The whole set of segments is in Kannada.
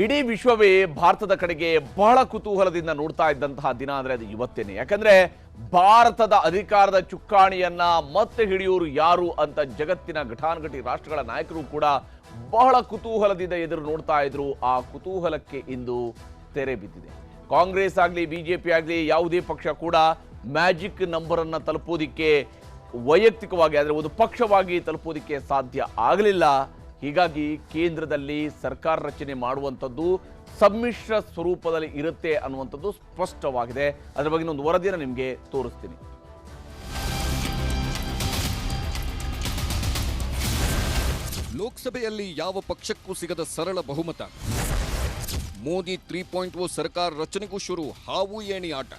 ಇಡೀ ವಿಶ್ವವೇ ಭಾರತದ ಕಡೆಗೆ ಬಹಳ ಕುತೂಹಲದಿಂದ ನೋಡ್ತಾ ಇದ್ದಂತಹ ದಿನ ಅಂದ್ರೆ ಅದು ಇವತ್ತೇನೆ. ಯಾಕಂದ್ರೆ ಭಾರತದ ಅಧಿಕಾರದ ಚುಕ್ಕಾಣಿಯನ್ನ ಮತ್ತೆ ಹಿಡಿಯೋರು ಯಾರು ಅಂತ ಜಗತ್ತಿನ ಘಟಾನುಘಟಿ ರಾಷ್ಟ್ರಗಳ ನಾಯಕರು ಕೂಡ ಬಹಳ ಕುತೂಹಲದಿಂದ ಎದುರು ನೋಡ್ತಾ ಇದ್ರು. ಆ ಕುತೂಹಲಕ್ಕೆ ಇಂದು ತೆರೆ ಬಿದ್ದಿದೆ. ಕಾಂಗ್ರೆಸ್ ಆಗಲಿ ಬಿಜೆಪಿ ಆಗಲಿ ಯಾವುದೇ ಪಕ್ಷ ಕೂಡ ಮ್ಯಾಜಿಕ್ ನಂಬರ್ ಅನ್ನ ತಲುಪೋದಿಕ್ಕೆ ವೈಯಕ್ತಿಕವಾಗಿ ಅಂದ್ರೆ ಒಂದು ಪಕ್ಷವಾಗಿ ತಲುಪೋದಿಕ್ಕೆ ಸಾಧ್ಯ ಆಗಲಿಲ್ಲ. ಹೀಗಾಗಿ ಕೇಂದ್ರದಲ್ಲಿ ಸರ್ಕಾರ ರಚನೆ ಮಾಡುವಂಥದ್ದು ಸಮ್ಮಿಶ್ರ ಸ್ವರೂಪದಲ್ಲಿ ಇರುತ್ತೆ ಅನ್ನುವಂಥದ್ದು ಸ್ಪಷ್ಟವಾಗಿದೆ. ಅದರ ಬಗ್ಗೆ ಒಂದು ವರದಿಯನ್ನು ನಿಮಗೆ ತೋರಿಸ್ತೀನಿ. ಲೋಕಸಭೆಯಲ್ಲಿ ಯಾವ ಪಕ್ಷಕ್ಕೂ ಸಿಗದ ಸರಳ ಬಹುಮತ. ಮೋದಿ 3.0 ಸರ್ಕಾರ ರಚನೆಗೂ ಶುರು ಹಾವು ಏಣಿ ಆಟ.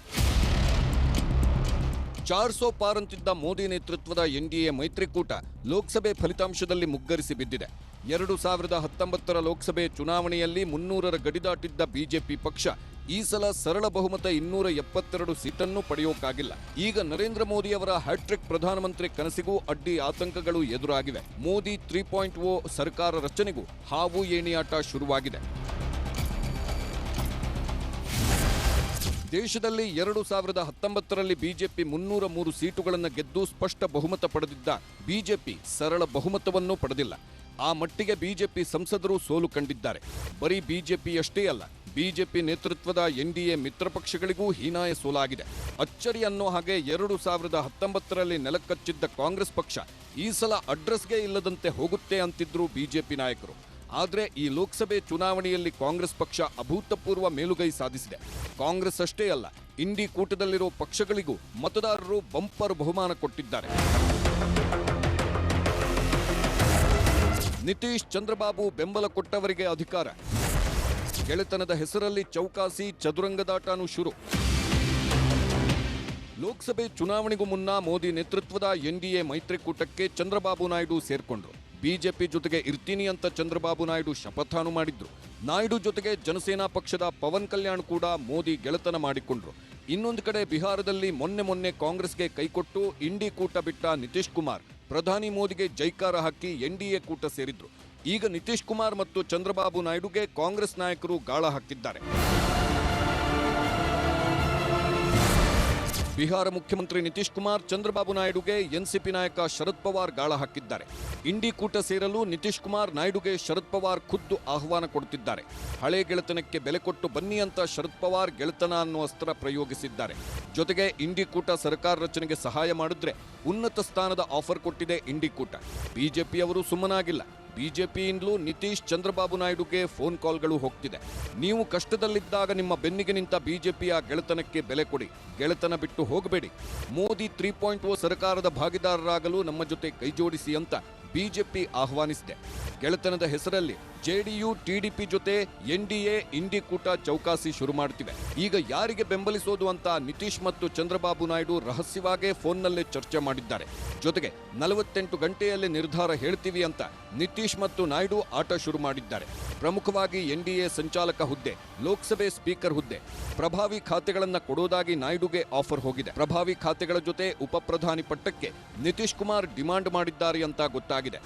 400 ಪಾರ್ ಅಂತಿದ್ದ ಮೋದಿ ನೇತೃತ್ವದ ಎನ್ಡಿಎ ಮೈತ್ರಿಕೂಟ ಲೋಕಸಭೆ ಫಲಿತಾಂಶದಲ್ಲಿ ಮುಗ್ಗರಿಸಿ ಬಿದ್ದಿದೆ. 2019ರ ಲೋಕಸಭೆ ಚುನಾವಣೆಯಲ್ಲಿ 300ರ ಗಡಿ ದಾಟಿದ್ದ ಬಿಜೆಪಿ ಪಕ್ಷ ಈ ಸಲ ಸರಳ ಬಹುಮತ 272 ಸೀಟನ್ನು ಪಡೆಯೋಕ್ಕಾಗಿಲ್ಲ. ಈಗ ನರೇಂದ್ರ ಮೋದಿ ಅವರ ಹ್ಯಾಟ್ರಿಕ್ ಪ್ರಧಾನಮಂತ್ರಿ ಕನಸಿಗೂ ಅಡ್ಡಿ ಆತಂಕಗಳು ಎದುರಾಗಿವೆ. ಮೋದಿ 3.0 ಸರ್ಕಾರ ರಚನೆಗೂ ಹಾವು ಏಣಿಯಾಟ ಶುರುವಾಗಿದೆ. ದೇಶದಲ್ಲಿ 2019ರಲ್ಲಿ ಬಿಜೆಪಿ 303 ಸೀಟುಗಳನ್ನು ಗೆದ್ದು ಸ್ಪಷ್ಟ ಬಹುಮತ ಪಡೆದಿದ್ದ ಬಿಜೆಪಿ ಸರಳ ಬಹುಮತವನ್ನೂ ಪಡೆದಿಲ್ಲ. ಆ ಮಟ್ಟಿಗೆ ಬಿಜೆಪಿ ಸಂಸದರು ಸೋಲು ಕಂಡಿದ್ದಾರೆ. ಬರೀ ಬಿಜೆಪಿಯಷ್ಟೇ ಅಲ್ಲ, ಬಿಜೆಪಿ ನೇತೃತ್ವದ ಎನ್ಡಿಎ ಮಿತ್ರ ಪಕ್ಷಗಳಿಗೂ ಹೀನಾಯ ಸೋಲಾಗಿದೆ. ಅಚ್ಚರಿ ಅನ್ನೋ ಹಾಗೆ 2019ರಲ್ಲಿ ನೆಲಕಚ್ಚಿದ್ದ ಕಾಂಗ್ರೆಸ್ ಪಕ್ಷ ಈ ಸಲ ಅಡ್ರೆಸ್ಗೆ ಇಲ್ಲದಂತೆ ಹೋಗುತ್ತೆ ಅಂತಿದ್ರು ಬಿಜೆಪಿ ನಾಯಕರು. ಆದರೆ ಈ ಲೋಕಸಭೆ ಚುನಾವಣೆಯಲ್ಲಿ ಕಾಂಗ್ರೆಸ್ ಪಕ್ಷ ಅಭೂತಪೂರ್ವ ಮೇಲುಗೈ ಸಾಧಿಸಿದೆ. ಕಾಂಗ್ರೆಸ್ ಅಷ್ಟೇ ಅಲ್ಲ, ಇಂಡಿ ಕೂಟದಲ್ಲಿರೋ ಪಕ್ಷಗಳಿಗೂ ಮತದಾರರು ಬಂಪರ್ ಬಹುಮಾನ ಕೊಟ್ಟಿದ್ದಾರೆ. ನಿತೀಶ್ ಚಂದ್ರಬಾಬು ಬೆಂಬಲ ಕೊಟ್ಟವರಿಗೆ ಅಧಿಕಾರ. ಗೆಳೆತನದ ಹೆಸರಲ್ಲಿ ಚೌಕಾಸಿ ಚದುರಂಗದಾಟನೂ ಶುರು. ಲೋಕಸಭೆ ಚುನಾವಣೆಗೂ ಮುನ್ನ ಮೋದಿ ನೇತೃತ್ವದ ಎನ್ಡಿಎ ಮೈತ್ರಿಕೂಟಕ್ಕೆ ಚಂದ್ರಬಾಬು ನಾಯ್ಡು ಸೇರ್ಕೊಂಡ್ರು. ಬಿಜೆಪಿ ಜೊತೆಗೆ ಇರ್ತೀನಿ ಅಂತ ಚಂದ್ರಬಾಬು ನಾಯ್ಡು ಶಪಥಾನು ಮಾಡಿದ್ರು. ನಾಯ್ಡು ಜೊತೆಗೆ ಜನಸೇನಾ ಪಕ್ಷದ ಪವನ್ ಕಲ್ಯಾಣ್ ಕೂಡ ಮೋದಿ ಗೆಳೆತನ ಮಾಡಿಕೊಂಡ್ರು. ಇನ್ನೊಂದು ಕಡೆ ಬಿಹಾರದಲ್ಲಿ ಮೊನ್ನೆ ಕಾಂಗ್ರೆಸ್ಗೆ ಕೈಕೊಟ್ಟು ಇಂಡಿ ಕೂಟ ಬಿಟ್ಟ ನಿತೀಶ್ ಕುಮಾರ್ ಪ್ರಧಾನಿ ಮೋದಿಗೆ ಜೈಕಾರ ಹಾಕಿ ಎನ್ಡಿಎ ಕೂಟ ಸೇರಿದ್ರು. ಈಗ ನಿತೀಶ್ ಕುಮಾರ್ ಮತ್ತು ಚಂದ್ರಬಾಬು ನಾಯ್ಡುಗೆ ಕಾಂಗ್ರೆಸ್ ನಾಯಕರು ಗಾಳ ಹಾಕಿದ್ದಾರೆ. ಬಿಹಾರ ಮುಖ್ಯಮಂತ್ರಿ ನಿತೀಶ್ ಕುಮಾರ್ ಚಂದ್ರಬಾಬು ನಾಯ್ಡುಗೆ ಎನ್ಸಿಪಿ ನಾಯಕ ಶರದ್ ಪವಾರ್ ಗಾಳ ಹಾಕಿದ್ದಾರೆ. ಇಂಡಿ ಕೂಟ ಸೇರಲು ನಿತೀಶ್ ಕುಮಾರ್ ನಾಯ್ಡುಗೆ ಶರದ್ ಪವಾರ್ ಖುದ್ದು ಆಹ್ವಾನ ಕೊಡುತ್ತಿದ್ದಾರೆ. ಹಳೆ ಗೆಳೆತನಕ್ಕೆ ಬೆಲೆ ಕೊಟ್ಟು ಬನ್ನಿ ಅಂತ ಶರದ್ ಪವಾರ್ ಗೆಳೆತನ ಅನ್ನೋ ಅಸ್ತ್ರ ಪ್ರಯೋಗಿಸಿದ್ದಾರೆ. ಜೊತೆಗೆ ಇಂಡಿ ಕೂಟ ಸರ್ಕಾರ ರಚನೆಗೆ ಸಹಾಯ ಮಾಡಿದ್ರೆ ಉನ್ನತ ಸ್ಥಾನದ ಆಫರ್ ಕೊಟ್ಟಿದೆ ಇಂಡಿ ಕೂಟ. ಬಿಜೆಪಿಯವರು ಸುಮ್ಮನಾಗಿಲ್ಲ. ಬಿಜೆಪಿಯಿಂದಲೂ ನಿತೀಶ್ ಚಂದ್ರಬಾಬು ನಾಯ್ಡುಗೆ ಫೋನ್ ಕಾಲ್ಗಳು ಹೋಗ್ತಿದೆ. ನೀವು ಕಷ್ಟದಲ್ಲಿದ್ದಾಗ ನಿಮ್ಮ ಬೆನ್ನಿಗೆ ನಿಂತ ಬಿಜೆಪಿಯ ಗೆಳೆತನಕ್ಕೆ ಬೆಲೆ ಕೊಡಿ, ಗೆಳೆತನ ಬಿಟ್ಟು ಹೋಗಬೇಡಿ. ಮೋದಿ 3.0 ಸರ್ಕಾರದ ಭಾಗಿದಾರರಾಗಲು ನಮ್ಮ ಜೊತೆ ಕೈಜೋಡಿಸಿ ಅಂತ ಬಿಜೆಪಿ ಆಹ್ವಾನಿಸಿದೆ. ಗೆಳೆತನದ ಹೆಸರಲ್ಲಿ ಜೆಡಿಯು ಟಿಡಿಪಿ ಜೊತೆ ಎನ್ಡಿಎ ಇಂಡಿ ಕೂಟ ಚೌಕಾಸಿ ಶುರು ಮಾಡುತ್ತಿವೆ. ಈಗ ಯಾರಿಗೆ ಬೆಂಬಲಿಸೋದು ಅಂತ ನಿತೀಶ್ ಮತ್ತು ಚಂದ್ರಬಾಬು ನಾಯ್ಡು ರಹಸ್ಯವಾಗೇ ಫೋನ್ನಲ್ಲೇ ಚರ್ಚೆ ಮಾಡಿದ್ದಾರೆ. ಜೊತೆಗೆ 48 ಗಂಟೆಯಲ್ಲಿ ನಿರ್ಧಾರ ಹೇಳ್ತೀವಿ ಅಂತ ನಿತೀಶ್ ಮತ್ತು ನಾಯ್ಡು ಆಟ ಶುರು ಮಾಡಿದ್ದಾರೆ. ಪ್ರಮುಖವಾಗಿ ಎನ್ಡಿಎ ಸಂಚಾಲಕ ಹುದ್ದೆ, ಲೋಕಸಭೆ ಸ್ಪೀಕರ್ ಹುದ್ದೆ, ಪ್ರಭಾವಿ ಖಾತೆಗಳನ್ನು ಕೊಡೋದಾಗಿ ನಾಯ್ಡುಗೆ ಆಫರ್ ಹೋಗಿದೆ. ಪ್ರಭಾವಿ ಖಾತೆಗಳ ಜೊತೆ ಉಪಪ್ರಧಾನಿ ಪಟ್ಟಕ್ಕೆ ನಿತೀಶ್ ಕುಮಾರ್ ಡಿಮಾಂಡ್ ಮಾಡಿದ್ದಾರೆ ಅಂತ ಗೊತ್ತಾಗಿದೆ.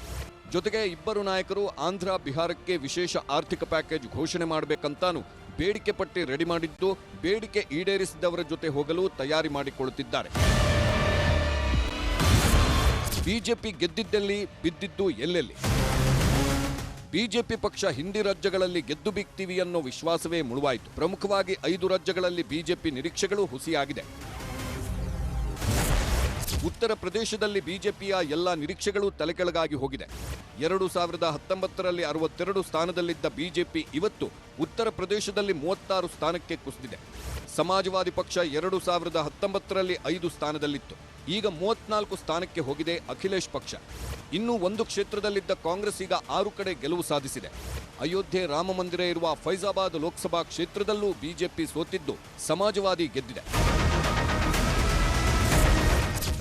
ಜೊತೆಗೆ ಇಬ್ಬರು ನಾಯಕರು ಆಂಧ್ರ ಬಿಹಾರಕ್ಕೆ ವಿಶೇಷ ಆರ್ಥಿಕ ಪ್ಯಾಕೇಜ್ ಘೋಷಣೆ ಮಾಡಬೇಕಂತಾನು ಬೇಡಿಕೆ ಪಟ್ಟಿ ರೆಡಿ ಮಾಡಿದ್ದು, ಬೇಡಿಕೆ ಈಡೇರಿಸಿದವರ ಜೊತೆ ಹೋಗಲು ತಯಾರಿ ಮಾಡಿಕೊಳ್ಳುತ್ತಿದ್ದಾರೆ. ಬಿಜೆಪಿ ಗೆದ್ದಿದ್ದಲ್ಲಿ ಬಿದ್ದಿದ್ದು ಎಲ್ಲೆಲ್ಲಿ? ಬಿಜೆಪಿ ಪಕ್ಷ ಹಿಂದಿ ರಾಜ್ಯಗಳಲ್ಲಿ ಗೆದ್ದು ಬೀಗ್ತೀವಿ ಅನ್ನೋ ವಿಶ್ವಾಸವೇ ಮುಳುವಾಯಿತು. ಪ್ರಮುಖವಾಗಿ 5 ರಾಜ್ಯಗಳಲ್ಲಿ ಬಿಜೆಪಿ ನಿರೀಕ್ಷೆಗಳು ಹುಸಿಯಾಗಿದೆ. ಉತ್ತರ ಪ್ರದೇಶದಲ್ಲಿ ಬಿಜೆಪಿಯ ಎಲ್ಲ ನಿರೀಕ್ಷೆಗಳು ತಲೆಕೆಳಗಾಗಿ ಹೋಗಿದೆ. 2019ರಲ್ಲಿ 62 ಸ್ಥಾನದಲ್ಲಿದ್ದ ಬಿಜೆಪಿ ಇವತ್ತು ಉತ್ತರ ಪ್ರದೇಶದಲ್ಲಿ 36 ಸ್ಥಾನಕ್ಕೆ ಕುಸಿದಿದೆ. ಸಮಾಜವಾದಿ ಪಕ್ಷ 2019ರಲ್ಲಿ 5 ಸ್ಥಾನದಲ್ಲಿತ್ತು. ಈಗ 34 ಸ್ಥಾನಕ್ಕೆ ಹೋಗಿದೆ ಅಖಿಲೇಶ್ ಪಕ್ಷ. ಇನ್ನೂ 1 ಕ್ಷೇತ್ರದಲ್ಲಿದ್ದ ಕಾಂಗ್ರೆಸ್ ಈಗ 6 ಕಡೆ ಗೆಲುವು ಸಾಧಿಸಿದೆ. ಅಯೋಧ್ಯೆ ರಾಮ ಮಂದಿರ ಇರುವ ಫೈಜಾಬಾದ್ ಲೋಕಸಭಾ ಕ್ಷೇತ್ರದಲ್ಲೂ ಬಿಜೆಪಿ ಸೋತಿದ್ದು ಸಮಾಜವಾದಿ ಗೆದ್ದಿದೆ.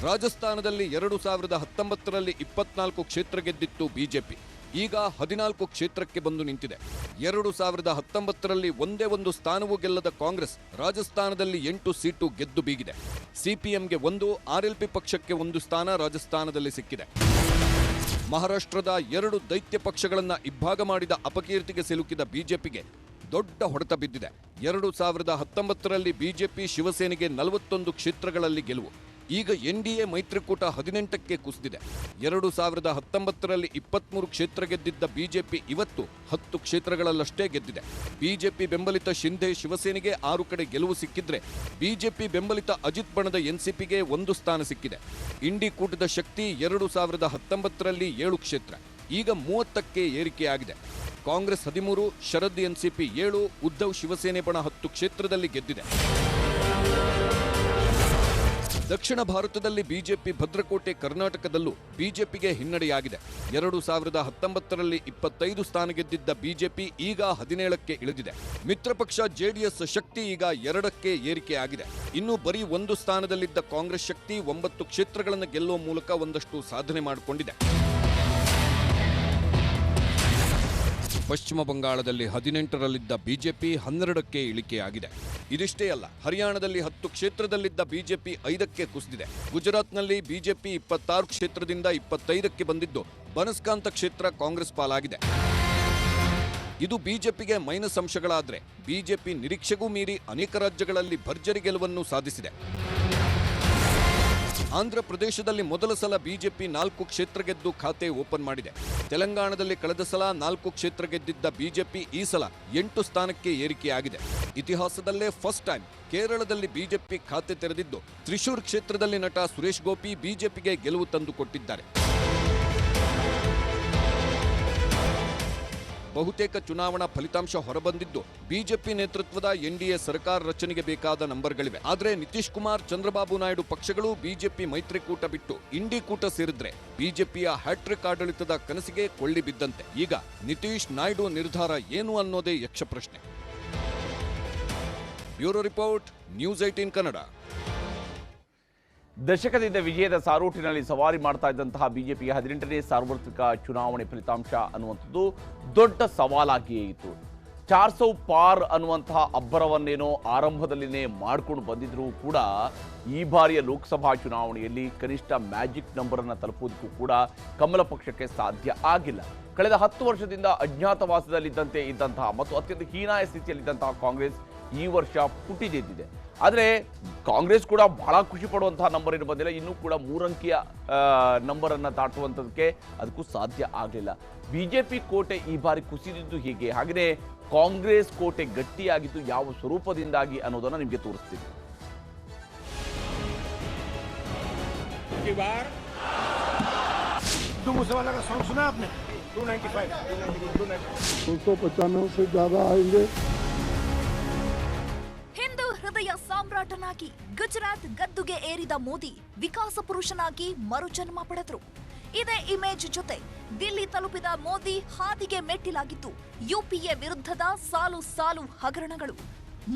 ರಾಜಸ್ಥಾನದಲ್ಲಿ 2019ರಲ್ಲಿ 24 ಕ್ಷೇತ್ರ ಗೆದ್ದಿತ್ತು ಬಿಜೆಪಿ. ಈಗ 14 ಕ್ಷೇತ್ರಕ್ಕೆ ಬಂದು ನಿಂತಿದೆ. 2019ರಲ್ಲಿ ಒಂದೇ ಒಂದು ಸ್ಥಾನವೂ ಗೆಲ್ಲದ ಕಾಂಗ್ರೆಸ್ ರಾಜಸ್ಥಾನದಲ್ಲಿ 8 ಸೀಟು ಗೆದ್ದು ಬೀಗಿದೆ. ಸಿಪಿಎಂಗೆ 1, ಆರ್ಎಲ್ಪಿ ಪಕ್ಷಕ್ಕೆ 1 ಸ್ಥಾನ ರಾಜಸ್ಥಾನದಲ್ಲಿ ಸಿಕ್ಕಿದೆ. ಮಹಾರಾಷ್ಟ್ರದ 2 ದೈತ್ಯ ಪಕ್ಷಗಳನ್ನು ಇಬ್ಬಾಗ ಮಾಡಿದ ಅಪಕೀರ್ತಿಗೆ ಸಿಲುಕಿದ ಬಿಜೆಪಿಗೆ ದೊಡ್ಡ ಹೊಡೆತ ಬಿದ್ದಿದೆ. 2019ರಲ್ಲಿ ಬಿಜೆಪಿ ಶಿವಸೇನೆಗೆ 41 ಕ್ಷೇತ್ರಗಳಲ್ಲಿ ಗೆಲುವು. ಈಗ ಎನ್ಡಿಎ ಮೈತ್ರಿಕೂಟ 18ಕ್ಕೆ ಕುಸಿದಿದೆ. 2019ರಲ್ಲಿ 23 ಕ್ಷೇತ್ರ ಗೆದ್ದಿದ್ದ ಬಿಜೆಪಿ ಇವತ್ತು 10 ಕ್ಷೇತ್ರಗಳಲ್ಲಷ್ಟೇ ಗೆದ್ದಿದೆ. ಬಿಜೆಪಿ ಬೆಂಬಲಿತ ಶಿಂಧೆ ಶಿವಸೇನೆಗೆ 6 ಕಡೆ ಗೆಲುವು ಸಿಕ್ಕಿದ್ರೆ ಬಿಜೆಪಿ ಬೆಂಬಲಿತ ಅಜಿತ್ ಬಣದ ಎನ್ಸಿಪಿಗೆ 1 ಸ್ಥಾನ ಸಿಕ್ಕಿದೆ. ಇಂಡಿ ಕೂಟದ ಶಕ್ತಿ 2019ರಲ್ಲಿ 7 ಕ್ಷೇತ್ರ, ಈಗ 30ಕ್ಕೆ ಏರಿಕೆಯಾಗಿದೆ. ಕಾಂಗ್ರೆಸ್ 13, ಶರದ್ ಎನ್ಸಿಪಿ 7, ಉದ್ಧವ್ ಶಿವಸೇನೆ ಬಣ 10 ಕ್ಷೇತ್ರದಲ್ಲಿ ಗೆದ್ದಿದೆ. ದಕ್ಷಿಣ ಭಾರತದಲ್ಲಿ ಬಿಜೆಪಿ ಭದ್ರಕೋಟೆ ಕರ್ನಾಟಕದಲ್ಲೂ ಬಿಜೆಪಿಗೆ ಹಿನ್ನಡೆಯಾಗಿದೆ. 2019ರಲ್ಲಿ 25 ಸ್ಥಾನ ಗೆದ್ದಿದ್ದ ಬಿಜೆಪಿ ಈಗ 17ಕ್ಕೆ ಇಳಿದಿದೆ. ಮಿತ್ರ ಪಕ್ಷ ಜೆಡಿಎಸ್ ಶಕ್ತಿ ಈಗ 2ಕ್ಕೆ ಏರಿಕೆಯಾಗಿದೆ. ಇನ್ನು ಬರೀ 1 ಸ್ಥಾನದಲ್ಲಿದ್ದ ಕಾಂಗ್ರೆಸ್ ಶಕ್ತಿ 9 ಕ್ಷೇತ್ರಗಳನ್ನು ಗೆಲ್ಲುವ ಮೂಲಕ ಒಂದಷ್ಟು ಸಾಧನೆ ಮಾಡಿಕೊಂಡಿದೆ. ಪಶ್ಚಿಮ ಬಂಗಾಳದಲ್ಲಿ 18ರಲ್ಲಿದ್ದ ಬಿಜೆಪಿ 12ಕ್ಕೆ ಇಳಿಕೆಯಾಗಿದೆ. ಇದಿಷ್ಟೇ ಅಲ್ಲ, ಹರಿಯಾಣದಲ್ಲಿ 10 ಕ್ಷೇತ್ರದಲ್ಲಿದ್ದ ಬಿಜೆಪಿ 5ಕ್ಕೆ ಕುಸಿದಿದೆ. ಗುಜರಾತ್ನಲ್ಲಿ ಬಿಜೆಪಿ 26 ಕ್ಷೇತ್ರದಿಂದ 25ಕ್ಕೆ ಬಂದಿದ್ದು ಬನಸ್ಕಾಂತ ಕ್ಷೇತ್ರ ಕಾಂಗ್ರೆಸ್ ಪಾಲಾಗಿದೆ. ಇದು ಬಿಜೆಪಿಗೆ ಮೈನಸ್ ಅಂಶಗಳಾದ್ರೆ ಬಿಜೆಪಿ ನಿರೀಕ್ಷೆಗೂ ಮೀರಿ ಅನೇಕ ರಾಜ್ಯಗಳಲ್ಲಿ ಭರ್ಜರಿ ಗೆಲುವನ್ನು ಸಾಧಿಸಿದೆ. ಆಂಧ್ರ ಪ್ರದೇಶದಲ್ಲಿ ಮೊದಲ ಸಲ ಬಿಜೆಪಿ 4 ಕ್ಷೇತ್ರ ಗೆದ್ದು ಖಾತೆ ಓಪನ್ ಮಾಡಿದೆ. ತೆಲಂಗಾಣದಲ್ಲಿ ಕಳೆದ ಸಲ 4 ಕ್ಷೇತ್ರ ಗೆದ್ದಿದ್ದ ಬಿಜೆಪಿ ಈ ಸಲ 8 ಸ್ಥಾನಕ್ಕೆ ಏರಿಕೆಯಾಗಿದೆ. ಇತಿಹಾಸದಲ್ಲೇ ಫಸ್ಟ್ ಟೈಮ್ ಕೇರಳದಲ್ಲಿ ಬಿಜೆಪಿ ಖಾತೆ ತೆರೆದಿದ್ದು ತ್ರಿಶೂರ್ ಕ್ಷೇತ್ರದಲ್ಲಿ ನಟ ಸುರೇಶ್ ಗೋಪಿ ಬಿಜೆಪಿಗೆ ಗೆಲುವು ತಂದು ಕೊಟ್ಟಿದ್ದಾರೆ. ಬಹುತೇಕ ಚುನಾವಣಾ ಫಲಿತಾಂಶ ಹೊರಬಂದಿದ್ದು ಬಿಜೆಪಿ ನೇತೃತ್ವದ ಎನ್ಡಿಎ ಸರ್ಕಾರ ರಚನೆಗೆ ಬೇಕಾದ ನಂಬರ್ಗಳಿವೆ. ಆದರೆ ನಿತೀಶ್ ಕುಮಾರ್, ಚಂದ್ರಬಾಬು ನಾಯ್ಡು ಪಕ್ಷಗಳು ಬಿಜೆಪಿ ಮೈತ್ರಿಕೂಟ ಬಿಟ್ಟು ಇಂಡಿ ಕೂಟ ಸೇರಿದ್ರೆ ಬಿಜೆಪಿಯ ಹ್ಯಾಟ್ರಿಕ್ ಆಡಳಿತದ ಕನಸಿಗೆ ಕೊಳ್ಳಿ ಬಿದ್ದಂತೆ. ಈಗ ನಿತೀಶ್ ನಾಯ್ಡು ನಿರ್ಧಾರ ಏನು ಅನ್ನೋದೇ ಯಕ್ಷ ಪ್ರಶ್ನೆ. Bureau report, news 18 Kannada. ದಶಕದಿಂದ ವಿಜಯದ ಸಾರೋಟಿನಲ್ಲಿ ಸವಾರಿ ಮಾಡ್ತಾ ಇದ್ದಂತಹ ಬಿಜೆಪಿಗೆ 18ನೇ ಸಾರ್ವತ್ರಿಕ ಚುನಾವಣೆ ಫಲಿತಾಂಶ ಅನ್ನುವಂಥದ್ದು ದೊಡ್ಡ ಸವಾಲಾಗಿಯೇ ಇತ್ತು. 400 ಪಾರ್ ಅನ್ನುವಂತಹ ಅಬ್ಬರವನ್ನೇನೋ ಆರಂಭದಲ್ಲಿನೇ ಮಾಡ್ಕೊಂಡು ಬಂದಿದ್ರೂ ಕೂಡ ಈ ಬಾರಿಯ ಲೋಕಸಭಾ ಚುನಾವಣೆಯಲ್ಲಿ ಕನಿಷ್ಠ ಮ್ಯಾಜಿಕ್ ನಂಬರ್ ಅನ್ನು ತಲುಪುವುದಕ್ಕೂ ಕೂಡ ಕಮಲ ಪಕ್ಷಕ್ಕೆ ಸಾಧ್ಯ ಆಗಿಲ್ಲ. ಕಳೆದ 10 ವರ್ಷದಿಂದ ಅಜ್ಞಾತವಾಸದಲ್ಲಿದ್ದಂತೆ ಇದ್ದಂತಹ ಮತ್ತು ಅತ್ಯಂತ ಹೀನಾಯ ಸ್ಥಿತಿಯಲ್ಲಿದ್ದಂತಹ ಕಾಂಗ್ರೆಸ್ ಈ ವರ್ಷ ಪುಟಿದೆದ್ದಿದೆ. ಆದರೆ ಕಾಂಗ್ರೆಸ್ ಕೂಡ ಬಹಳ ಖುಷಿ ಪಡುವಂತಹ ನಂಬರ್ ಏನು ಬಂದಿಲ್ಲ. ಇನ್ನೂ ಕೂಡ 3 ಅಂಕಿಯ ನಂಬರನ್ನು ದಾಟುವಂಥದ್ದಕ್ಕೆ ಅದಕ್ಕೂ ಸಾಧ್ಯ ಆಗಲಿಲ್ಲ. ಬಿಜೆಪಿ ಕೋಟೆ ಈ ಬಾರಿ ಕುಸಿದಿದ್ದು ಹೀಗೆ. ಹಾಗೆಯೇ ಕಾಂಗ್ರೆಸ್ ಕೋಟೆ ಗಟ್ಟಿಯಾಗಿದ್ದು ಯಾವ ಸ್ವರೂಪದಿಂದಾಗಿ ಅನ್ನೋದನ್ನು ನಿಮಗೆ ತೋರಿಸ್ತೀನಿ. ಹಿಂದೂ ಹೃದಯ ಸಾಮ್ರಾಟನಾಗಿ ಗುಜರಾತ್ ಗದ್ದುಗೆ ಏರಿದ ಮೋದಿ ವಿಕಾಸ ಪುರುಷನಾಗಿ ಮರುಜನ್ಮ ಪಡೆದ್ರು. ಇದೇ ಇಮೇಜ್ ಜೊತೆ ದಿಲ್ಲಿ ತಲುಪಿದ ಮೋದಿ ಹಾದಿಗೆ ಮೆಟ್ಟಿಲಾಗಿತ್ತು ಯುಪಿಎ ವಿರುದ್ಧದ ಸಾಲು ಸಾಲು ಹಗರಣಗಳು.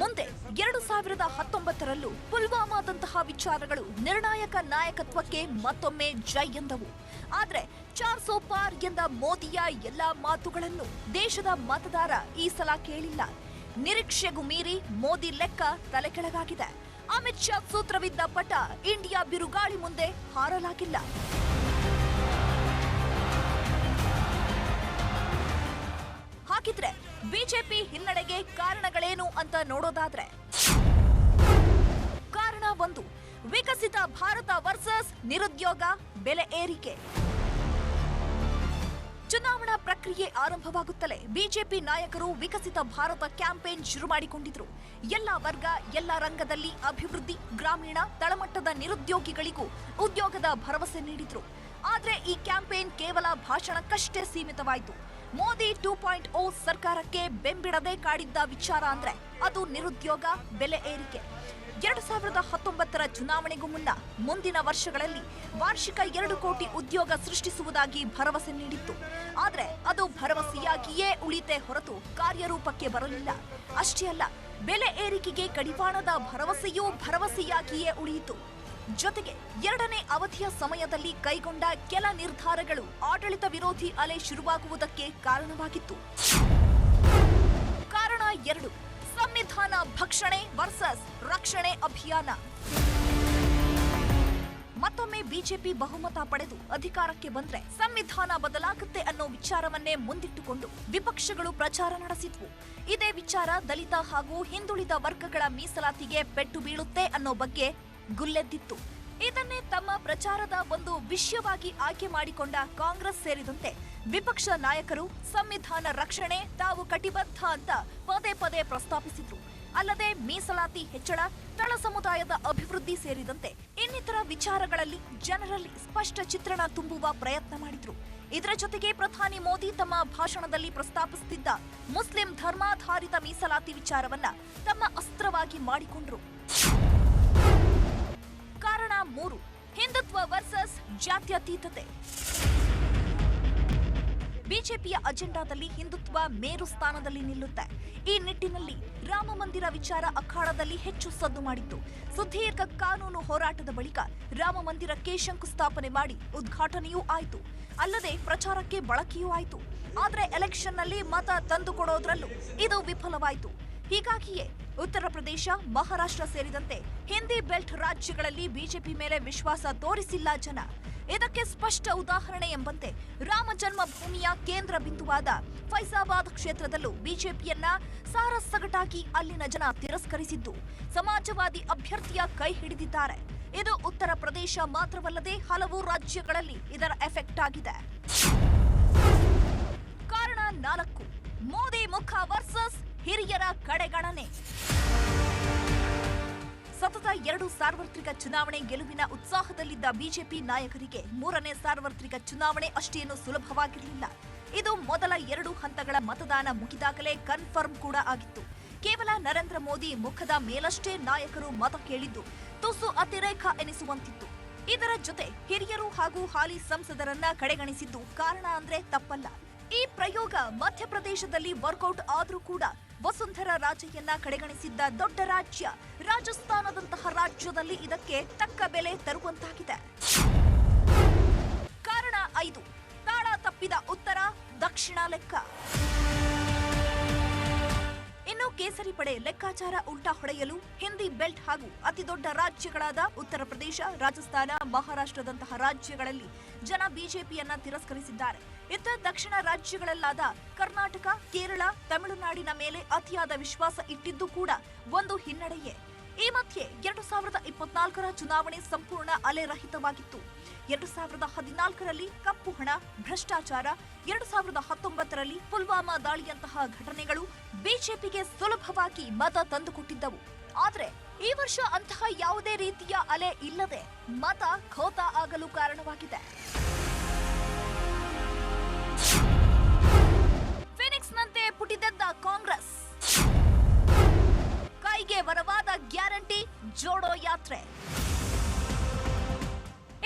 ಮುಂದೆ 2019ರಲ್ಲೂ ಪುಲ್ವಾಮಾದಂತಹ ವಿಚಾರಗಳು ನಿರ್ಣಾಯಕ ನಾಯಕತ್ವಕ್ಕೆ ಮತ್ತೊಮ್ಮೆ ಜೈ ಎಂದವು. ಆದ್ರೆ 400 ಪಾರ್ ಎಂದ ಮೋದಿಯ ಎಲ್ಲಾ ಮಾತುಗಳನ್ನು ದೇಶದ ಮತದಾರ ಈ ಸಲ ಕೇಳಿಲ್ಲ. ನಿರೀಕ್ಷೆಗೂ ಮೀರಿ ಮೋದಿ ಲೆಕ್ಕ ತಲೆಕೆಳಗಾಗಿದೆ. ಅಮಿತ್ ಶಾ ಸೂತ್ರವಿದ್ದ ಪಟ ಇಂಡಿಯಾ ಬಿರುಗಾಳಿ ಮುಂದೆ ಹಾರಲಾಗಿಲ್ಲ. ಹಾಗಿದ್ರೆ ಬಿಜೆಪಿ ಹಿನ್ನಡೆಗೆ ಕಾರಣಗಳೇನು ಅಂತ ನೋಡೋದಾದ್ರೆ, ಕಾರಣ 1, ವಿಕಸಿತ ಭಾರತ ವರ್ಸಸ್ ನಿರುದ್ಯೋಗ, ಬೆಲೆ ಏರಿಕೆ. ಚುನಾವಣಾ ಪ್ರಕ್ರಿಯೆ ಆರಂಭವಾಗುತ್ತಲೇ ಬಿಜೆಪಿ ನಾಯಕರು ವಿಕಸಿತ ಭಾರತ ಕ್ಯಾಂಪೇನ್ ಶುರು ಮಾಡಿಕೊಂಡಿದ್ರು. ಎಲ್ಲ ವರ್ಗ, ಎಲ್ಲ ರಂಗದಲ್ಲಿ ಅಭಿವೃದ್ಧಿ, ಗ್ರಾಮೀಣ ತಳಮಟ್ಟದ ನಿರುದ್ಯೋಗಿಗಳಿಗೂ ಉದ್ಯೋಗದ ಭರವಸೆ ನೀಡಿದ್ರು. ಆದ್ರೆ ಈ ಕ್ಯಾಂಪೇನ್ ಕೇವಲ ಭಾಷಣಕ್ಕಷ್ಟೇ ಸೀಮಿತವಾಯಿತು. ಮೋದಿ 2.0 ಸರ್ಕಾರಕ್ಕೆ ಬೆಂಬಿಡದೆ ಕಾಡಿದ್ದ ವಿಚಾರ ಅಂದ್ರೆ ಅದು ನಿರುದ್ಯೋಗ, ಬೆಲೆ ಏರಿಕೆ. 2019ರ ಚುನಾವಣೆಗೂ ಮುನ್ನ ಮುಂದಿನ ವರ್ಷಗಳಲ್ಲಿ ವಾರ್ಷಿಕ 2 ಕೋಟಿ ಉದ್ಯೋಗ ಸೃಷ್ಟಿಸುವುದಾಗಿ ಭರವಸೆ ನೀಡಿತ್ತು. ಆದ್ರೆ ಅದು ಭರವಸೆಯಾಗಿಯೇ ಉಳಿತೆ ಹೊರತು ಕಾರ್ಯರೂಪಕ್ಕೆ ಬರಲಿಲ್ಲ. ಅಷ್ಟೇ ಅಲ್ಲ, ಬೆಲೆ ಏರಿಕೆಗೆ ಕಡಿವಾಣದ ಭರವಸೆಯೂ ಭರವಸೆಯಾಗಿಯೇ ಉಳಿಯಿತು. ಜೊತೆಗೆ 2ನೇ ಅವಧಿಯ ಸಮಯದಲ್ಲಿ ಕೈಗೊಂಡ ಕೆಲ ನಿರ್ಧಾರಗಳು ಆಡಳಿತ ವಿರೋಧಿ ಅಲೆ ಶುರುವಾಗುವುದಕ್ಕೆ ಕಾರಣವಾಗಿತ್ತು. ಕಾರಣ 2, ಸಂವಿಧಾನ ಭಕ್ಷಣೆ ವರ್ಸಸ್ ರಕ್ಷಣೆ ಅಭಿಯಾನ. ಮತ್ತೊಮ್ಮೆ ಬಿಜೆಪಿ ಬಹುಮತ ಪಡೆದು ಅಧಿಕಾರಕ್ಕೆ ಬಂದ್ರೆ ಸಂವಿಧಾನ ಬದಲಾಗುತ್ತೆ ಅನ್ನೋ ವಿಚಾರವನ್ನೇ ಮುಂದಿಟ್ಟುಕೊಂಡು ವಿಪಕ್ಷಗಳು ಪ್ರಚಾರ ನಡೆಸಿದ್ವು. ಇದೇ ವಿಚಾರ ದಲಿತ ಹಾಗೂ ಹಿಂದುಳಿದ ವರ್ಗಗಳ ಮೀಸಲಾತಿಗೆ ಪೆಟ್ಟು ಬೀಳುತ್ತೆ ಅನ್ನೋ ಬಗ್ಗೆ ಗುಲ್ಲೆದ್ದಿತ್ತು. ಇದನ್ನೇ ತಮ್ಮ ಪ್ರಚಾರದ ಒಂದು ವಿಷಯವಾಗಿ ಆಯ್ಕೆ ಮಾಡಿಕೊಂಡ ಕಾಂಗ್ರೆಸ್ ಸೇರಿದಂತೆ ವಿಪಕ್ಷ ನಾಯಕರು ಸಂವಿಧಾನ ರಕ್ಷಣೆ ತಾವು ಕಟಿಬದ್ಧ ಅಂತ ಪದೇ ಪದೇ ಪ್ರಸ್ತಾಪಿಸಿದ್ರು. ಅಲ್ಲದೆ ಮೀಸಲಾತಿ ಹೆಚ್ಚಳ, ತಳ ಸಮುದಾಯದ ಅಭಿವೃದ್ಧಿ ಸೇರಿದಂತೆ ಇನ್ನಿತರ ವಿಚಾರಗಳಲ್ಲಿ ಜನರಲ್ಲಿ ಸ್ಪಷ್ಟ ಚಿತ್ರಣ ತುಂಬುವ ಪ್ರಯತ್ನ ಮಾಡಿದ್ರು. ಇದರ ಜೊತೆಗೆ ಪ್ರಧಾನಿ ಮೋದಿ ತಮ್ಮ ಭಾಷಣದಲ್ಲಿ ಪ್ರಸ್ತಾಪಿಸುತ್ತಿದ್ದ ಮುಸ್ಲಿಂ ಧರ್ಮಾಧಾರಿತ ಮೀಸಲಾತಿ ವಿಚಾರವನ್ನ ತಮ್ಮ ಅಸ್ತ್ರವಾಗಿ ಮಾಡಿಕೊಂಡ್ರು. ಕಾರಣ 3, ಹಿಂದುತ್ವ ವರ್ಸಸ್ ಜಾತ್ಯತೀತತೆ. ಬಿಜೆಪಿಯ ಅಜೆಂಡಾದಲ್ಲಿ ಹಿಂದುತ್ವ ಮೇರು ಸ್ಥಾನದಲ್ಲಿ ನಿಲ್ಲುತ್ತೆ. ಈ ನಿಟ್ಟಿನಲ್ಲಿ ರಾಮ ಮಂದಿರ ವಿಚಾರ ಅಖಾಡದಲ್ಲಿ ಹೆಚ್ಚು ಸದ್ದು ಮಾಡಿತ್ತು. ಸುದೀರ್ಘ ಕಾನೂನು ಹೋರಾಟದ ಬಳಿಕ ರಾಮ ಮಂದಿರಕ್ಕೆ ಶಂಕುಸ್ಥಾಪನೆ ಮಾಡಿ ಉದ್ಘಾಟನೆಯೂ ಆಯಿತು. ಅಲ್ಲದೆ ಪ್ರಚಾರಕ್ಕೆ ಬಳಕೆಯೂ ಆಯಿತು. ಆದ್ರೆ ಎಲೆಕ್ಷನ್ನಲ್ಲಿ ಮತ ತಂದುಕೊಡೋದ್ರಲ್ಲೂ ಇದು ವಿಫಲವಾಯಿತು. ಹೀಗಾಗಿಯೇ ಉತ್ತರ ಪ್ರದೇಶ, ಮಹಾರಾಷ್ಟ್ರ ಸೇರಿದಂತೆ ಹಿಂದಿ ಬೆಲ್ಟ್ ರಾಜ್ಯಗಳಲ್ಲಿ ಬಿಜೆಪಿ ಮೇಲೆ ವಿಶ್ವಾಸ ತೋರಿಸಿಲ್ಲ ಜನ. ಇದಕ್ಕೆ ಸ್ಪಷ್ಟ ಉದಾಹರಣೆ ಎಂಬಂತೆ ರಾಮ ಜನ್ಮಭೂಮಿಯ ಕೇಂದ್ರ ಬಿಂದುವಾದ ಫೈಜಾಬಾದ್ ಕ್ಷೇತ್ರದಲ್ಲೂ ಬಿಜೆಪಿಯನ್ನ ಸಾರಸಗಟಾಗಿ ಅಲ್ಲಿನ ಜನ ತಿರಸ್ಕರಿಸಿದ್ದು ಸಮಾಜವಾದಿ ಅಭ್ಯರ್ಥಿಯ ಕೈ ಹಿಡಿದಿದ್ದಾರೆ. ಇದು ಉತ್ತರ ಪ್ರದೇಶ ಮಾತ್ರವಲ್ಲದೆ ಹಲವು ರಾಜ್ಯಗಳಲ್ಲಿ ಇದರ ಎಫೆಕ್ಟ್ ಆಗಿದೆ. ಕಾರಣ 4, ಮೋದಿ ಮುಖ ವರ್ಸಸ್ ಹಿರಿಯರ ಕಡೆಗಣನೆ. ಸತತ 2 ಸಾರ್ವತ್ರಿಕ ಚುನಾವಣೆ ಗೆಲುವಿನ ಉತ್ಸಾಹದಲ್ಲಿದ್ದ ಬಿಜೆಪಿ ನಾಯಕರಿಗೆ 3ನೇ ಸಾರ್ವತ್ರಿಕ ಚುನಾವಣೆ ಅಷ್ಟೇನು ಸುಲಭವಾಗಿರಲಿಲ್ಲ. ಇದು ಮೊದಲ 2 ಹಂತಗಳ ಮತದಾನ ಮುಗಿದಾಗಲೇ ಕನ್ಫರ್ಮ್ ಕೂಡ ಆಗಿತ್ತು. ಕೇವಲ ನರೇಂದ್ರ ಮೋದಿ ಮುಖದ ಮೇಲಷ್ಟೇ ನಾಯಕರು ಮತ ಕೇಳಿದ್ದು ತುಸು ಅತಿರೇಕ ಎನಿಸುವಂತಿತ್ತು. ಇದರ ಜೊತೆ ಹಿರಿಯರು ಹಾಗೂ ಹಾಲಿ ಸಂಸದರನ್ನ ಕಡೆಗಣಿಸಿದ್ದು ಕಾರಣ ಅಂದ್ರೆ ತಪ್ಪಲ್ಲ. ಈ ಪ್ರಯೋಗ ಮಧ್ಯಪ್ರದೇಶದಲ್ಲಿ ವರ್ಕೌಟ್ ಆದ್ರೂ ಕೂಡ ವಸುಂಧರಾ ರಾಜೆಯನ್ನ ಕಡೆಗಣಿಸಿದ್ದ ದೊಡ್ಡ ರಾಜ್ಯ ರಾಜಸ್ಥಾನದಂತಹ ರಾಜ್ಯದಲ್ಲಿ ಇದಕ್ಕೆ ತಕ್ಕ ಬೆಲೆ ತರುವಂತಾಗಿದೆ. ಕಾರಣ 5, ತಾಳ ತಪ್ಪಿದ ಉತ್ತರ, ದಕ್ಷಿಣ ಲೆಕ್ಕ. ಇನ್ನು ಕೇಸರಿ ಪಡೆ ಲೆಕ್ಕಾಚಾರ ಉಲ್ಟಾ ಹೊಡೆಯಲು ಹಿಂದಿ ಬೆಲ್ಟ್ ಹಾಗೂ ಅತಿದೊಡ್ಡ ರಾಜ್ಯಗಳಾದ ಉತ್ತರ ಪ್ರದೇಶ, ರಾಜಸ್ಥಾನ, ಮಹಾರಾಷ್ಟ್ರದಂತಹ ರಾಜ್ಯಗಳಲ್ಲಿ ಜನ ಬಿಜೆಪಿಯನ್ನ ತಿರಸ್ಕರಿಸಿದ್ದಾರೆ. ಇತ್ತ ದಕ್ಷಿಣ ರಾಜ್ಯಗಳಲ್ಲಾದ ಕರ್ನಾಟಕ, ಕೇರಳ, ತಮಿಳುನಾಡಿನ ಮೇಲೆ ಅತಿಯಾದ ವಿಶ್ವಾಸ ಇಟ್ಟಿದ್ದು ಕೂಡ ಒಂದು ಹಿನ್ನಡೆಯೇ. ಈ ಮಧ್ಯೆ 2024ರ ಚುನಾವಣೆ ಸಂಪೂರ್ಣ ಅಲೆರಹಿತವಾಗಿತ್ತು. 2014ರಲ್ಲಿ ಕಪ್ಪು ಹಣ, ಭ್ರಷ್ಟಾಚಾರ, 2019ರಲ್ಲಿ ಪುಲ್ವಾಮಾ ದಾಳಿಯಂತಹ ಘಟನೆಗಳು ಬಿಜೆಪಿಗೆ ಸುಲಭವಾಗಿ ಮತ ತಂದುಕೊಟ್ಟಿದ್ದವು. ಆದ್ರೆ ಈ ವರ್ಷ ಅಂತಹ ಯಾವುದೇ ರೀತಿಯ ಅಲೆ ಇಲ್ಲದೆ ಮತ ಖೋತ ಆಗಲು ಕಾರಣವಾಗಿದೆ. ಫಿನಿಕ್ಸ್ನಂತೆ ಪುಟಿದೆದ್ದ ಕಾಂಗ್ರೆಸ್, ಕೈಗೆ ವರವಾದ ಗ್ಯಾರಂಟಿ, ಜೋಡೋ ಯಾತ್ರೆ.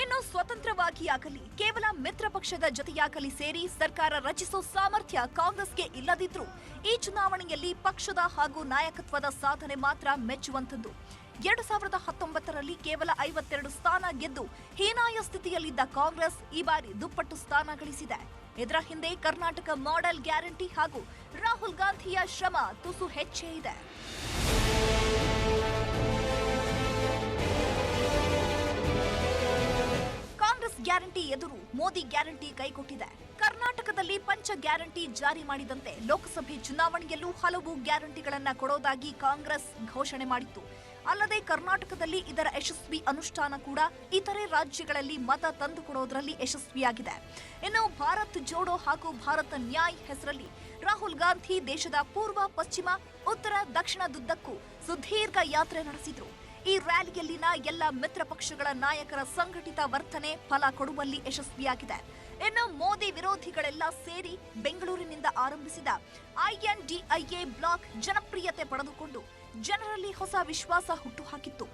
ಇನ್ನು ಸ್ವತಂತ್ರವಾಗಿ ಆಗಲಿ ಕೇವಲ ಮಿತ್ರ ಪಕ್ಷದ ಜೊತೆಯಾಗಲಿ ಸೇರಿ ಸರ್ಕಾರ ರಚಿಸೋ ಸಾಮರ್ಥ್ಯ ಕಾಂಗ್ರೆಸ್ಗೆ ಇಲ್ಲದಿದ್ರೂ ಈ ಚುನಾವಣೆಯಲ್ಲಿ ಪಕ್ಷದ ಹಾಗೂ ನಾಯಕತ್ವದ ಸಾಧನೆ ಮಾತ್ರ ಮೆಚ್ಚುವಂತದ್ದು. 2019ರಲ್ಲಿ ಕೇವಲ 52 ಸ್ಥಾನ ಗೆದ್ದು ಹೀನಾಯ ಸ್ಥಿತಿಯಲ್ಲಿದ್ದ ಕಾಂಗ್ರೆಸ್ ಈ ಬಾರಿ ದುಪ್ಪಟ್ಟು ಸ್ಥಾನ ಗಳಿಸಿದೆ. ಇದರ ಹಿಂದೆ ಕರ್ನಾಟಕ ಮಾಡೆಲ್ ಗ್ಯಾರಂಟಿ ಹಾಗೂ ರಾಹುಲ್ ಗಾಂಧಿಯ ಶ್ರಮ ತುಸು ಹೆಚ್ಚೇ ಇದೆ. ಕಾಂಗ್ರೆಸ್ ಗ್ಯಾರಂಟಿ ಎದುರು ಮೋದಿ ಗ್ಯಾರಂಟಿ ಕೈಕೊಟ್ಟಿದೆ. ಕರ್ನಾಟಕದಲ್ಲಿ ಪಂಚ ಗ್ಯಾರಂಟಿ ಜಾರಿ ಮಾಡಿದಂತೆ ಲೋಕಸಭೆ ಚುನಾವಣೆಯಲ್ಲೂ ಹಲವು ಗ್ಯಾರಂಟಿಗಳನ್ನ ಕೊಡೋದಾಗಿ ಕಾಂಗ್ರೆಸ್ ಘೋಷಣೆ ಮಾಡಿತ್ತು. ಅಲ್ಲದೆ ಕರ್ನಾಟಕದಲ್ಲಿ ಇದರ ಯಶಸ್ವಿ ಅನುಷ್ಠಾನ ಕೂಡ ಇತರೆ ರಾಜ್ಯಗಳಲ್ಲಿ ಮತ ತಂದುಕೊಡೋದ್ರಲ್ಲಿ ಯಶಸ್ವಿಯಾಗಿದೆ. ಇನ್ನು ಭಾರತ್ ಜೋಡೋ ಹಾಗೂ ಭಾರತ ನ್ಯಾಯ್ ಹೆಸರಲ್ಲಿ ರಾಹುಲ್ ಗಾಂಧಿ ದೇಶದ ಪೂರ್ವ, ಪಶ್ಚಿಮ, ಉತ್ತರ, ದಕ್ಷಿಣದುದ್ದಕ್ಕೂ ಸುದೀರ್ಘ ಯಾತ್ರೆ ನಡೆಸಿದ್ರು. ಈ ರ್ಯಾಲಿಯಲ್ಲಿನ ಎಲ್ಲ ಮಿತ್ರ ಪಕ್ಷಗಳ ನಾಯಕರ ಸಂಘಟಿತ ವರ್ತನೆ ಫಲ ಕೊಡುವಲ್ಲಿ ಯಶಸ್ವಿಯಾಗಿದೆ. ಇನ್ನು ಮೋದಿ ವಿರೋಧಿಗಳೆಲ್ಲ ಸೇರಿ ಬೆಂಗಳೂರಿನಿಂದ ಆರಂಭಿಸಿದ INDIA ಬ್ಲಾಕ್ ಜನಪ್ರಿಯತೆ ಪಡೆದುಕೊಂಡು ಜನರಲ್ಲಿ ಹೊಸ ವಿಶ್ವಾಸ ಹುಟ್ಟುಹಾಕಿತ್ತು.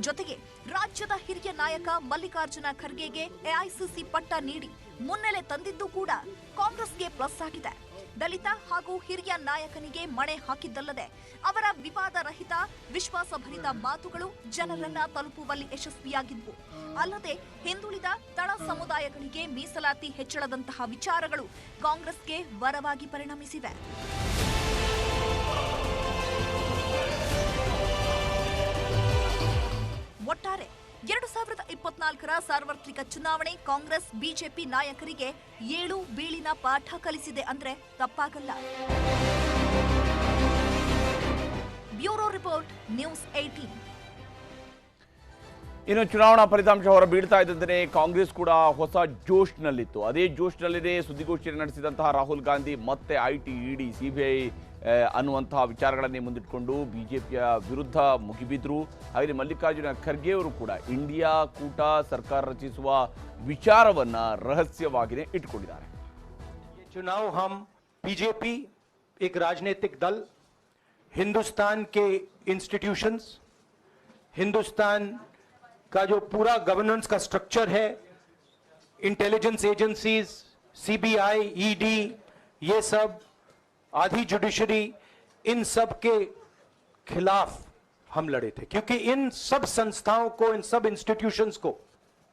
ಜೊತೆಗೆ ರಾಜ್ಯದ ಹಿರಿಯ ನಾಯಕ ಮಲ್ಲಿಕಾರ್ಜುನ ಖರ್ಗೆಗೆ AICC ಪಟ್ಟ ನೀಡಿ ಮುನ್ನೆಲೆ ತಂದಿದ್ದು ಕೂಡ ಕಾಂಗ್ರೆಸ್ಗೆ ಪ್ಲಸ್ ಆಗಿದೆ. ದಲಿತ ಹಾಗೂ ಹಿರಿಯ ನಾಯಕನಿಗೆ ಮಣೆ ಹಾಕಿದ್ದಲ್ಲದೆ ಅವರ ವಿವಾದ ರಹಿತ, ವಿಶ್ವಾಸಭರಿತ ಮಾತುಗಳು ಜನರನ್ನ ತಲುಪುವಲ್ಲಿ ಯಶಸ್ವಿಯಾಗಿದ್ವು. ಅಲ್ಲದೆ ಹಿಂದುಳಿದ ತಳ ಸಮುದಾಯಗಳಿಗೆ ಮೀಸಲಾತಿ ಹೆಚ್ಚಳದಂತಹ ವಿಚಾರಗಳು ಕಾಂಗ್ರೆಸ್ಗೆ ವರವಾಗಿ ಪರಿಣಮಿಸಿವೆ. ಒಟ್ಟಾರೆ 2024 2024ರ ಸಾರ್ವತ್ರಿಕ ಚುನಾವಣೆ ಕಾಂಗ್ರೆಸ್ ಬಿಜೆಪಿ ನಾಯಕರಿಗೆ 7 ಬೀಳಿನ ಪಾಠ ಕಲಿಸಿದೆ ಅಂದ್ರೆ ತಪ್ಪಾಗಲ್ಲ. Bureau report, news 18. ಇನ್ನು ಚುನಾವಣಾ ಫಲಿತಾಂಶ ಹೊರ ಬೀಳ್ತಾ ಇದ್ದಂತೆ ಕಾಂಗ್ರೆಸ್ ಕೂಡ ಹೊಸ ಜೋಶ್ನಲ್ಲಿತ್ತು. ಅದೇ ಜೋಶ್ನಲ್ಲಿದೆ ಸುದ್ದಿಗೋಷ್ಠಿಯನ್ನು ನಡೆಸಿದಂತಹ ರಾಹುಲ್ ಗಾಂಧಿ ಮತ್ತೆ ಐಟಿ, ಇಡಿ, ಸಿಬಿಐ ಅನ್ನುವಂತಹ ವಿಚಾರಗಳನ್ನೇ ಮುಂದಿಟ್ಟುಕೊಂಡು ಬಿಜೆಪಿಯ ವಿರುದ್ಧ ಮುಗಿಬಿದ್ರು. ಹಾಗೆ ಮಲ್ಲಿಕಾರ್ಜುನ ಖರ್ಗೆ ಅವರು ಕೂಡ ಇಂಡಿಯಾ ಕೂಟ ಸರ್ಕಾರ ರಚಿಸುವ ವಿಚಾರವನ್ನ ರಹಸ್ಯವಾಗಿಯೇ ಇಟ್ಟುಕೊಂಡಿದ್ದಾರೆ. चुनाव हम बीजेपी एक राजनीतिक दल, हिंदुस्तान के इंस्टीट्यूशंस, हिंदुस्तान का जो पूरा गवर्नेंस का स्ट्रक्चर है, इंटेलिजेंस एजेंसीज, सीबीआई, ईडी, ये सब आधी जुडिशरी, इन सब के खिलाफ हम लड़े थे, क्योंकि इन सब संस्थाओं को, इन सब इंस्टीट्यूशंस को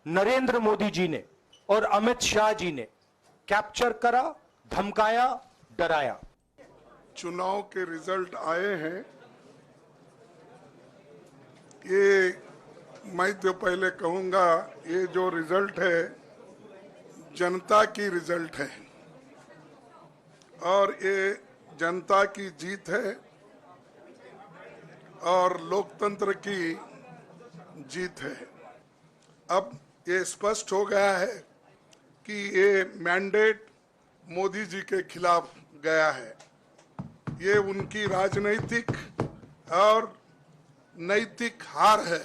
नरेंद्र मोदी जी ने और अमित शाह जी ने कैप्चर करा, धमकाया, डराया. चुनाव के रिजल्ट आए हैं, ये मैं तो पहले कहूंगा, ये जो रिजल्ट है जनता की रिजल्ट है और ये जनता की जीत है और लोकतंत्र की जीत है. अब ये स्पष्ट हो गया है कि ये मैंडेट मोदी जी के खिलाफ गया है. ये उनकी राजनीतिक और नैतिक हार है.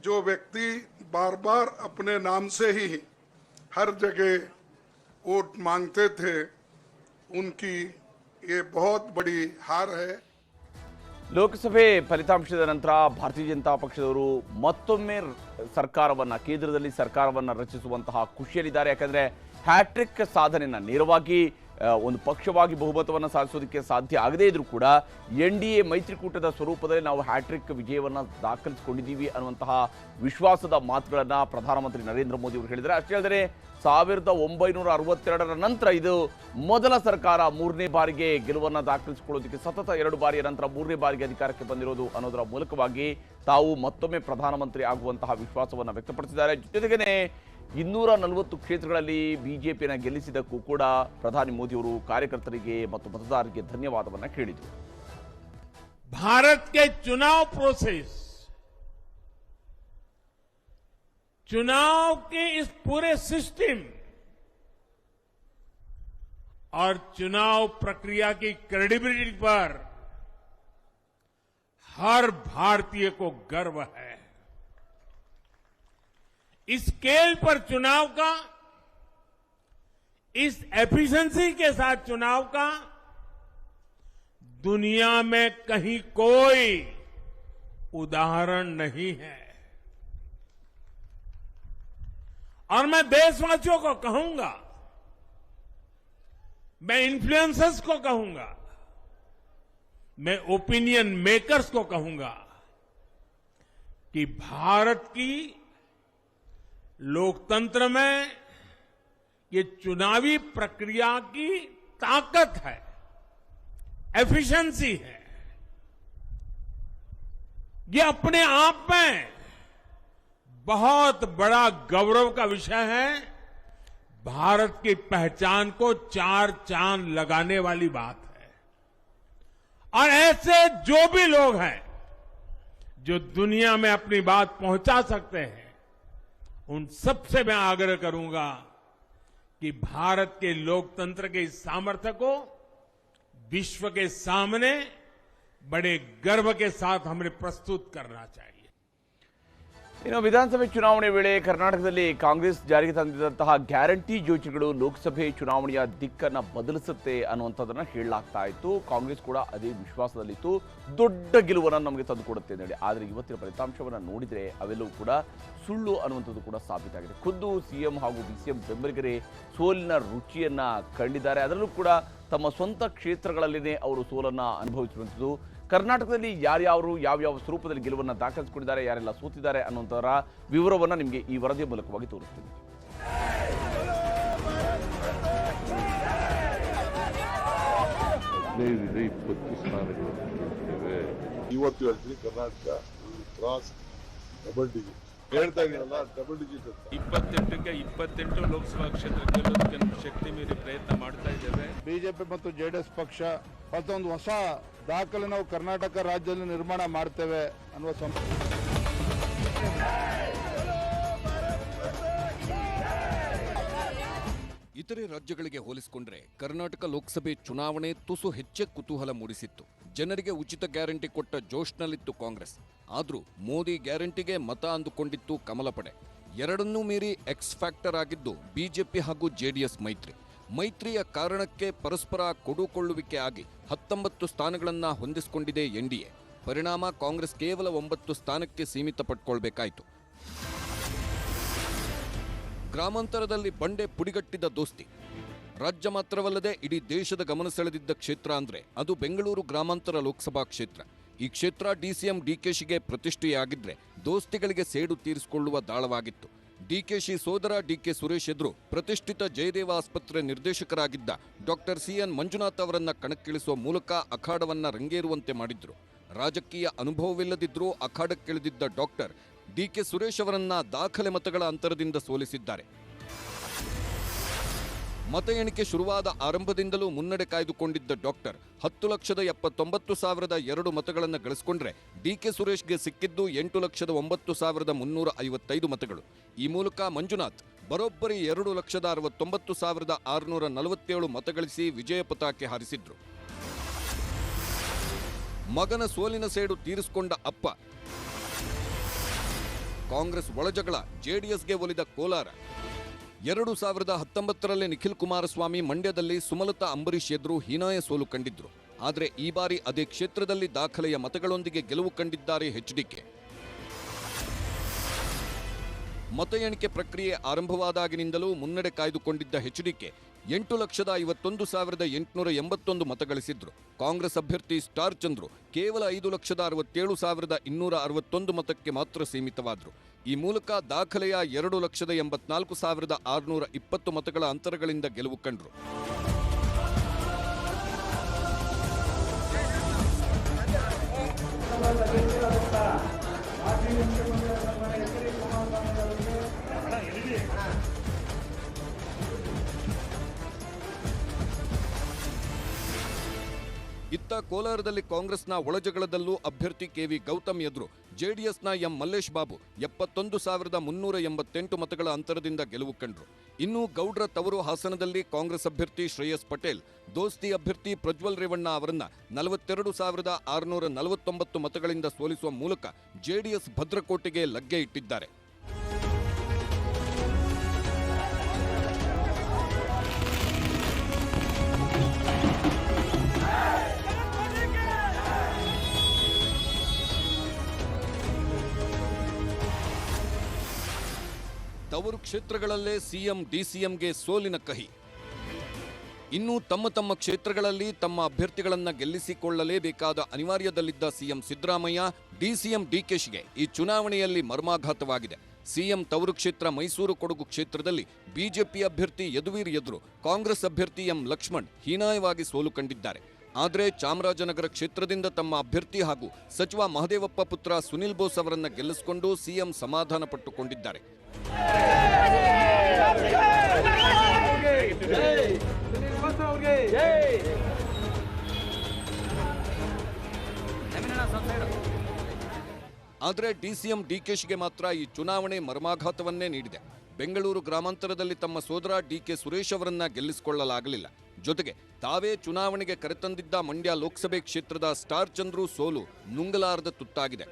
जो व्यक्ति बार बार अपने नाम से ही हर जगह वोट मांगते थे, उनकी ये बहुत बड़ी हार है. ಲೋಕಸಭೆ ಫಲಿತಾಂಶದ ನಂತರ ಭಾರತೀಯ ಜನತಾ ಪಕ್ಷದವರು ಮತ್ತೊಮ್ಮೆ ಸರ್ಕಾರವನ್ನ, ಕೇಂದ್ರದಲ್ಲಿ ಸರ್ಕಾರವನ್ನ ರಚಿಸುವಂತಹ ಖುಷಿಯಲ್ಲಿದ್ದಾರೆ. ಯಾಕಂದ್ರೆ ಹ್ಯಾಟ್ರಿಕ್ ಸಾಧನೆಯನ್ನ ನೇರವಾಗಿ ಒಂದು ಪಕ್ಷವಾಗಿ ಬಹುಮತವನ್ನು ಸಾಧಿಸೋದಕ್ಕೆ ಸಾಧ್ಯ ಆಗದೇ ಇದ್ರೂ ಕೂಡ NDA ಮೈತ್ರಿಕೂಟದ ಸ್ವರೂಪದಲ್ಲಿ ನಾವು ಹ್ಯಾಟ್ರಿಕ್ ವಿಜಯವನ್ನು ದಾಖಲಿಸಿಕೊಂಡಿದ್ದೀವಿ ಅನ್ನುವಂತಹ ವಿಶ್ವಾಸದ ಮಾತುಗಳನ್ನು ಪ್ರಧಾನಮಂತ್ರಿ ನರೇಂದ್ರ ಮೋದಿ ಅವರು ಹೇಳಿದ್ದಾರೆ. ಅಷ್ಟೇ ಅಲ್ಲದೆ 1962ರ ನಂತರ ಇದು ಮೊದಲ ಸರ್ಕಾರ, 3ನೇ ಬಾರಿಗೆ ಗೆಲುವನ್ನು ದಾಖಲಿಸಿಕೊಳ್ಳೋದಕ್ಕೆ ಸತತ 2 ಬಾರಿಯ ನಂತರ 3ನೇ ಬಾರಿಗೆ ಅಧಿಕಾರಕ್ಕೆ ಬಂದಿರೋದು ಅನ್ನೋದರ ಮೂಲಕವಾಗಿ ತಾವು ಮತ್ತೊಮ್ಮೆ ಪ್ರಧಾನಮಂತ್ರಿ ಆಗುವಂತಹ ವಿಶ್ವಾಸವನ್ನು ವ್ಯಕ್ತಪಡಿಸಿದ್ದಾರೆ. ಜೊತೆಗೇನೆ 240 ಕ್ಷೇತ್ರಗಳಲ್ಲಿ ಬಿಜೆಪಿಯನ್ನು ಗೆಲ್ಲಿಸಿದ್ದಕ್ಕೂ ಕೂಡ ಪ್ರಧಾನಿ ಮೋದಿಯವರು ಕಾರ್ಯಕರ್ತರಿಗೆ ಮತ್ತು ಮತದಾರರಿಗೆ ಧನ್ಯವಾದವನ್ನು ಹೇಳಿದರು. भारत के चुनाव प्रोसेस, चुनाव के इस पूरे सिस्टम और चुनाव प्रक्रिया की क्रेडिबिलिटी पर हर भारतीय को गर्व है. इस स्केल पर चुनाव का, इस एफिशिएंसी के साथ चुनाव का दुनिया में कहीं कोई उदाहरण नहीं है. और मैं देशवासियों को कहूंगा, मैं इन्फ्लुएंसर्स को कहूंगा, मैं ओपिनियन मेकर्स को कहूंगा कि भारत की लोकतंत्र में ये चुनावी प्रक्रिया की ताकत है, एफिशिएंसी है. ये अपने आप में बहुत बड़ा गौरव का विषय है. भारत की पहचान को 4 चांद लगाने वाली बात है. और ऐसे जो भी लोग हैं जो दुनिया में अपनी बात पहुंचा सकते हैं, उन सबसे मैं आग्रह करूंगा कि भारत के लोकतंत्र के इस सामर्थ्य को विश्व के सामने बड़े गर्व के साथ हमें प्रस्तुत करना चाहिए. ಇನ್ನು ವಿಧಾನಸಭೆ ಚುನಾವಣೆ ವೇಳೆ ಕರ್ನಾಟಕದಲ್ಲಿ ಕಾಂಗ್ರೆಸ್ ಜಾರಿಗೆ ತಂದಿದ್ದಂತಹ ಗ್ಯಾರಂಟಿ ಯೋಜನೆಗಳು ಲೋಕಸಭೆ ಚುನಾವಣೆಯ ದಿಕ್ಕನ್ನು ಬದಲಿಸುತ್ತೆ ಅನ್ನುವಂಥದ್ದನ್ನು ಹೇಳಲಾಗ್ತಾ ಇತ್ತು. ಕಾಂಗ್ರೆಸ್ ಕೂಡ ಅದೇ ವಿಶ್ವಾಸದಲ್ಲಿತ್ತು, ದೊಡ್ಡ ಗೆಲುವನ್ನು ನಮಗೆ ತಂದುಕೊಡುತ್ತೆ ಅಂತ ಹೇಳಿ. ಆದರೆ ಇವತ್ತಿನ ಫಲಿತಾಂಶವನ್ನು ನೋಡಿದರೆ ಅವೆಲ್ಲವೂ ಕೂಡ ಸುಳ್ಳು ಅನ್ನುವಂಥದ್ದು ಕೂಡ ಸಾಬೀತಾಗಿದೆ. ಖುದ್ದು ಸಿಎಂ ಹಾಗೂ DCM ಬೆಂಬಲಿಗರೇ ಸೋಲಿನ ರುಚಿಯನ್ನು ಕಂಡಿದ್ದಾರೆ. ಅದರಲ್ಲೂ ಕೂಡ ತಮ್ಮ ಸ್ವಂತ ಕ್ಷೇತ್ರಗಳಲ್ಲಿನೇ ಅವರು ಸೋಲನ್ನು ಅನುಭವಿಸಿರುವಂಥದ್ದು. ಕರ್ನಾಟಕದಲ್ಲಿ ಯಾರ್ಯಾರು ಯಾವ್ಯಾವ ಸ್ವರೂಪದಲ್ಲಿ ಗೆಲುವನ್ನು ದಾಖಲಿಸಿಕೊಂಡಿದ್ದಾರೆ, ಯಾರೆಲ್ಲ ಸೋತಿದ್ದಾರೆ ಅನ್ನುವಂಥರ ವಿವರವನ್ನು ನಿಮಗೆ ಈ ವರದಿಯ ಮೂಲಕವಾಗಿ ತೋರಿಸ್ತೀನಿ. ಇವತ್ತು ಹೇಳ್ತೀನಿ, ಕರ್ನಾಟಕ ಕ್ರಾಸ್ ಡಬಲ್ ಡಿಜಿಟ್ ಹೇಳ್ತಾ ಇದೀನಲ್ಲ ಡಬಲ್ ಡಿಜಿಟ್ ಅಂತ. 28ಕ್ಕೆ 28 ಲೋಕಸಭಾ ಕ್ಷೇತ್ರ ಗೆಲ್ಲೋದಕ್ಕೆ ನಮ್ಮ ಶಕ್ತಿ ಮೀರಿ ಪ್ರಯತ್ನ ಮಾಡ್ತಾ ಇದ್ದೇವೆ. ಬಿಜೆಪಿ ಮತ್ತು ಜೆಡಿಎಸ್ ಪಕ್ಷ ಮತ್ತೊಂದು ಹೊಸ ದಾಖಲೆ ನಾವು ಕರ್ನಾಟಕ ರಾಜ್ಯದಲ್ಲಿ ನಿರ್ಮಾಣ ಮಾಡ್ತೇವೆ ಅನ್ನುವ ಇತರೆ ರಾಜ್ಯಗಳಿಗೆ ಹೋಲಿಸಿಕೊಂಡ್ರೆ ಕರ್ನಾಟಕ ಲೋಕಸಭೆ ಚುನಾವಣೆ ತುಸು ಹೆಚ್ಚೇ ಕುತೂಹಲ ಮೂಡಿಸಿತ್ತು. ಜನರಿಗೆ ಉಚಿತ ಗ್ಯಾರಂಟಿ ಕೊಟ್ಟ ಜೋಶ್ನಲ್ಲಿತ್ತು ಕಾಂಗ್ರೆಸ್. ಆದ್ರೂ ಮೋದಿ ಗ್ಯಾರಂಟಿಗೆ ಮತ ಅಂದುಕೊಂಡಿತ್ತು ಕಮಲ ಪಡೆ. ಎರಡನ್ನೂ ಮೀರಿ ಎಕ್ಸ್ ಫ್ಯಾಕ್ಟರ್ ಆಗಿದ್ದು ಬಿಜೆಪಿ ಹಾಗೂ ಜೆಡಿಎಸ್ ಮೈತ್ರಿಯ ಕಾರಣಕ್ಕೆ ಪರಸ್ಪರ ಕೊಡುಕೊಳ್ಳುವಿಕೆ ಆಗಿ 19 ಸ್ಥಾನಗಳನ್ನ ಹೊಂದಿಸಿಕೊಂಡಿದೆ ಎನ್ಡಿಎ. ಪರಿಣಾಮ ಕಾಂಗ್ರೆಸ್ ಕೇವಲ 9 ಸ್ಥಾನಕ್ಕೆ ಸೀಮಿತ ಪಟ್ಕೊಳ್ಬೇಕಾಯಿತು. ಗ್ರಾಮಾಂತರದಲ್ಲಿ ಬಂಡೆ ಪುಡಿಗಟ್ಟಿದ ದೋಸ್ತಿ. ರಾಜ್ಯ ಮಾತ್ರವಲ್ಲದೆ ಇಡೀ ದೇಶದ ಗಮನ ಸೆಳೆದಿದ್ದ ಕ್ಷೇತ್ರ ಅಂದ್ರೆ ಅದು ಬೆಂಗಳೂರು ಗ್ರಾಮಾಂತರ ಲೋಕಸಭಾ ಕ್ಷೇತ್ರ. ಈ ಕ್ಷೇತ್ರ ಡಿಸಿಎಂ ಡಿಕೆಶಿಗೆ ಪ್ರತಿಷ್ಠೆಯಾಗಿದ್ರೆ ದೋಸ್ತಿಗಳಿಗೆ ಸೇಡು ತೀರಿಸಿಕೊಳ್ಳುವ ದಾಳವಾಗಿತ್ತು. ಡಿಕೆಶಿ ಸೋದರ ಡಿಕೆ ಸುರೇಶ್ ಎದುರು ಪ್ರತಿಷ್ಠಿತ ಜಯದೇವ ಆಸ್ಪತ್ರೆ ನಿರ್ದೇಶಕರಾಗಿದ್ದ ಡಾಕ್ಟರ್ ಸಿಎನ್ ಮಂಜುನಾಥ್ ಅವರನ್ನ ಕಣಕ್ಕಿಳಿಸುವ ಮೂಲಕ ಅಖಾಡವನ್ನ ರಂಗೇರುವಂತೆ ಮಾಡಿದ್ರು. ರಾಜಕೀಯ ಅನುಭವವಿಲ್ಲದಿದ್ರೂ ಅಖಾಡಕ್ಕಿಳಿದಿದ್ದ ಡಾಕ್ಟರ್ ಡಿಕೆ ಸುರೇಶ್ ಅವರನ್ನ ದಾಖಲೆ ಮತಗಳ ಅಂತರದಿಂದ ಸೋಲಿಸಿದ್ದಾರೆ. ಮತ ಎಣಿಕೆ ಶುರುವಾದ ಆರಂಭದಿಂದಲೂ ಮುನ್ನಡೆ ಕಾಯ್ದುಕೊಂಡಿದ್ದ ಡಾಕ್ಟರ್ 10,79,002 ಮತಗಳನ್ನು ಗಳಿಸಿಕೊಂಡ್ರೆ ಡಿಕೆ ಸುರೇಶ್ಗೆ ಸಿಕ್ಕಿದ್ದು 8,09,355 ಮತಗಳು. ಈ ಮೂಲಕ ಮಂಜುನಾಥ್ ಬರೋಬ್ಬರಿ 2,69,647 ಮತಗಳಿಸಿ ವಿಜಯ ಪತಾಕೆ ಹಾರಿಸಿದ್ರು. ಮಗನ ಸೋಲಿನ ಸೇಡು ತೀರಿಸಿಕೊಂಡ ಅಪ್ಪ. ಕಾಂಗ್ರೆಸ್ ಒಳಜಗಳ, ಜೆಡಿಎಸ್ಗೆ ಒಲಿದ ಕೋಲಾರ. 2019ರಲ್ಲಿ ನಿಖಿಲ್ ಕುಮಾರಸ್ವಾಮಿ ಮಂಡ್ಯದಲ್ಲಿ ಸುಮಲತಾ ಅಂಬರೀಶ್ ಎದುರು ಹೀನಾಯ ಸೋಲು ಕಂಡಿದ್ರು. ಆದರೆ ಈ ಬಾರಿ ಅದೇ ಕ್ಷೇತ್ರದಲ್ಲಿ ದಾಖಲೆಯ ಮತಗಳೊಂದಿಗೆ ಗೆಲುವು ಕಂಡಿದ್ದಾರೆ ಎಚ್ಡಿಕೆ. ಮತ ಎಣಿಕೆ ಪ್ರಕ್ರಿಯೆ ಆರಂಭವಾದಾಗಿನಿಂದಲೂ ಮುನ್ನಡೆ ಕಾಯ್ದುಕೊಂಡಿದ್ದ ಎಚ್ಡಿಕೆ 8,51,881 ಮತ ಗಳಿಸಿದ್ರು. ಕಾಂಗ್ರೆಸ್ ಅಭ್ಯರ್ಥಿ ಸ್ಟಾರ್ ಚಂದ್ರು ಕೇವಲ 5,67,261 ಮತಕ್ಕೆ ಮಾತ್ರ ಸೀಮಿತವಾದ್ರು. ಈ ಮೂಲಕ ದಾಖಲೆಯ 2,84,620 ಮತಗಳ ಅಂತರಗಳಿಂದ ಗೆಲುವು ಕಂಡ್ರು. ಇತ್ತ ಕೋಲಾರದಲ್ಲಿ ಕಾಂಗ್ರೆಸ್ನ ಒಳಜಗಳದಲ್ಲೂ ಅಭ್ಯರ್ಥಿ ಕೆವಿ ಗೌತಮ್ ಎದುರು ಜೆಡಿಎಸ್ನ ಎಂ ಮಲ್ಲೇಶ್ ಬಾಬು 71,388 ಮತಗಳ ಅಂತರದಿಂದ ಗೆಲುವು ಕಂಡ್ರು. ಇನ್ನು ಗೌಡ್ರ ತವರು ಹಾಸನದಲ್ಲಿ ಕಾಂಗ್ರೆಸ್ ಅಭ್ಯರ್ಥಿ ಶ್ರೇಯಸ್ ಪಟೇಲ್ ದೋಸ್ತಿ ಅಭ್ಯರ್ಥಿ ಪ್ರಜ್ವಲ್ ರೇವಣ್ಣ ಅವರನ್ನ 42,649 ಮತಗಳಿಂದ ಸೋಲಿಸುವ ಮೂಲಕ ಜೆಡಿಎಸ್ ಭದ್ರಕೋಟೆಗೆ ಲಗ್ಗೆ ಇಟ್ಟಿದ್ದಾರೆ. ತವರು ಕ್ಷೇತ್ರಗಳಲ್ಲೇ ಸಿಎಂ ಡಿಸಿಎಂಗೆ ಸೋಲಿನ ಕಹಿ. ಇನ್ನು ತಮ್ಮ ತಮ್ಮ ಕ್ಷೇತ್ರಗಳಲ್ಲಿ ತಮ್ಮ ಅಭ್ಯರ್ಥಿಗಳನ್ನ ಗೆಲ್ಲಿಸಿಕೊಳ್ಳಲೇಬೇಕಾದ ಅನಿವಾರ್ಯದಲ್ಲಿದ್ದ ಸಿಎಂ ಸಿದ್ದರಾಮಯ್ಯ, ಡಿಸಿಎಂ ಡಿಕೆಶಿಗೆ ಈ ಚುನಾವಣೆಯಲ್ಲಿ ಮರ್ಮಾಘಾತವಾಗಿದೆ. ಸಿಎಂ ತವರು ಕ್ಷೇತ್ರ ಮೈಸೂರು ಕೊಡಗು ಕ್ಷೇತ್ರದಲ್ಲಿ ಬಿಜೆಪಿ ಅಭ್ಯರ್ಥಿ ಯದುವೀರ್ ಎದುರು ಕಾಂಗ್ರೆಸ್ ಅಭ್ಯರ್ಥಿ ಎಂ ಲಕ್ಷ್ಮಣ್ ಹೀನಾಯವಾಗಿ ಸೋಲು ಕಂಡಿದ್ದಾರೆ. ಆದರೆ ಚಾಮರಾಜನಗರ ಕ್ಷೇತ್ರದಿಂದ ತಮ್ಮ ಅಭ್ಯರ್ಥಿ ಹಾಗೂ ಸಚಿವ ಮಹದೇವಪ್ಪ ಪುತ್ರ ಸುನಿಲ್ ಬೋಸ್ ಅವರನ್ನ ಗೆಲ್ಲಿಸಿಕೊಂಡು ಸಿಎಂ ಸಮಾಧಾನ ಪಟ್ಟುಕೊಂಡಿದ್ದಾರೆ. ಆದರೆ ಡಿಸಿಎಂ ಡಿಕೆಶಿಗೆ ಮಾತ್ರ ಈ ಚುನಾವಣೆ ಮರ್ಮಾಘಾತವನ್ನೇ ನೀಡಿದೆ. ಬೆಂಗಳೂರು ಗ್ರಾಮಾಂತರದಲ್ಲಿ ತಮ್ಮ ಸೋದರ ಡಿಕೆ ಸುರೇಶ್ ಅವರನ್ನ ಗೆಲ್ಲಿಸಿಕೊಳ್ಳಲಾಗಲಿಲ್ಲ. ಜೊತೆಗೆ ತಾವೇ ಚುನಾವಣೆಗೆ ಕರೆತಂದಿದ್ದ ಮಂಡ್ಯ ಲೋಕಸಭೆ ಕ್ಷೇತ್ರದ ಸ್ಟಾರ್ ಚಂದ್ರು ಸೋಲು ನುಂಗಲಾರದ ತುತ್ತಾಗಿದೆ.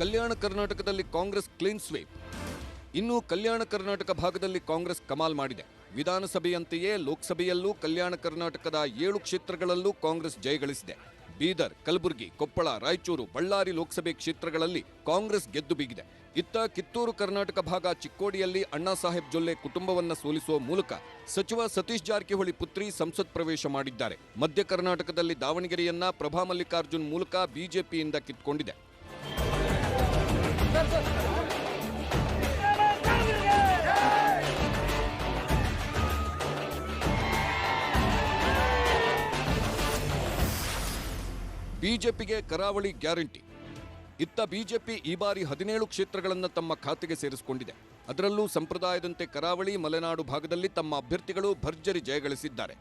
ಕಲ್ಯಾಣ ಕರ್ನಾಟಕದಲ್ಲಿ ಕಾಂಗ್ರೆಸ್ ಕ್ಲೀನ್ ಸ್ವೀಪ್. ಇನ್ನು ಕಲ್ಯಾಣ ಕರ್ನಾಟಕ ಭಾಗದಲ್ಲಿ ಕಾಂಗ್ರೆಸ್ ಕಮಾಲ್ ಮಾಡಿದೆ. ವಿಧಾನಸಭೆಯಂತೆಯೇ ಲೋಕಸಭೆಯಲ್ಲೂ ಕಲ್ಯಾಣ ಕರ್ನಾಟಕದ 7 ಕ್ಷೇತ್ರಗಳಲ್ಲೂ ಕಾಂಗ್ರೆಸ್ ಜಯಗಳಿಸಿದೆ. ಬೀದರ್, ಕಲಬುರಗಿ, ಕೊಪ್ಪಳ, ರಾಯಚೂರು, ಬಳ್ಳಾರಿ ಲೋಕಸಭೆ ಕ್ಷೇತ್ರಗಳಲ್ಲಿ ಕಾಂಗ್ರೆಸ್ ಗೆದ್ದು ಬೀಗಿದೆ. ಇತ್ತ ಕಿತ್ತೂರು ಕರ್ನಾಟಕ ಭಾಗ ಚಿಕ್ಕೋಡಿಯಲ್ಲಿ ಅಣ್ಣಾ ಸಾಹೇಬ್ ಜೊಲ್ಲೆ ಕುಟುಂಬವನ್ನ ಸೋಲಿಸುವ ಮೂಲಕ ಸಚಿವ ಸತೀಶ್ ಜಾರಕಿಹೊಳಿ ಪುತ್ರಿ ಸಂಸತ್ ಪ್ರವೇಶ ಮಾಡಿದ್ದಾರೆ. ಮಧ್ಯ ಕರ್ನಾಟಕದಲ್ಲಿ ದಾವಣಗೆರೆಯನ್ನ ಪ್ರಭಾ ಮಲ್ಲಿಕಾರ್ಜುನ್ ಮೂಲಕ ಬಿಜೆಪಿಯಿಂದ ಕಿತ್ಕೊಂಡಿದೆ. ಬಿಜೆಪಿಗೆ ಕರಾವಳಿ ಗ್ಯಾರಂಟಿ. ಇತ್ತ ಬಿಜೆಪಿ ಈ ಬಾರಿ 17 ಕ್ಷೇತ್ರಗಳನ್ನು ತಮ್ಮ ಖಾತೆಗೆ ಸೇರಿಸಿಕೊಂಡಿದೆ. ಅದರಲ್ಲೂ ಸಂಪ್ರದಾಯದಂತೆ ಕರಾವಳಿ ಮಲೆನಾಡು ಭಾಗದಲ್ಲಿ ತಮ್ಮ ಅಭ್ಯರ್ಥಿಗಳು ಭರ್ಜರಿ ಜಯಗಳಿಸಿದ್ದಾರೆ.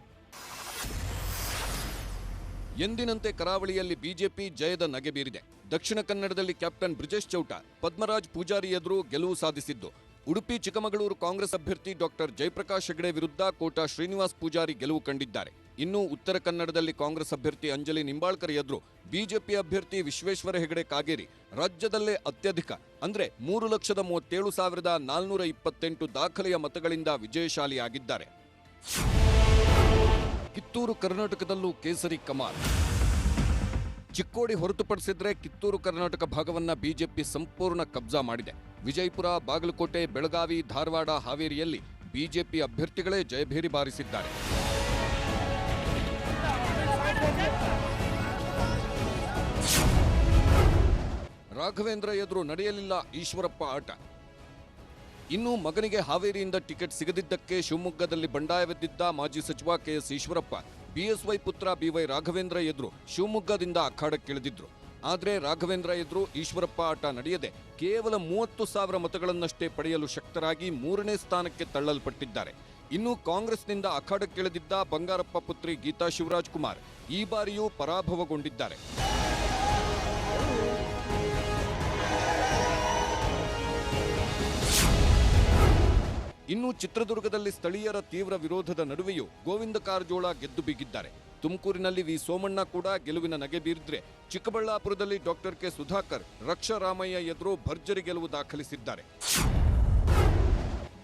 ಎಂದಿನಂತೆ ಕರಾವಳಿಯಲ್ಲಿ ಬಿಜೆಪಿ ಜಯದ ನಗೆ ಬೀರಿದೆ. ದಕ್ಷಿಣ ಕನ್ನಡದಲ್ಲಿ ಕ್ಯಾಪ್ಟನ್ ಬ್ರಿಜೇಶ್ ಚೌಟ, ಪದ್ಮರಾಜ್ ಪೂಜಾರಿ ಎದುರು ಗೆಲುವು ಸಾಧಿಸಿದ್ದು, ಉಡುಪಿ ಚಿಕ್ಕಮಗಳೂರು ಕಾಂಗ್ರೆಸ್ ಅಭ್ಯರ್ಥಿ ಡಾಕ್ಟರ್ ಜಯಪ್ರಕಾಶ್ ಹೆಗಡೆ ವಿರುದ್ಧ ಕೋಟಾ ಶ್ರೀನಿವಾಸ್ ಪೂಜಾರಿ ಗೆಲುವು ಕಂಡಿದ್ದಾರೆ. ಇನ್ನು ಉತ್ತರ ಕನ್ನಡದಲ್ಲಿ ಕಾಂಗ್ರೆಸ್ ಅಭ್ಯರ್ಥಿ ಅಂಜಲಿ ನಿಂಬಾಳ್ಕರ್ ಎದುರು ಬಿಜೆಪಿ ಅಭ್ಯರ್ಥಿ ವಿಶ್ವೇಶ್ವರ ಹೆಗಡೆ ಕಾಗೇರಿ ರಾಜ್ಯದಲ್ಲೇ ಅತ್ಯಧಿಕ ಅಂದ್ರೆ 3,37,428 ದಾಖಲೆಯ ಮತಗಳಿಂದ ವಿಜಯಶಾಲಿಯಾಗಿದ್ದಾರೆ. ಕಿತ್ತೂರು ಕರ್ನಾಟಕದಲ್ಲೂ ಕೇಸರಿ ಕಮಾಲ್. ಚಿಕ್ಕೋಡಿ ಹೊರತುಪಡಿಸಿದ್ರೆ ಕಿತ್ತೂರು ಕರ್ನಾಟಕ ಭಾಗವನ್ನ ಬಿಜೆಪಿ ಸಂಪೂರ್ಣ ಕಬ್ಜಾ ಮಾಡಿದೆ. ವಿಜಯಪುರ, ಬಾಗಲಕೋಟೆ, ಬೆಳಗಾವಿ, ಧಾರವಾಡ, ಹಾವೇರಿಯಲ್ಲಿ ಬಿಜೆಪಿ ಅಭ್ಯರ್ಥಿಗಳೇ ಜಯಭೇರಿ ಬಾರಿಸಿದ್ದಾರೆ. ರಾಘವೇಂದ್ರ ಎದುರು ನಡೆಯಲಿಲ್ಲ ಈಶ್ವರಪ್ಪ ಆಟ. ಇನ್ನು ಮಗನಿಗೆ ಹಾವೇರಿಯಿಂದ ಟಿಕೆಟ್ ಸಿಗದಿದ್ದಕ್ಕೆ ಶಿವಮೊಗ್ಗದಲ್ಲಿ ಬಂಡಾಯವೆದ್ದಿದ್ದ ಮಾಜಿ ಸಚಿವ ಕೆಎಸ್ ಈಶ್ವರಪ್ಪ ಬಿಎಸ್ವೈ ಪುತ್ರ ಬಿವೈ ರಾಘವೇಂದ್ರ ಎದುರು ಶಿವಮೊಗ್ಗದಿಂದ ಅಖಾಡಕ್ಕಿಳಿದಿದ್ರು. ಆದರೆ ರಾಘವೇಂದ್ರ ಎದುರು ಈಶ್ವರಪ್ಪ ಆಟ ನಡೆಯದೆ ಕೇವಲ 30,000 ಮತಗಳನ್ನಷ್ಟೇ ಪಡೆಯಲು ಶಕ್ತರಾಗಿ 3ನೇ ಸ್ಥಾನಕ್ಕೆ ತಳ್ಳಲ್ಪಟ್ಟಿದ್ದಾರೆ. ಇನ್ನು ಕಾಂಗ್ರೆಸ್ನಿಂದ ಅಖಾಡಕ್ಕಿಳಿದಿದ್ದ ಬಂಗಾರಪ್ಪ ಪುತ್ರಿ ಗೀತಾ ಶಿವರಾಜ್ ಕುಮಾರ್ ಈ ಬಾರಿಯೂ ಪರಾಭವಗೊಂಡಿದ್ದಾರೆ. ಇನ್ನು ಚಿತ್ರದುರ್ಗದಲ್ಲಿ ಸ್ಥಳೀಯರ ತೀವ್ರ ವಿರೋಧದ ನಡುವೆಯೂ ಗೋವಿಂದ ಕಾರಜೋಳ ಗೆದ್ದು ಬೀಗಿದ್ದಾರೆ. ತುಮಕೂರಿನಲ್ಲಿ ವಿ ಸೋಮಣ್ಣ ಕೂಡ ಗೆಲುವಿನ ನಗೆ ಬೀರಿದ್ರೆ, ಚಿಕ್ಕಬಳ್ಳಾಪುರದಲ್ಲಿ ಡಾಕ್ಟರ್ ಕೆ ಸುಧಾಕರ್ ರಕ್ಷಾರಾಮಯ್ಯ ಎದುರು ಭರ್ಜರಿ ಗೆಲುವು ದಾಖಲಿಸಿದ್ದಾರೆ.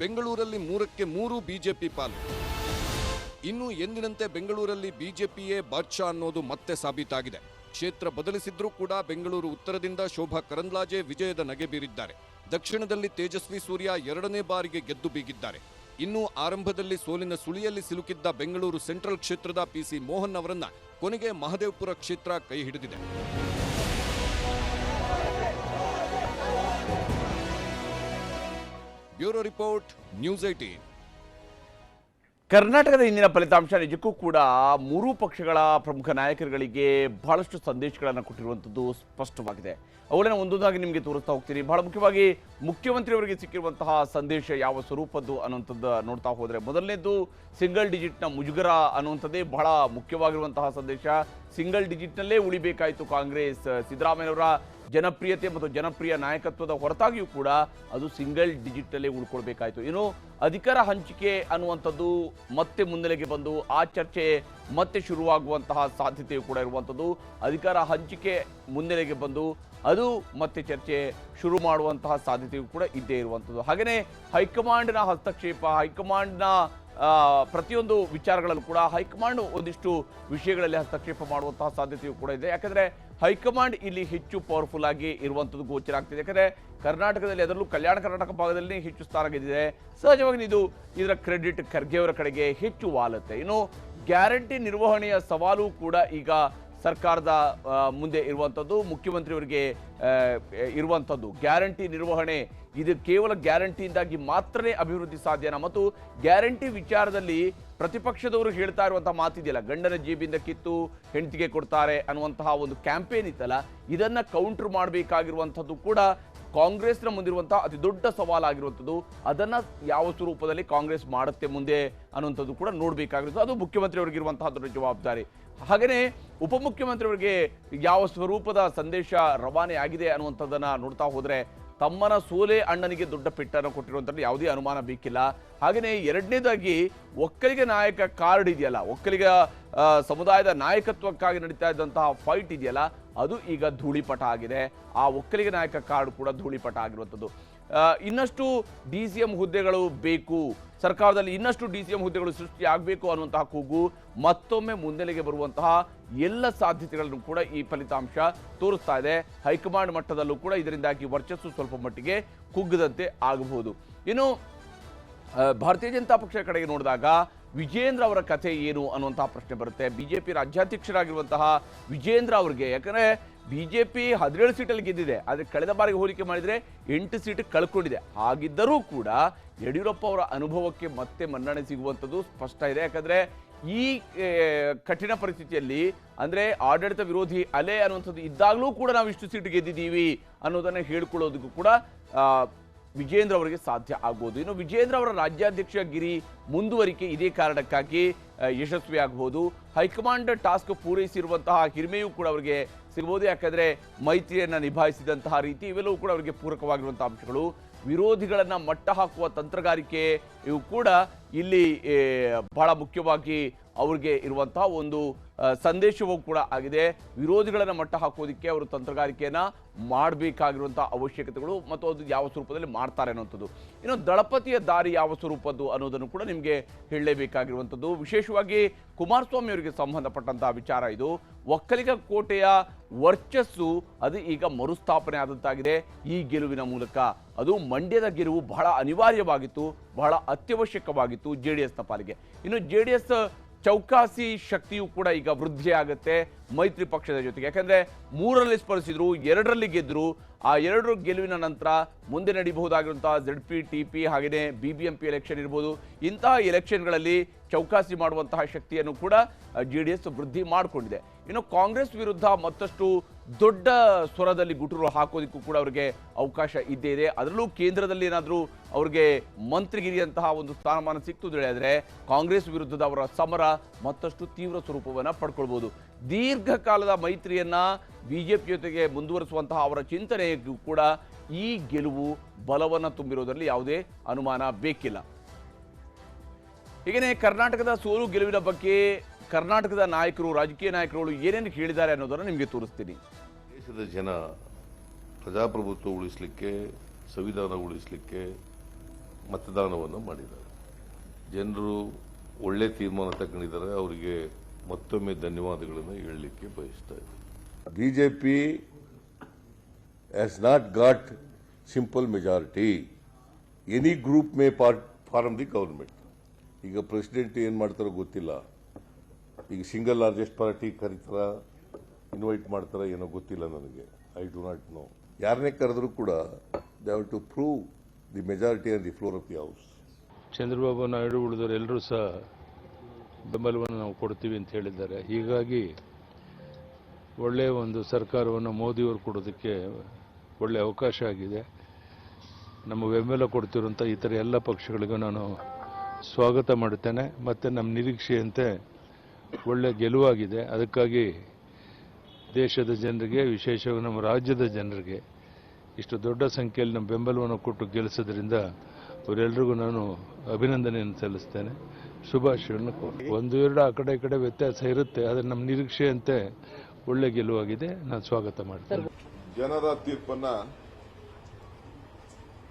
ಬೆಂಗಳೂರಲ್ಲಿ 3ಕ್ಕೆ 3 ಬಿಜೆಪಿ ಪಾಲು. ಇನ್ನು ಎಂದಿನಂತೆ ಬೆಂಗಳೂರಲ್ಲಿ ಬಿಜೆಪಿಯೇ ಬಾದ್ಶಾ ಅನ್ನೋದು ಮತ್ತೆ ಸಾಬೀತಾಗಿದೆ. ಕ್ಷೇತ್ರ ಬದಲಿಸಿದ್ರೂ ಕೂಡ ಬೆಂಗಳೂರು ಉತ್ತರದಿಂದ ಶೋಭಾ ಕರಂದ್ಲಾಜೆ ವಿಜಯದ ನಗೆ ಬೀರಿದ್ದಾರೆ. ದಕ್ಷಿಣದಲ್ಲಿ ತೇಜಸ್ವಿ ಸೂರ್ಯ 2ನೇ ಬಾರಿಗೆ ಗೆದ್ದು ಬೀಗಿದ್ದಾರೆ. ಇನ್ನು ಆರಂಭದಲ್ಲಿ ಸೋಲಿನ ಸುಳಿಯಲ್ಲಿ ಸಿಲುಕಿದ್ದ ಬೆಂಗಳೂರು ಸೆಂಟ್ರಲ್ ಕ್ಷೇತ್ರದ ಪಿಸಿ ಮೋಹನ್ ಅವರನ್ನ ಕೊನೆಗೆ ಮಹದೇವಪುರ ಕ್ಷೇತ್ರ ಕೈ ಹಿಡಿದಿದೆ. Bureau report, news 18. ಕರ್ನಾಟಕದ ಇಂದಿನ ಫಲಿತಾಂಶ ನಿಜಕ್ಕೂ ಕೂಡ 3 ಪಕ್ಷಗಳ ಪ್ರಮುಖ ನಾಯಕರುಗಳಿಗೆ ಬಹಳಷ್ಟು ಸಂದೇಶಗಳನ್ನು ಕೊಟ್ಟಿರುವಂಥದ್ದು ಸ್ಪಷ್ಟವಾಗಿದೆ. ಅವುಗಳನ್ನು ಒಂದೊಂದಾಗಿ ನಿಮಗೆ ತೋರಿಸ್ತಾ ಹೋಗ್ತೀನಿ. ಬಹಳ ಮುಖ್ಯವಾಗಿ ಮುಖ್ಯಮಂತ್ರಿಯವರಿಗೆ ಸಿಕ್ಕಿರುವಂತಹ ಸಂದೇಶ ಯಾವ ಸ್ವರೂಪದ್ದು ಅನ್ನುವಂಥದ್ದು ನೋಡ್ತಾ ಹೋದರೆ, ಮೊದಲನೇದು ಸಿಂಗಲ್ ಡಿಜಿಟ್ನ ಮುಜುಗರ ಅನ್ನುವಂಥದ್ದೇ ಬಹಳ ಮುಖ್ಯವಾಗಿರುವಂತಹ ಸಂದೇಶ. ಸಿಂಗಲ್ ಡಿಜಿಟ್ನಲ್ಲೇ ಉಳಿಬೇಕಾಯಿತು ಕಾಂಗ್ರೆಸ್. ಸಿದ್ದರಾಮಯ್ಯನವರ ಜನಪ್ರಿಯತೆ ಮತ್ತು ಜನಪ್ರಿಯ ನಾಯಕತ್ವದ ಹೊರತಾಗಿಯೂ ಕೂಡ ಅದು ಸಿಂಗಲ್ ಡಿಜಿಟ್ನಲ್ಲೇ ಉಳ್ಕೊಳ್ಬೇಕಾಯಿತು. ಇನ್ನು ಅಧಿಕಾರ ಹಂಚಿಕೆ ಅನ್ನುವಂಥದ್ದು ಮತ್ತೆ ಮುನ್ನೆಲೆಗೆ ಬಂದು ಆ ಚರ್ಚೆ ಮತ್ತೆ ಶುರುವಾಗುವಂತಹ ಸಾಧ್ಯತೆಯೂ ಕೂಡ ಇರುವಂಥದ್ದು. ಅಧಿಕಾರ ಹಂಚಿಕೆ ಮುನ್ನೆಲೆಗೆ ಬಂದು ಅದು ಮತ್ತೆ ಚರ್ಚೆ ಶುರು ಮಾಡುವಂತಹ ಸಾಧ್ಯತೆಯೂ ಕೂಡ ಇದ್ದೇ ಇರುವಂಥದ್ದು. ಹಾಗೆಯೇ ಹೈಕಮಾಂಡ್ನ ಹಸ್ತಕ್ಷೇಪ, ಹೈಕಮಾಂಡ್ನ ಪ್ರತಿಯೊಂದು ವಿಚಾರಗಳಲ್ಲೂ ಕೂಡ ಹೈಕಮಾಂಡ್ ಒಂದಿಷ್ಟು ವಿಷಯಗಳಲ್ಲಿ ಹಸ್ತಕ್ಷೇಪ ಮಾಡುವಂತಹ ಸಾಧ್ಯತೆಯೂ ಕೂಡ ಇದೆ. ಯಾಕಂದರೆ ಹೈಕಮಾಂಡ್ ಇಲ್ಲಿ ಹೆಚ್ಚು ಪವರ್ಫುಲ್ ಆಗಿ ಇರುವಂಥದ್ದು ಗೋಚರ ಆಗ್ತಿದೆ. ಯಾಕಂದರೆ ಕರ್ನಾಟಕದಲ್ಲಿ, ಅದರಲ್ಲೂ ಕಲ್ಯಾಣ ಕರ್ನಾಟಕ ಭಾಗದಲ್ಲಿ ಹೆಚ್ಚು ಸ್ಥಾನ ಗೆದ್ದಿದೆ. ಸಹಜವಾಗಿ ಇದರ ಕ್ರೆಡಿಟ್ ಖರ್ಗೆ ಅವರ ಕಡೆಗೆ ಹೆಚ್ಚು ವಾಲುತ್ತೆ. ಇನ್ನು ಗ್ಯಾರಂಟಿ ನಿರ್ವಹಣೆಯ ಸವಾಲು ಕೂಡ ಈಗ ಸರ್ಕಾರದ ಮುಂದೆ ಇರುವಂಥದ್ದು, ಮುಖ್ಯಮಂತ್ರಿಯವರಿಗೆ ಇರುವಂಥದ್ದು. ಗ್ಯಾರಂಟಿ ನಿರ್ವಹಣೆ, ಇದು ಕೇವಲ ಗ್ಯಾರಂಟಿಯಿಂದಾಗಿ ಮಾತ್ರನೇ ಅಭಿವೃದ್ಧಿ ಸಾಧ್ಯನಾ? ಮತ್ತು ಗ್ಯಾರಂಟಿ ವಿಚಾರದಲ್ಲಿ ಪ್ರತಿಪಕ್ಷದವರು ಹೇಳ್ತಾ ಇರುವಂತಹ ಮಾತಿದೆಯಲ್ಲ, ಗಂಡನ ಜೇಬಿಂದ ಕಿತ್ತು ಹೆಂಡತಿಗೆ ಕೊಡ್ತಾರೆ ಅನ್ನುವಂತಹ ಒಂದು ಕ್ಯಾಂಪೇನ್ ಇತ್ತಲ್ಲ, ಇದನ್ನ ಕೌಂಟರ್ ಮಾಡಬೇಕಾಗಿರುವಂಥದ್ದು ಕೂಡ ಕಾಂಗ್ರೆಸ್ನ ಮುಂದಿರುವಂತಹ ಅತಿ ದೊಡ್ಡ ಸವಾಲಾಗಿರುವಂಥದ್ದು. ಅದನ್ನ ಯಾವ ಸ್ವರೂಪದಲ್ಲಿ ಕಾಂಗ್ರೆಸ್ ಮಾಡುತ್ತೆ ಮುಂದೆ ಅನ್ನುವಂಥದ್ದು ಕೂಡ ನೋಡಬೇಕಾಗಿರೋದು. ಅದು ಮುಖ್ಯಮಂತ್ರಿಯವರಿಗಿರುವಂತಹ ದೊಡ್ಡ ಜವಾಬ್ದಾರಿ. ಹಾಗೆಯೇ ಉಪಮುಖ್ಯಮಂತ್ರಿಯವರಿಗೆ ಯಾವ ಸ್ವರೂಪದ ಸಂದೇಶ ರವಾನೆ ಆಗಿದೆ ಅನ್ನುವಂಥದ್ದನ್ನು ನೋಡ್ತಾ ಹೋದರೆ, ತಮ್ಮನ ಸೋಲೆ ಅಣ್ಣನಿಗೆ ದೊಡ್ಡ ಪೆಟ್ಟನ್ನು ಕೊಟ್ಟಿರುವಂಥದ್ದು ಯಾವುದೇ ಅನುಮಾನ ಬೇಕಿಲ್ಲ. ಹಾಗೆಯೇ ಎರಡನೇದಾಗಿ ಒಕ್ಕಲಿಗ ನಾಯಕ ಕಾರ್ಡ್ ಇದೆಯಲ್ಲ, ಒಕ್ಕಲಿಗ ಸಮುದಾಯದ ನಾಯಕತ್ವಕ್ಕಾಗಿ ನಡೀತಾ ಇದ್ದಂತಹ ಫೈಟ್ ಇದೆಯಲ್ಲ, ಅದು ಈಗ ಧೂಳಿಪಟ ಆಗಿದೆ. ಆ ಒಕ್ಕಲಿಗ ನಾಯಕ ಕಾರ್ಡ್ ಕೂಡ ಧೂಳಿಪಟ ಆಗಿರುವಂಥದ್ದು. ಇನ್ನಷ್ಟು DCM ಹುದ್ದೆಗಳು ಬೇಕು, ಸರ್ಕಾರದಲ್ಲಿ ಇನ್ನಷ್ಟು DCM ಹುದ್ದೆಗಳು ಸೃಷ್ಟಿಯಾಗಬೇಕು ಅನ್ನುವಂತಹ ಕೂಗು ಮತ್ತೊಮ್ಮೆ ಮುನ್ನೆಲೆಗೆ ಬರುವಂತಹ ಎಲ್ಲ ಸಾಧ್ಯತೆಗಳನ್ನು ಕೂಡ ಈ ಫಲಿತಾಂಶ ತೋರಿಸ್ತಾ ಇದೆ. ಹೈಕಮಾಂಡ್ ಮಟ್ಟದಲ್ಲೂ ಕೂಡ ಇದರಿಂದಾಗಿ ವರ್ಚಸ್ಸು ಸ್ವಲ್ಪ ಮಟ್ಟಿಗೆ ಕುಗ್ಗದಂತೆ ಆಗಬಹುದು. ಇನ್ನು ಭಾರತೀಯ ಜನತಾ ಪಕ್ಷದ ಕಡೆಗೆ ನೋಡಿದಾಗ ವಿಜೇಂದ್ರ ಅವರ ಕಥೆ ಏನು ಅನ್ನುವಂತಹ ಪ್ರಶ್ನೆ ಬರುತ್ತೆ. ಬಿಜೆಪಿ ರಾಜ್ಯಾಧ್ಯಕ್ಷರಾಗಿರುವಂತಹ ವಿಜೇಂದ್ರ ಅವರಿಗೆ, ಯಾಕಂದರೆ ಬಿಜೆಪಿ 17 ಸೀಟಲ್ಲಿ ಗೆದ್ದಿದೆ, ಆದರೆ ಕಳೆದ ಬಾರಿಗೆ ಹೋಲಿಕೆ ಮಾಡಿದರೆ 8 ಸೀಟ್ ಕಳ್ಕೊಂಡಿದೆ. ಹಾಗಿದ್ದರೂ ಕೂಡ ಯಡಿಯೂರಪ್ಪ ಅವರ ಅನುಭವಕ್ಕೆ ಮತ್ತೆ ಮನ್ನಣೆ ಸಿಗುವಂಥದ್ದು ಸ್ಪಷ್ಟ ಇದೆ. ಯಾಕಂದ್ರೆ ಈ ಕಠಿಣ ಪರಿಸ್ಥಿತಿಯಲ್ಲಿ ಅಂದ್ರೆ ಆಡಳಿತ ವಿರೋಧಿ ಅಲೆ ಅನ್ನುವಂಥದ್ದು ಇದ್ದಾಗಲೂ ಕೂಡ ನಾವು ಇಷ್ಟು ಸೀಟ್ ಗೆದ್ದಿದ್ದೀವಿ ಅನ್ನೋದನ್ನ ಹೇಳ್ಕೊಳ್ಳೋದಕ್ಕೂ ಕೂಡ ವಿಜೇಂದ್ರ ಅವರಿಗೆ ಸಾಧ್ಯ ಆಗ್ಬೋದು. ಇನ್ನು ವಿಜೇಂದ್ರ ಅವರ ರಾಜ್ಯಾಧ್ಯಕ್ಷ ಗಿರಿ ಮುಂದುವರಿಕೆ ಇದೇ ಕಾರಣಕ್ಕಾಗಿ ಯಶಸ್ವಿ ಆಗಬಹುದು. ಹೈಕಮಾಂಡ್ ಟಾಸ್ಕ್ ಪೂರೈಸಿರುವಂತಹ ಹಿರಿಮೆಯೂ ಕೂಡ ಅವರಿಗೆ ಸಿಗಬಹುದು. ಯಾಕಂದ್ರೆ ಮೈತ್ರಿಯನ್ನ ನಿಭಾಯಿಸಿದಂತಹ ರೀತಿ ಇವೆಲ್ಲವೂ ಕೂಡ ಅವರಿಗೆ ಪೂರಕವಾಗಿರುವಂತಹ ಅಂಶಗಳು. ವಿರೋಧಿಗಳನ್ನ ಮಟ್ಟ ಹಾಕುವ ತಂತ್ರಗಾರಿಕೆ ಇವು ಕೂಡ ಇಲ್ಲಿ ಬಹಳ ಮುಖ್ಯವಾಗಿ ಅವ್ರಿಗೆ ಇರುವಂತಹ ಒಂದು ಸಂದೇಶವೂ ಕೂಡ ಆಗಿದೆ. ವಿರೋಧಿಗಳನ್ನ ಮಟ್ಟ ಹಾಕೋದಕ್ಕೆ ಅವರು ತಂತ್ರಗಾರಿಕೆಯನ್ನ ಮಾಡಬೇಕಾಗಿರುವಂತಹ ಅವಶ್ಯಕತೆಗಳು ಮತ್ತು ಅದು ಯಾವ ಸ್ವರೂಪದಲ್ಲಿ ಮಾಡ್ತಾರೆ ಅನ್ನುವಂಥದ್ದು. ಇನ್ನು ದಳಪತಿಯ ದಾರಿ ಯಾವ ಸ್ವರೂಪದ್ದು ಅನ್ನೋದನ್ನು ಕೂಡ ನಿಮಗೆ ಹೇಳಲೇಬೇಕಾಗಿರುವಂಥದ್ದು. ವಿಶೇಷವಾಗಿ ಕುಮಾರಸ್ವಾಮಿ ಅವರಿಗೆ ಸಂಬಂಧಪಟ್ಟಂತಹ ವಿಚಾರ ಇದು. ಒಕ್ಕಲಿಗ ಕೋಟೆಯ ವರ್ಚಸ್ಸು ಅದು ಈಗ ಮರುಸ್ಥಾಪನೆ ಆದಂತಾಗಿದೆ ಈ ಗೆಲುವಿನ ಮೂಲಕ. ಅದು ಮಂಡ್ಯದ ಗೆಲುವು ಬಹಳ ಅನಿವಾರ್ಯವಾಗಿತ್ತು, ಬಹಳ ಅತ್ಯವಶ್ಯಕವಾಗಿತ್ತು JDSನ ಪಾಲಿಗೆ. ಇನ್ನು JDS ಚೌಕಾಸಿ ಶಕ್ತಿಯು ಕೂಡ ಈಗ ವೃದ್ಧಿ ಆಗುತ್ತೆ ಮೈತ್ರಿ ಪಕ್ಷದ ಜೊತೆಗೆ. ಯಾಕಂದ್ರೆ 3ರಲ್ಲಿ ಸ್ಪರ್ಧಿಸಿದ್ರು, 2ರಲ್ಲಿ ಗೆದ್ರು. ಆ 2 ಗೆಲುವಿನ ನಂತರ ಮುಂದೆ ನಡೀಬಹುದಾಗಿರುವಂತಹ ZP TP ಹಾಗೆಯೇ BBMP ಎಲೆಕ್ಷನ್ ಇರ್ಬೋದು. ಇಂತಹ ಎಲೆಕ್ಷನ್ಗಳಲ್ಲಿ ಚೌಕಾಸಿ ಮಾಡುವಂತಹ ಶಕ್ತಿಯನ್ನು ಕೂಡ JDS ವೃದ್ಧಿ ಮಾಡಿಕೊಂಡಿದೆ. ಇನ್ನು ಕಾಂಗ್ರೆಸ್ ವಿರುದ್ಧ ಮತ್ತಷ್ಟು ದೊಡ್ಡ ಸ್ವರದಲ್ಲಿ ಗುಟುರು ಹಾಕೋದಕ್ಕೂ ಕೂಡ ಅವರಿಗೆ ಅವಕಾಶ ಇದ್ದೇ ಇದೆ. ಅದರಲ್ಲೂ ಕೇಂದ್ರದಲ್ಲಿ ಏನಾದರೂ ಅವ್ರಿಗೆ ಮಂತ್ರಿಗಿರಿಯಂತಹ ಒಂದು ಸ್ಥಾನಮಾನ ಸಿಕ್ತು ಹೇಳಿದ್ರೆ ಕಾಂಗ್ರೆಸ್ ವಿರುದ್ಧದ ಅವರ ಸಮರ ಮತ್ತಷ್ಟು ತೀವ್ರ ಸ್ವರೂಪವನ್ನು ಪಡ್ಕೊಳ್ಬೋದು. ದೀರ್ಘಕಾಲದ ಮೈತ್ರಿಯನ್ನ ಬಿಜೆಪಿ ಜೊತೆಗೆ ಮುಂದುವರಿಸುವಂತಹ ಅವರ ಚಿಂತನೆಗೂ ಕೂಡ ಈ ಗೆಲುವು ಬಲವನ್ನು ತುಂಬಿರೋದರಲ್ಲಿ ಯಾವುದೇ ಅನುಮಾನ ಬೇಕಿಲ್ಲ. ಹೀಗೇನೆ ಕರ್ನಾಟಕದ ಸೋಲು ಗೆಲುವಿನ ಬಗ್ಗೆ ಕರ್ನಾಟಕದ ನಾಯಕರು, ರಾಜಕೀಯ ನಾಯಕರುಗಳು ಏನೇನು ಹೇಳಿದ್ದಾರೆ ಅನ್ನೋದನ್ನು ನಿಮಗೆ ತೋರಿಸ್ತೀನಿ. ದೇಶದ ಜನ ಪ್ರಜಾಪ್ರಭುತ್ವ ಉಳಿಸಲಿಕ್ಕೆ, ಸಂವಿಧಾನ ಉಳಿಸಲಿಕ್ಕೆ ಮತದಾನವನ್ನು ಮಾಡಿದ್ದಾರೆ. ಜನರು ಒಳ್ಳೆ ತೀರ್ಮಾನ ತಗೊಂಡಿದ್ದಾರೆ. ಅವರಿಗೆ ಮತ್ತೊಮ್ಮೆ ಧನ್ಯವಾದಗಳನ್ನು ಹೇಳಲಿಕ್ಕೆ ಬಯಸ್ತಾ ಇದ್ದಾರೆ. BJP has not got simple majority. Any group may form the government. ಈಗ ಪ್ರೆಸಿಡೆಂಟ್ ಏನು ಮಾಡ್ತಾರೋ ಗೊತ್ತಿಲ್ಲ. ಈಗ ಸಿಂಗಲ್ ಲಾರ್ಜೆಸ್ಟ್ ಪಾರ್ಟಿ ಕರೀತಾರ, ಇನ್ವೈಟ್ ಮಾಡ್ತಾರ, ಏನೋ ಗೊತ್ತಿಲ್ಲ ನನಗೆ. I do not know. ಯಾರನ್ನೇ ಕರೆದ್ರೂ ಕೂಡ they have to prove the majority on the floor of the house. Chandrababu Naidu ಉಳಿದವರು ಎಲ್ಲರೂ ಸಹ ಬೆಂಬಲವನ್ನು ನಾವು ಕೊಡ್ತೀವಿ ಅಂತ ಹೇಳಿದ್ದಾರೆ. ಹೀಗಾಗಿ ಒಳ್ಳೆಯ ಒಂದು ಸರ್ಕಾರವನ್ನು ಮೋದಿಯವರು ಕೊಡೋದಕ್ಕೆ ಒಳ್ಳೆಯ ಅವಕಾಶ ಆಗಿದೆ. ನಮ್ಮ ಬೆಂಬಲ ಕೊಡ್ತಿರುವಂಥ ಇತರ ಎಲ್ಲ ಪಕ್ಷಗಳಿಗೂ ನಾನು ಸ್ವಾಗತ ಮಾಡುತ್ತೇನೆ. ಮತ್ತು ನಮ್ಮ ನಿರೀಕ್ಷೆಯಂತೆ ಒಳ್ಳೆಯ ಗೆಲುವಾಗಿದೆ. ಅದಕ್ಕಾಗಿ ದೇಶದ ಜನರಿಗೆ, ವಿಶೇಷವಾಗಿ ನಮ್ಮ ರಾಜ್ಯದ ಜನರಿಗೆ ಇಷ್ಟು ದೊಡ್ಡ ಸಂಖ್ಯೆಯಲ್ಲಿ ನಮ್ಮ ಬೆಂಬಲವನ್ನು ಕೊಟ್ಟು ಗೆಲ್ಲಿಸೋದ್ರಿಂದ ಅವರೆಲ್ಲರಿಗೂ ನಾನು ಅಭಿನಂದನೆಯನ್ನು ಸಲ್ಲಿಸ್ತೇನೆ, ಶುಭಾಶಯಗಳನ್ನು ಕೋರಿ. 1-2 ಆ ಕಡೆ ಈ ಕಡೆ ವ್ಯತ್ಯಾಸ ಇರುತ್ತೆ, ಆದರೆ ನಮ್ಮ ನಿರೀಕ್ಷೆಯಂತೆ ಒಳ್ಳೆ ಗೆಲುವಾಗಿದೆ. ನಾನು ಸ್ವಾಗತ ಮಾಡ್ತೇನೆ. ಜನರ ತೀರ್ಪನ್ನ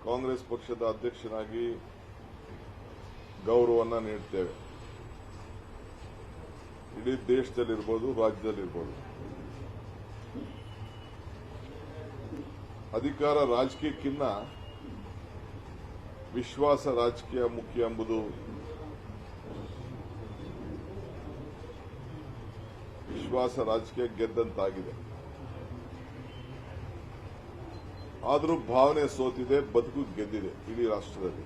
ಕಾಂಗ್ರೆಸ್ ಪಕ್ಷದ ಅಧ್ಯಕ್ಷನಾಗಿ ಗೌರವವನ್ನು ನೀಡ್ತೇವೆ. ಇಡೀ ದೇಶದಲ್ಲಿರ್ಬೋದು, ರಾಜ್ಯದಲ್ಲಿರ್ಬೋದು. ಅಧಿಕಾರ ರಾಜಕೀಯಕ್ಕಿಂತ ವಿಶ್ವಾಸ ರಾಜಕೀಯ ಮುಖ್ಯ ಎಂಬುದು ವಿಶ್ವಾಸ ರಾಜಕೀಯ ಗೆದ್ದಂತಾಗಿದೆ. ಆದರೂ ಭಾವನೆ ಸೋತಿದೆ, ಬದುಕು ಗೆದ್ದಿದೆ ಇಡೀ ರಾಷ್ಟ್ರದಲ್ಲಿ.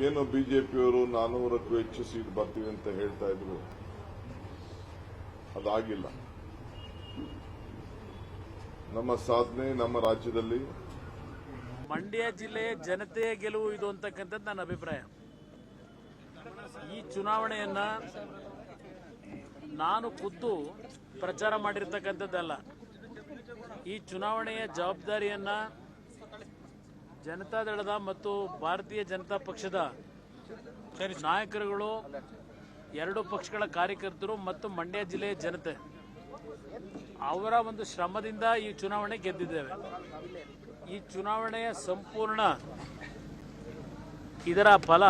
ಏನು ಬಿಜೆಪಿಯವರು 400ಕ್ಕೂ ಹೆಚ್ಚು ಸೀಟ್ ಬರ್ತೀವಿ ಅಂತ ಹೇಳ್ತಾ ಇದ್ರು, ಅದಾಗಿಲ್ಲ. ನಮ್ಮ ಸಾಧನೆ ನಮ್ಮ ರಾಜ್ಯದಲ್ಲಿ ಮಂಡ್ಯ ಜಿಲ್ಲೆಯ ಜನತೆಯ ಗೆಲುವು ಇದು ಅಂತಕ್ಕಂಥದ್ದು ನನ್ನ ಅಭಿಪ್ರಾಯ. ಈ ಚುನಾವಣೆಯನ್ನ ನಾನು ಖುದ್ದು ಪ್ರಚಾರ ಮಾಡಿರ್ತಕ್ಕಂಥದ್ದಲ್ಲ. ಈ ಚುನಾವಣೆಯ ಜವಾಬ್ದಾರಿಯನ್ನ ಜನತಾದಳದ ಮತ್ತು ಭಾರತೀಯ ಜನತಾ ಪಕ್ಷದ ನಾಯಕರುಗಳು, 2 ಪಕ್ಷಗಳ ಕಾರ್ಯಕರ್ತರು ಮತ್ತು ಮಂಡ್ಯ ಜಿಲ್ಲೆಯ ಜನತೆ ಅವರ ಒಂದು ಶ್ರಮದಿಂದ ಈ ಚುನಾವಣೆ ಗೆದ್ದಿದ್ದೇವೆ. ಈ ಚುನಾವಣೆಯ ಸಂಪೂರ್ಣ ಇದರ ಫಲ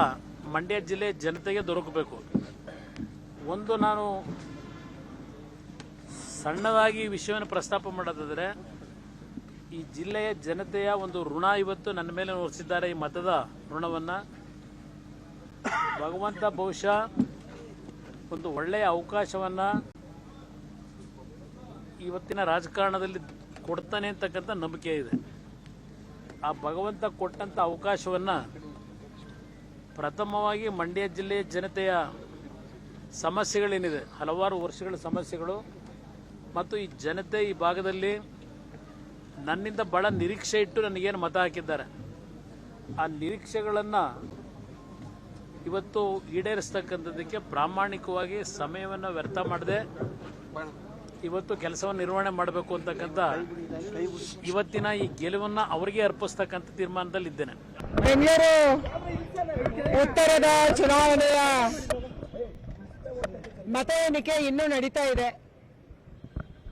ಮಂಡ್ಯ ಜಿಲ್ಲೆಯ ಜನತೆಗೆ ದೊರಕಬೇಕು. ಒಂದು ನಾನು ಸಣ್ಣದಾಗಿ ಈ ವಿಷಯವನ್ನು ಪ್ರಸ್ತಾಪ ಮಾಡೋದಾದರೆ, ಈ ಜಿಲ್ಲೆಯ ಜನತೆಯ ಒಂದು ಋಣ ಇವತ್ತು ನನ್ನ ಮೇಲೆ ಹೊರಿಸಿದ್ದಾರೆ. ಈ ಮತದ ಋಣವನ್ನು ಭಗವಂತ ಬಹುಶಃ ಒಂದು ಒಳ್ಳೆಯ ಅವಕಾಶವನ್ನು ಇವತ್ತಿನ ರಾಜಕಾರಣದಲ್ಲಿ ಕೊಡ್ತಾನೆ ಅಂತಕ್ಕಂಥ ನಂಬಿಕೆ ಇದೆ. ಆ ಭಗವಂತ ಕೊಟ್ಟಂಥ ಅವಕಾಶವನ್ನು ಪ್ರಥಮವಾಗಿ ಮಂಡ್ಯ ಜಿಲ್ಲೆಯ ಜನತೆಯ ಸಮಸ್ಯೆಗಳೇನಿದೆ, ಹಲವಾರು ವರ್ಷಗಳ ಸಮಸ್ಯೆಗಳು ಮತ್ತು ಈ ಜನತೆ ಈ ಭಾಗದಲ್ಲಿ ನನ್ನಿಂದ ಭಾಳ ನಿರೀಕ್ಷೆ ಇಟ್ಟು ನನಗೇನು ಮತ ಹಾಕಿದ್ದಾರೆ, ಆ ನಿರೀಕ್ಷೆಗಳನ್ನು ಇವತ್ತು ಈಡೇರಿಸ್ತಕ್ಕಂಥದ್ದಕ್ಕೆ ಪ್ರಾಮಾಣಿಕವಾಗಿ ಸಮಯವನ್ನು ವ್ಯರ್ಥ ಮಾಡದೆ ಇವತ್ತು ಕೆಲಸವನ್ನು ನಿರ್ವಹಣೆ ಮಾಡಬೇಕು ಅಂತಕ್ಕಂಥ ಇವತ್ತಿನ ಈ ಗೆಲುವನ್ನು ಅವರಿಗೆ ಅರ್ಪಿಸ್ತಕ್ಕಂಥ ತೀರ್ಮಾನದಲ್ಲಿದ್ದೇನೆ. ಬೆಂಗಳೂರು ಉತ್ತರದ ಚುನಾವಣೆಯ ಮತ ಎಣಿಕೆ ಇನ್ನೂ ನಡೀತಾ ಇದೆ.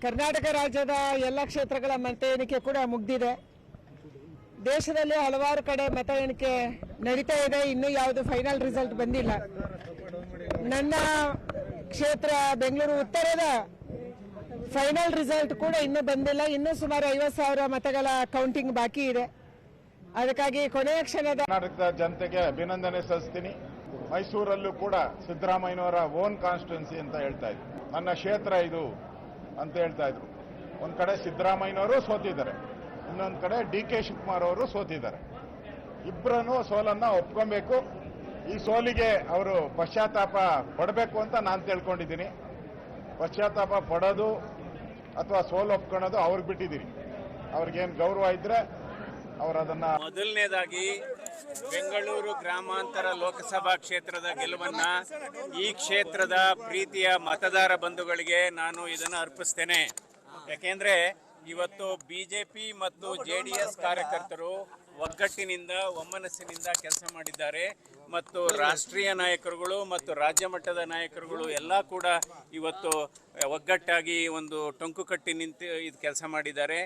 ಕರ್ನಾಟಕ ರಾಜ್ಯದ ಎಲ್ಲ ಕ್ಷೇತ್ರಗಳ ಮತ ಎಣಿಕೆ ಕೂಡ ಮುಗಿದಿದೆ. ದೇಶದಲ್ಲಿ ಹಲವಾರು ಕಡೆ ಮತ ಎಣಿಕೆ ನಡೀತಾ ಇದೆ. ಇನ್ನೂ ಯಾವುದು ಫೈನಲ್ ರಿಸಲ್ಟ್ ಬಂದಿಲ್ಲ. ನನ್ನ ಕ್ಷೇತ್ರ ಬೆಂಗಳೂರು ಉತ್ತರದ ಫೈನಲ್ ರಿಸಲ್ಟ್ ಕೂಡ ಇನ್ನೂ ಬಂದಿಲ್ಲ. ಇನ್ನೂ ಸುಮಾರು 50,000 ಮತಗಳ ಕೌಂಟಿಂಗ್ ಬಾಕಿ ಇದೆ. ಅದಕ್ಕಾಗಿ ಕೊನೆಯ ಕ್ಷಣದ ಕರ್ನಾಟಕದ ಜನತೆಗೆ ಅಭಿನಂದನೆ ಸಲ್ಲಿಸ್ತೀನಿ. ಮೈಸೂರಲ್ಲೂ ಕೂಡ ಸಿದ್ದರಾಮಯ್ಯನವರ ಓನ್ ಕಾನ್ಸ್ಟಿಟ್ಯೂನ್ಸಿ ಅಂತ ಹೇಳ್ತಾ ಇದ್ರು. ನನ್ನ ಕ್ಷೇತ್ರ ಇದು ಅಂತ ಹೇಳ್ತಾ ಇದ್ರು. ಒಂದ್ ಕಡೆ ಸಿದ್ದರಾಮಯ್ಯನವರು ಸೋತಿದ್ದಾರೆ, ಇನ್ನೊಂದು ಕಡೆ DK ಶಿವಕುಮಾರ್ ಅವರು ಸೋತಿದ್ದಾರೆ. ಇಬ್ಬರನ್ನು ಸೋಲನ್ನ ಒಪ್ಕೊಬೇಕು. ಈ ಸೋಲಿಗೆ ಅವರು ಪಶ್ಚಾತ್ತಾಪ ಪಡಬೇಕು ಅಂತ ನಾನು ತಿಳ್ಕೊಂಡಿದ್ದೀನಿ. ಪಶ್ಚಾತ್ತಾಪ ಪಡೋದು ಅಥವಾ ಸೋಲು ಒಪ್ಕೊಳ್ಳೋದು ಅವ್ರಿಗೆ ಬಿಟ್ಟಿದ್ದೀನಿ. ಅವ್ರಿಗೇನು ಗೌರವ ಇದ್ರೆ ಅವರು ಅದನ್ನ. ಮೊದಲನೇದಾಗಿ ಬೆಂಗಳೂರು ಗ್ರಾಮಾಂತರ ಲೋಕಸಭಾ ಕ್ಷೇತ್ರದ ಗೆಲುವನ್ನ ಈ ಕ್ಷೇತ್ರದ ಪ್ರೀತಿಯ ಮತದಾರ ಬಂಧುಗಳಿಗೆ ನಾನು ಇದನ್ನು ಅರ್ಪಿಸ್ತೇನೆ. ಯಾಕೆಂದ್ರೆ ಇವತ್ತು ಬಿಜೆಪಿ ಮತ್ತು JDS ಕಾರ್ಯಕರ್ತರು ಒಗ್ಗಟ್ಟಿನಿಂದ ಒಮ್ಮನಸ್ಸಿನಿಂದ ಕೆಲಸ ಮಾಡಿದ್ದಾರೆ ಮತ್ತು ರಾಷ್ಟ್ರೀಯ ನಾಯಕರುಗಳು ಮತ್ತು ರಾಜ್ಯ ಮಟ್ಟದ ನಾಯಕರುಗಳು ಎಲ್ಲ ಕೂಡ ಇವತ್ತು ಒಗ್ಗಟ್ಟಾಗಿ ಒಂದು ಟೊಂಕು ಕಟ್ಟಿ ನಿಂತು ಇದು ಕೆಲಸ ಮಾಡಿದ್ದಾರೆ.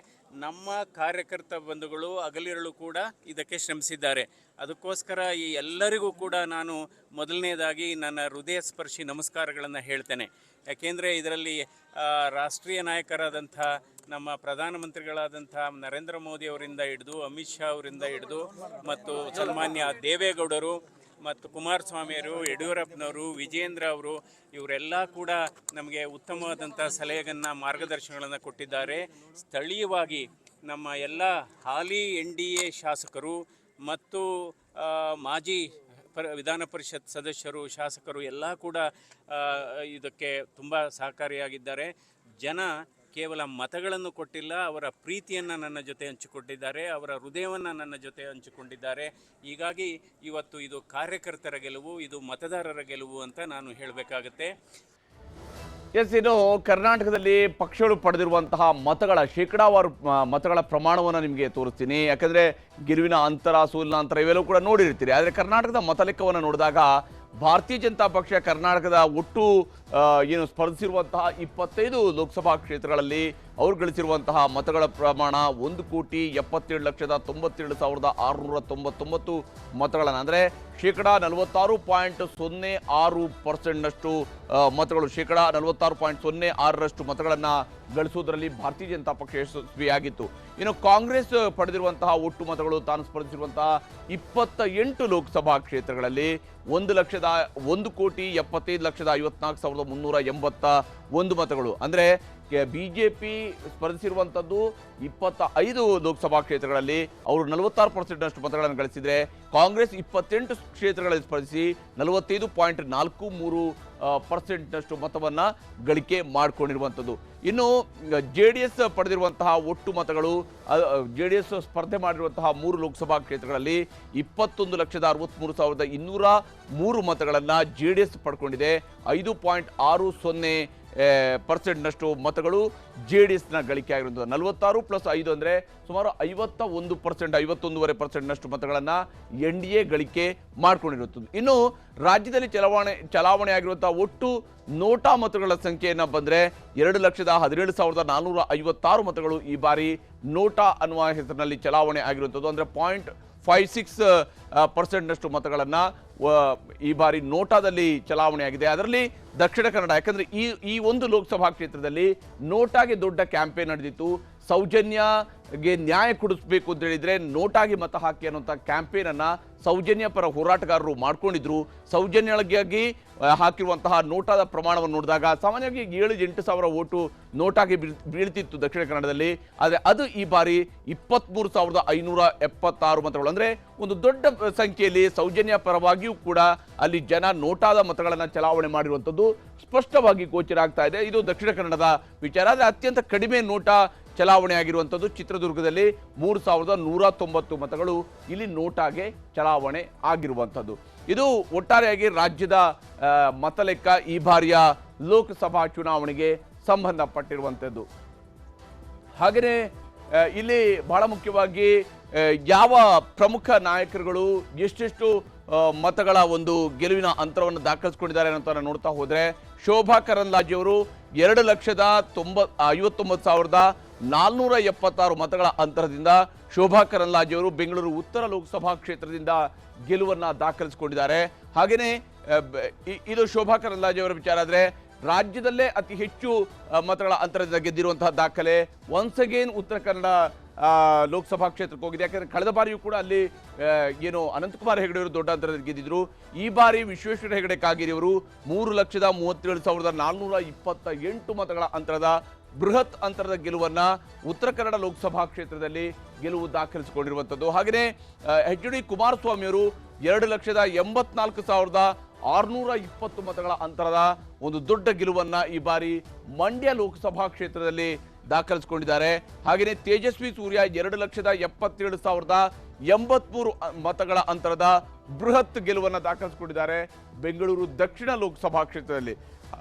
ನಮ್ಮ ಕಾರ್ಯಕರ್ತ ಬಂಧುಗಳು ಹಗಲಿರುಳು ಕೂಡ ಇದಕ್ಕೆ ಶ್ರಮಿಸಿದ್ದಾರೆ. ಅದಕ್ಕೋಸ್ಕರ ಈ ಎಲ್ಲರಿಗೂ ಕೂಡ ನಾನು ಮೊದಲನೇದಾಗಿ ನನ್ನ ಹೃದಯ ಸ್ಪರ್ಶಿ ನಮಸ್ಕಾರಗಳನ್ನು ಹೇಳ್ತೇನೆ. ಯಾಕೆಂದರೆ ಇದರಲ್ಲಿ ರಾಷ್ಟ್ರೀಯ ನಾಯಕರಾದಂಥ ನಮ್ಮ ಪ್ರಧಾನಮಂತ್ರಿಗಳಾದಂಥ ನರೇಂದ್ರ ಮೋದಿ ಅವರಿಂದ ಹಿಡಿದು ಅಮಿತ್ ಶಾ ಅವರಿಂದ ಹಿಡಿದು ಮತ್ತು ಸನ್ಮಾನ್ಯ ದೇವೇಗೌಡರು ಮತ್ತು ಕುಮಾರಸ್ವಾಮಿಯವರು, ಯಡಿಯೂರಪ್ಪನವರು, ವಿಜೇಂದ್ರ ಅವರು ಇವರೆಲ್ಲ ಕೂಡ ನಮಗೆ ಉತ್ತಮವಾದಂಥ ಸಲಹೆಗಳನ್ನು ಮಾರ್ಗದರ್ಶನಗಳನ್ನು ಕೊಟ್ಟಿದ್ದಾರೆ. ಸ್ಥಳೀಯವಾಗಿ ನಮ್ಮ ಎಲ್ಲ ಹಾಲಿ NDA ಶಾಸಕರು ಮತ್ತು ಮಾಜಿ ವಿಧಾನ ಪರಿಷತ್ ಸದಸ್ಯರು, ಶಾಸಕರು ಎಲ್ಲ ಕೂಡ ಇದಕ್ಕೆ ತುಂಬ ಸಹಕಾರಿಯಾಗಿದ್ದಾರೆ. ಜನ ಕೇವಲ ಮತಗಳನ್ನು ಕೊಟ್ಟಿಲ್ಲ, ಅವರ ಪ್ರೀತಿಯನ್ನು ನನ್ನ ಜೊತೆ ಹಂಚಿಕೊಂಡಿದ್ದಾರೆ, ಅವರ ಹೃದಯವನ್ನು ನನ್ನ ಜೊತೆ ಹಂಚಿಕೊಂಡಿದ್ದಾರೆ. ಹೀಗಾಗಿ ಇವತ್ತು ಇದು ಕಾರ್ಯಕರ್ತರ ಗೆಲುವು, ಇದು ಮತದಾರರ ಗೆಲುವು ಅಂತ ನಾನು ಹೇಳಬೇಕಾಗತ್ತೆ. ಎಸ್, ಇನ್ನು ಕರ್ನಾಟಕದಲ್ಲಿ ಪಕ್ಷಗಳು ಪಡೆದಿರುವಂತಹ ಮತಗಳ ಶೇಕಡಾವಾರು ಮತಗಳ ಪ್ರಮಾಣವನ್ನು ನಿಮಗೆ ತೋರಿಸ್ತೀನಿ. ಯಾಕಂದರೆ ಗೆಲುವಿನ ಅಂತರ, ಸೋಲಿನ ಅಂತರ ಇವೆಲ್ಲವೂ ಕೂಡ ನೋಡಿರ್ತೀರಿ. ಆದರೆ ಕರ್ನಾಟಕದ ಮತಲೆಕ್ಕವನ್ನು ನೋಡಿದಾಗ ಭಾರತೀಯ ಜನತಾ ಪಕ್ಷ ಕರ್ನಾಟಕದ ಒಟ್ಟು ಏನು ಸ್ಪರ್ಧಿಸಿರುವಂತಹ 25 ಲೋಕಸಭಾ ಕ್ಷೇತ್ರಗಳಲ್ಲಿ ಅವರು ಗಳಿಸಿರುವಂತಹ ಮತಗಳ ಪ್ರಮಾಣ 1,77,97,699 ಮತಗಳನ್ನು, ಅಂದರೆ ಶೇಕಡಾ 46.06%ನಷ್ಟು ಮತಗಳು, ಶೇಕಡಾ 46.06% ಮತಗಳನ್ನು ಗಳಿಸುವುದರಲ್ಲಿ ಭಾರತೀಯ ಜನತಾ ಪಕ್ಷ ಯಶಸ್ವಿಯಾಗಿತ್ತು. ಇನ್ನು ಕಾಂಗ್ರೆಸ್ ಪಡೆದಿರುವಂತಹ ಒಟ್ಟು ಮತಗಳು ತಾನು ಸ್ಪರ್ಧಿಸಿರುವಂತಹ 28 ಲೋಕಸಭಾ ಕ್ಷೇತ್ರಗಳಲ್ಲಿ 1,75,54,381 ಮತಗಳು, ಅಂದರೆ ಬಿಜೆಪಿ ಸ್ಪರ್ಧಿಸಿರುವಂಥದ್ದು 25 ಲೋಕಸಭಾ ಕ್ಷೇತ್ರಗಳಲ್ಲಿ ಅವರು 46%ನಷ್ಟು ಮತಗಳನ್ನು ಗಳಿಸಿದರೆ, ಕಾಂಗ್ರೆಸ್ 28 ಕ್ಷೇತ್ರಗಳಲ್ಲಿ ಸ್ಪರ್ಧಿಸಿ 45.43%ನಷ್ಟು ಮತವನ್ನು ಗಳಿಕೆ ಮಾಡಿಕೊಂಡಿರುವಂಥದ್ದು. ಇನ್ನು JDS ಪಡೆದಿರುವಂತಹ ಒಟ್ಟು ಮತಗಳು, JDS ಸ್ಪರ್ಧೆ ಮಾಡಿರುವಂತಹ 3 ಲೋಕಸಭಾ ಕ್ಷೇತ್ರಗಳಲ್ಲಿ 21,63,203 ಮತಗಳನ್ನು JDS ಪಡ್ಕೊಂಡಿದೆ. 5.60% ಮತಗಳು JDSನ ಗಳಿಕೆ ಆಗಿರುವಂಥದ್ದು. 46 + 5 ಅಂದರೆ ಸುಮಾರು 51%, 51.5%ನಷ್ಟು ಮತಗಳನ್ನು NDA ಗಳಿಕೆ ಮಾಡಿಕೊಂಡಿರುತ್ತದೆ. ಇನ್ನು ರಾಜ್ಯದಲ್ಲಿ ಚಲಾವಣೆ ಆಗಿರುವಂತಹ ಒಟ್ಟು ನೋಟಾ ಮತಗಳ ಸಂಖ್ಯೆಯನ್ನು ಬಂದರೆ 2,17,456 ಮತಗಳು ಈ ಬಾರಿ ನೋಟಾ ಅನ್ನುವ ಹೆಸರಿನಲ್ಲಿ ಚಲಾವಣೆ ಆಗಿರುವಂಥದ್ದು. ಅಂದರೆ 0.56%ನಷ್ಟು ಮತಗಳನ್ನು ಈ ಬಾರಿ ನೋಟಾದಲ್ಲಿ ಚಲಾವಣೆ ಆಗಿದೆ. ಅದರಲ್ಲಿ ದಕ್ಷಿಣ ಕನ್ನಡ, ಯಾಕಂದರೆ ಈ ಒಂದು ಲೋಕಸಭಾ ಕ್ಷೇತ್ರದಲ್ಲಿ ನೋಟಾಗೆ ದೊಡ್ಡ ಕ್ಯಾಂಪೇನ್ ನಡೆದಿತ್ತು. ಸೌಜನ್ಯಗೆ ನ್ಯಾಯ ಕೊಡಿಸ್ಬೇಕು ಅಂತ ಹೇಳಿದ್ರೆ ನೋಟಾಗಿ ಮತ ಹಾಕಿ ಅನ್ನುವಂಥ ಕ್ಯಾಂಪೇನ್ ಅನ್ನ ಸೌಜನ್ಯ ಪರ ಹೋರಾಟಗಾರರು ಮಾಡ್ಕೊಂಡಿದ್ರು. ಸೌಜನ್ಯಗಾಗಿ ಹಾಕಿರುವಂತಹ ನೋಟಾದ ಪ್ರಮಾಣವನ್ನು ನೋಡಿದಾಗ ಸಾಮಾನ್ಯವಾಗಿ 7-8 ಸಾವಿರ ಓಟು ನೋಟಾಗಿ ಬೀಳ್ತಿತ್ತು ದಕ್ಷಿಣ ಕನ್ನಡದಲ್ಲಿ. ಆದರೆ ಅದು ಈ ಬಾರಿ 23,576 ಮತಗಳು, ಅಂದರೆ ಒಂದು ದೊಡ್ಡ ಸಂಖ್ಯೆಯಲ್ಲಿ ಸೌಜನ್ಯ ಪರವಾಗಿಯೂ ಕೂಡ ಅಲ್ಲಿ ಜನ ನೋಟಾದ ಮತಗಳನ್ನು ಚಲಾವಣೆ ಮಾಡಿರುವಂಥದ್ದು ಸ್ಪಷ್ಟವಾಗಿ ಗೋಚರ ಆಗ್ತಾ ಇದೆ. ಇದು ದಕ್ಷಿಣ ಕನ್ನಡದ ವಿಚಾರ. ಆದರೆ ಅತ್ಯಂತ ಕಡಿಮೆ ನೋಟಾ ಚಲಾವಣೆ ಆಗಿರುವಂಥದ್ದು ಚಿತ್ರದುರ್ಗದಲ್ಲಿ 3,190 ಮತಗಳು ಇಲ್ಲಿ ನೋಟಾಗೆ ಚಲಾವಣೆ ಆಗಿರುವಂಥದ್ದು. ಇದು ಒಟ್ಟಾರೆಯಾಗಿ ರಾಜ್ಯದ ಮತಲೆಕ್ಕ ಈ ಬಾರಿಯ ಲೋಕಸಭಾ ಚುನಾವಣೆಗೆ ಸಂಬಂಧಪಟ್ಟಿರುವಂಥದ್ದು. ಹಾಗೆಯೇ ಇಲ್ಲಿ ಬಹಳ ಮುಖ್ಯವಾಗಿ ಯಾವ ಪ್ರಮುಖ ನಾಯಕರುಗಳು ಎಷ್ಟೆಷ್ಟು ಮತಗಳ ಒಂದು ಗೆಲುವಿನ ಅಂತರವನ್ನು ದಾಖಲಿಸಿಕೊಂಡಿದ್ದಾರೆ ಅನ್ನೋದನ್ನು ನೋಡ್ತಾ ಹೋದರೆ, ಶೋಭಾ ಕರಂದ್ಲಾಜೆ ಅವರು 2,59,476 ಮತಗಳ ಅಂತರದಿಂದ ಶೋಭಾ ಕರಂದ್ಲಾಜೆ ಅವರು ಬೆಂಗಳೂರು ಉತ್ತರ ಲೋಕಸಭಾ ಕ್ಷೇತ್ರದಿಂದ ಗೆಲುವನ್ನು ದಾಖಲಿಸಿಕೊಂಡಿದ್ದಾರೆ. ಹಾಗೆಯೇ ಇದು ಶೋಭಾ ಕರಂದ್ಲಾಜೆ ಅವರ ವಿಚಾರ. ಆದರೆ ರಾಜ್ಯದಲ್ಲೇ ಅತಿ ಹೆಚ್ಚು ಮತಗಳ ಅಂತರದಿಂದ ಗೆದ್ದಿರುವಂತಹ ದಾಖಲೆ ಒನ್ಸ್ ಅಗೇನ್ ಉತ್ತರ ಕನ್ನಡ ಲೋಕಸಭಾ ಕ್ಷೇತ್ರಕ್ಕೆ ಹೋಗಿದೆ. ಯಾಕಂದರೆ ಕಳೆದ ಬಾರಿಯೂ ಕೂಡ ಅಲ್ಲಿ ಏನು ಅನಂತಕುಮಾರ್ ಹೆಗಡೆ ಅವರು ದೊಡ್ಡ ಅಂತರದಲ್ಲಿ ಗೆದ್ದಿದ್ರು. ಈ ಬಾರಿ ವಿಶ್ವೇಶ್ವರ ಹೆಗಡೆ ಕಾಗೇರಿ ಅವರು 3,37,428 ಮತಗಳ ಅಂತರದ ಬೃಹತ್ ಅಂತರದ ಗೆಲುವನ್ನ ಉತ್ತರ ಕನ್ನಡ ಲೋಕಸಭಾ ಕ್ಷೇತ್ರದಲ್ಲಿ ಗೆಲುವು ದಾಖಲಿಸಿಕೊಂಡಿರುವಂಥದ್ದು. ಹಾಗೆಯೇ HD ಕುಮಾರಸ್ವಾಮಿ ಅವರು 2,84,620 ಮತಗಳ ಅಂತರದ ಒಂದು ದೊಡ್ಡ ಗೆಲುವನ್ನ ಈ ಬಾರಿ ಮಂಡ್ಯ ಲೋಕಸಭಾ ಕ್ಷೇತ್ರದಲ್ಲಿ ದಾಖಲಿಸಿಕೊಂಡಿದ್ದಾರೆ. ಹಾಗೆಯೇ ತೇಜಸ್ವಿ ಸೂರ್ಯ 2,77,083 ಮತಗಳ ಅಂತರದ ಬೃಹತ್ ಗೆಲುವನ್ನು ದಾಖಲಿಸಿಕೊಂಡಿದ್ದಾರೆ ಬೆಂಗಳೂರು ದಕ್ಷಿಣ ಲೋಕಸಭಾ ಕ್ಷೇತ್ರದಲ್ಲಿ.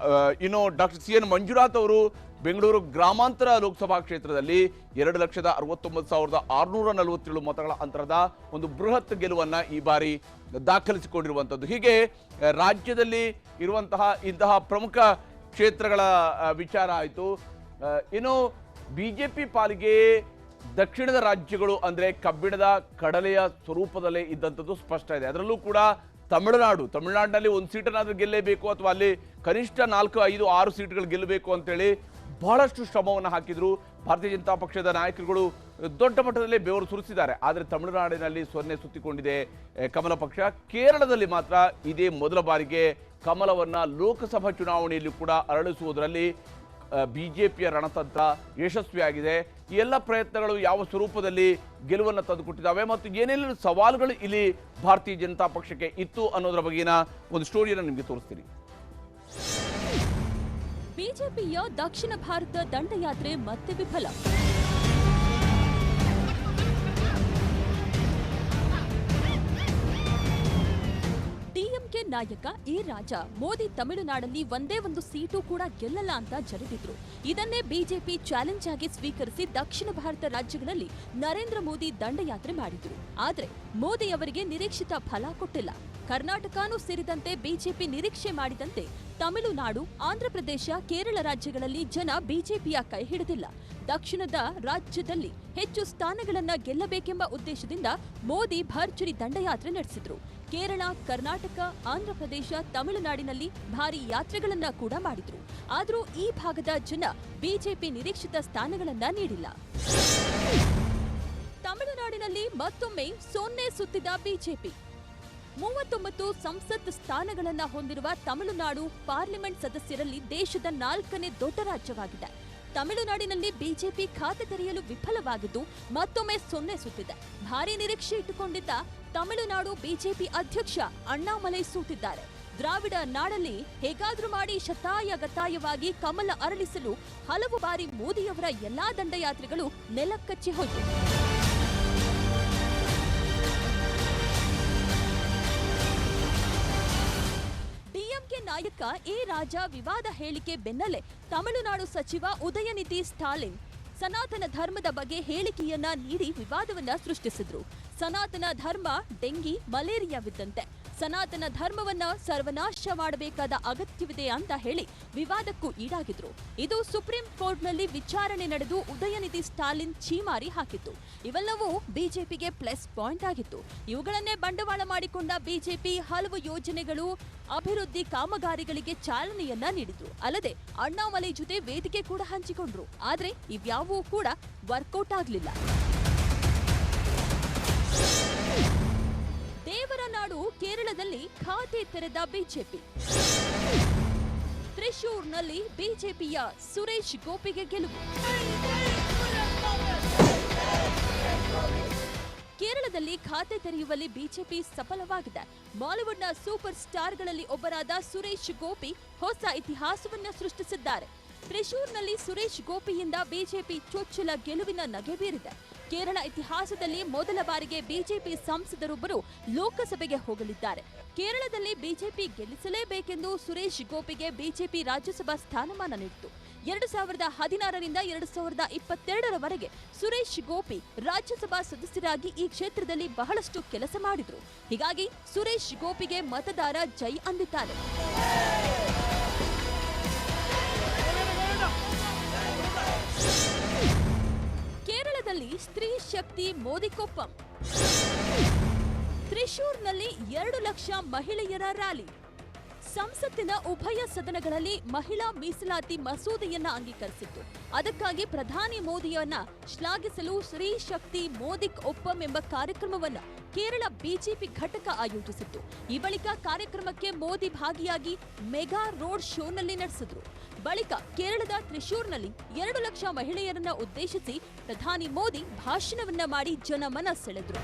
ಇನ್ನು ಡಾಕ್ಟರ್ CN ಮಂಜುನಾಥ್ ಅವರು ಬೆಂಗಳೂರು ಗ್ರಾಮಾಂತರ ಲೋಕಸಭಾ ಕ್ಷೇತ್ರದಲ್ಲಿ 2,69,647 ಮತಗಳ ಅಂತರದ ಒಂದು ಬೃಹತ್ ಗೆಲುವನ್ನ ಈ ಬಾರಿ ದಾಖಲಿಸಿಕೊಂಡಿರುವಂಥದ್ದು. ಹೀಗೆ ರಾಜ್ಯದಲ್ಲಿ ಇರುವಂತಹ ಇಂತಹ ಪ್ರಮುಖ ಕ್ಷೇತ್ರಗಳ ವಿಚಾರ ಆಯಿತು. ಇನ್ನು ಬಿಜೆಪಿ ಪಾಲಿಗೆ ದಕ್ಷಿಣದ ರಾಜ್ಯಗಳು ಅಂದರೆ ಕಬ್ಬಿಣದ ಕಡಲೆಯ ಸ್ವರೂಪದಲ್ಲೇ ಇದ್ದಂಥದ್ದು ಸ್ಪಷ್ಟ ಇದೆ. ಅದರಲ್ಲೂ ಕೂಡ ತಮಿಳುನಾಡಿನಲ್ಲಿ ಒಂದು ಸೀಟನ್ನಾದರೂ ಗೆಲ್ಲೇಬೇಕು, ಅಥವಾ ಅಲ್ಲಿ ಕನಿಷ್ಠ 4, 5, 6 ಸೀಟ್ಗಳು ಗೆಲ್ಲಬೇಕು ಅಂತೇಳಿ ಬಹಳಷ್ಟು ಶ್ರಮವನ್ನು ಹಾಕಿದ್ರು. ಭಾರತೀಯ ಜನತಾ ಪಕ್ಷದ ನಾಯಕರುಗಳು ದೊಡ್ಡ ಮಟ್ಟದಲ್ಲಿ ಬೆವರು ಸುರಿಸಿದ್ದಾರೆ. ಆದರೆ ತಮಿಳುನಾಡಿನಲ್ಲಿ ಸೊನ್ನೆ ಸುತ್ತಿಕೊಂಡಿದೆ ಕಮಲ ಪಕ್ಷ. ಕೇರಳದಲ್ಲಿ ಮಾತ್ರ ಇದೇ ಮೊದಲ ಬಾರಿಗೆ ಕಮಲವನ್ನ ಲೋಕಸಭಾ ಚುನಾವಣೆಯಲ್ಲಿ ಕೂಡ ಅರಳಿಸುವುದರಲ್ಲಿ ಬಿಜೆಪಿಯ ರಣತಂತ್ರ ಯಶಸ್ವಿಯಾಗಿದೆ. ಈ ಎಲ್ಲ ಪ್ರಯತ್ನಗಳು ಯಾವ ಸ್ವರೂಪದಲ್ಲಿ ಗೆಲುವನ್ನು ತಂದುಕೊಟ್ಟಿದ್ದಾವೆ ಮತ್ತು ಏನೆಲ್ಲ ಸವಾಲುಗಳು ಇಲ್ಲಿ ಭಾರತೀಯ ಜನತಾ ಪಕ್ಷಕ್ಕೆ ಇತ್ತು ಅನ್ನೋದರ ಬಗೆಗಿನ ಒಂದು ಸ್ಟೋರಿಯನ್ನು ನಿಮಗೆ ತೋರಿಸ್ತೀನಿ. ಬಿಜೆಪಿಯ ದಕ್ಷಿಣ ಭಾರತ ದಂಡಯಾತ್ರೆ ಮತ್ತೆ ವಿಫಲ. ಡಿಎಂಕೆ ನಾಯಕ ಎ ರಾಜಾ ಮೋದಿ ತಮಿಳುನಾಡಲ್ಲಿ ಒಂದೇ ಒಂದು ಸೀಟು ಕೂಡ ಗೆಲ್ಲಲ್ಲ ಅಂತ ಜರಿದಿದ್ರು. ಇದನ್ನೇ ಬಿಜೆಪಿ ಚಾಲೆಂಜ್ ಆಗಿ ಸ್ವೀಕರಿಸಿ ದಕ್ಷಿಣ ಭಾರತ ರಾಜ್ಯಗಳಲ್ಲಿ ನರೇಂದ್ರ ಮೋದಿ ದಂಡಯಾತ್ರೆ ಮಾಡಿದ್ರು. ಆದ್ರೆ ಮೋದಿ ಅವರಿಗೆ ನಿರೀಕ್ಷಿತ ಫಲ ಕೊಟ್ಟಿಲ್ಲ. ಕರ್ನಾಟಕನೂ ಸೇರಿದಂತೆ ಬಿಜೆಪಿ ನಿರೀಕ್ಷೆ ಮಾಡಿದಂತೆ ತಮಿಳುನಾಡು, ಆಂಧ್ರಪ್ರದೇಶ, ಕೇರಳ ರಾಜ್ಯಗಳಲ್ಲಿ ಜನ ಬಿಜೆಪಿಯ ಕೈ ಹಿಡಿದಿಲ್ಲ. ದಕ್ಷಿಣದ ರಾಜ್ಯದಲ್ಲಿ ಹೆಚ್ಚು ಸ್ಥಾನಗಳನ್ನ ಗೆಲ್ಲಬೇಕೆಂಬ ಉದ್ದೇಶದಿಂದ ಮೋದಿ ಭರ್ಜರಿ ದಂಡಯಾತ್ರೆ ನಡೆಸಿದ್ರು. ಕೇರಳ, ಕರ್ನಾಟಕ, ಆಂಧ್ರಪ್ರದೇಶ, ತಮಿಳುನಾಡಿನಲ್ಲಿ ಭಾರಿ ಯಾತ್ರೆಗಳನ್ನ ಕೂಡ ಮಾಡಿದ್ರು. ಆದರೂ ಈ ಭಾಗದ ಜನ ಬಿಜೆಪಿ ನಿರೀಕ್ಷಿತ ಸ್ಥಾನಗಳನ್ನ ನೀಡಿಲ್ಲ. ತಮಿಳುನಾಡಿನಲ್ಲಿ ಮತ್ತೊಮ್ಮೆ ಸೊನ್ನೆ ಸುತ್ತಿದ ಬಿಜೆಪಿ. 39 ಸಂಸತ್ ಸ್ಥಾನಗಳನ್ನ ಹೊಂದಿರುವ ತಮಿಳುನಾಡು ಪಾರ್ಲಿಮೆಂಟ್ ಸದಸ್ಯರಲ್ಲಿ ದೇಶದ 4ನೇ ದೊಡ್ಡ ರಾಜ್ಯವಾಗಿದೆ. ತಮಿಳುನಾಡಿನಲ್ಲಿ ಬಿಜೆಪಿ ಖಾತೆ ತೆರೆಯಲು ವಿಫಲವಾಗಿದ್ದು ಮತ್ತೊಮ್ಮೆ ಸೊನ್ನೆ ಸುತ್ತಿದೆ. ಭಾರಿ ನಿರೀಕ್ಷೆ ಇಟ್ಟುಕೊಂಡಿದ್ದ ತಮಿಳುನಾಡು ಬಿಜೆಪಿ ಅಧ್ಯಕ್ಷ ಅಣ್ಣಾಮಲೈ ಸೋತಿದ್ದಾರೆ. ದ್ರಾವಿಡ ನಾಡಲ್ಲಿ ಹೇಗಾದ್ರೂ ಮಾಡಿ ಶತಾಯಗತಾಯವಾಗಿ ಕಮಲ ಅರಳಿಸಲು ಹಲವು ಬಾರಿ ಮೋದಿಯವರ ಎಲ್ಲಾ ದಂಡಯಾತ್ರೆಗಳು ನೆಲಕ್ಕಚ್ಚಿ ಹೋಯಿತು. ಡಿಎಂಕೆ ನಾಯಕ ಎ ರಾಜಾ ವಿವಾದ ಹೇಳಿಕೆ ಬೆನ್ನಲ್ಲೇ ತಮಿಳುನಾಡು ಸಚಿವ ಉದಯನಿಧಿ ಸ್ಟಾಲಿನ್ ಸನಾತನ ಧರ್ಮದ ಬಗ್ಗೆ ಹೇಳಿಕೆಯನ್ನ ನೀಡಿ ವಿವಾದವನ್ನ ಸೃಷ್ಟಿಸಿದ್ರು. ಸನಾತನ ಧರ್ಮ ಡೆಂಗಿ ಮಲೇರಿಯಾವಿದ್ದಂತೆ, ಸನಾತನ ಧರ್ಮವನ್ನ ಸರ್ವನಾಶ ಮಾಡಬೇಕಾದ ಅಗತ್ಯವಿದೆ ಅಂತ ಹೇಳಿ ವಿವಾದಕ್ಕೂ ಈಡಾಗಿದ್ರು. ಇದು ಸುಪ್ರೀಂ ಕೋರ್ಟ್ನಲ್ಲಿ ವಿಚಾರಣೆ ನಡೆದು ಉದಯನಿಧಿ ಸ್ಟಾಲಿನ್ ಛೀಮಾರಿ ಹಾಕಿತ್ತು. ಇವೆಲ್ಲವೂ ಬಿಜೆಪಿಗೆ ಪ್ಲಸ್ ಪಾಯಿಂಟ್ ಆಗಿತ್ತು. ಇವುಗಳನ್ನೇ ಬಂಡವಾಳ ಮಾಡಿಕೊಂಡ ಬಿಜೆಪಿ ಹಲವು ಯೋಜನೆಗಳು, ಅಭಿವೃದ್ಧಿ ಕಾಮಗಾರಿಗಳಿಗೆ ಚಾಲನೆಯನ್ನ ನೀಡಿದ್ರು. ಅಲ್ಲದೆ ಅಣ್ಣಾಮಲೈ ಜೊತೆ ವೇದಿಕೆ ಕೂಡ ಹಂಚಿಕೊಂಡ್ರು. ಆದ್ರೆ ಇವ್ಯಾವೂ ಕೂಡ ವರ್ಕೌಟ್ ಆಗ್ಲಿಲ್ಲ. ದೇವರ ನಾಡು ಕೇರಳದಲ್ಲಿ ಖಾತೆ ತೆರೆದ ಬಿಜೆಪಿ. ತ್ರಿಶೂರ್ನಲ್ಲಿ ಬಿಜೆಪಿಯ ಸುರೇಶ್ ಗೋಪಿಗೆ ಗೆಲುವು. ಕೇರಳದಲ್ಲಿ ಖಾತೆ ತೆರೆಯುವಲ್ಲಿ ಬಿಜೆಪಿ ಸಫಲವಾಗಿದೆ. ಬಾಲಿವುಡ್ನ ಸೂಪರ್ ಸ್ಟಾರ್ಗಳಲ್ಲಿ ಒಬ್ಬರಾದ ಸುರೇಶ್ ಗೋಪಿ ಹೊಸ ಇತಿಹಾಸವನ್ನ ಸೃಷ್ಟಿಸಿದ್ದಾರೆ. ತ್ರಿಶೂರ್ನಲ್ಲಿ ಸುರೇಶ್ ಗೋಪಿಯಿಂದ ಬಿಜೆಪಿ ಚೊಚ್ಚಲ ಗೆಲುವಿನ ನಗೆ ಬೀರಿದೆ. ಕೇರಳ ಇತಿಹಾಸದಲ್ಲಿ ಮೊದಲ ಬಾರಿಗೆ ಬಿಜೆಪಿ ಸಂಸದರೊಬ್ಬರು ಲೋಕಸಭೆಗೆ ಹೋಗಲಿದ್ದಾರೆ. ಕೇರಳದಲ್ಲಿ ಬಿಜೆಪಿ ಗೆಲ್ಲಿಸಲೇಬೇಕೆಂದು ಸುರೇಶ್ ಗೋಪಿಗೆ ಬಿಜೆಪಿ ರಾಜ್ಯಸಭಾ ಸ್ಥಾನಮಾನ ನೀಡಿತು. 2016ರಿಂದ 2022ರವರೆಗೆ ಸುರೇಶ್ ಗೋಪಿ ರಾಜ್ಯಸಭಾ ಸದಸ್ಯರಾಗಿ ಈ ಕ್ಷೇತ್ರದಲ್ಲಿ ಬಹಳಷ್ಟು ಕೆಲಸ ಮಾಡಿದ್ರು. ಹೀಗಾಗಿ ಸುರೇಶ್ ಗೋಪಿಗೆ ಮತದಾರ ಜೈ ಅಂದಿದ್ದಾರೆ. ಕೇರಳದಲ್ಲಿ ಸ್ತ್ರೀ ಶಕ್ತಿ ಮೋದಿಕೊಪ್ಪಂ. ತ್ರಿಶೂರ್ನಲ್ಲಿ 2 ಲಕ್ಷ ಮಹಿಳೆಯರ ರ್ಯಾಲಿ. ಸಂಸತ್ತಿನ ಉಭಯ ಸದನಗಳಲ್ಲಿ ಮಹಿಳಾ ಮೀಸಲಾತಿ ಮಸೂದೆಯನ್ನ ಅಂಗೀಕರಿಸಿತ್ತು. ಅದಕ್ಕಾಗಿ ಪ್ರಧಾನಿ ಮೋದಿಯನ್ನ ಶ್ಲಾಘಿಸಲು ಸ್ತ್ರೀ ಶಕ್ತಿ ಮೋದಿಕ್ ಒಪ್ಪಂ ಎಂಬ ಕಾರ್ಯಕ್ರಮವನ್ನ ಕೇರಳ ಬಿಜೆಪಿ ಘಟಕ ಆಯೋಜಿಸಿತ್ತು. ಈ ಬಳಿಕ ಕಾರ್ಯಕ್ರಮಕ್ಕೆ ಮೋದಿ ಭಾಗಿಯಾಗಿ ಮೆಗಾ ರೋಡ್ ಶೋನಲ್ಲಿ ನಡೆಸಿದ್ರು. ಬಳಿಕ ಕೇರಳದ ತ್ರಿಶೂರ್ನಲ್ಲಿ 2 ಲಕ್ಷ ಮಹಿಳೆಯರನ್ನ ಉದ್ದೇಶಿಸಿ ಪ್ರಧಾನಿ ಮೋದಿ ಭಾಷಣವನ್ನ ಮಾಡಿ ಜನಮನ ಸೆಳೆದ್ರು.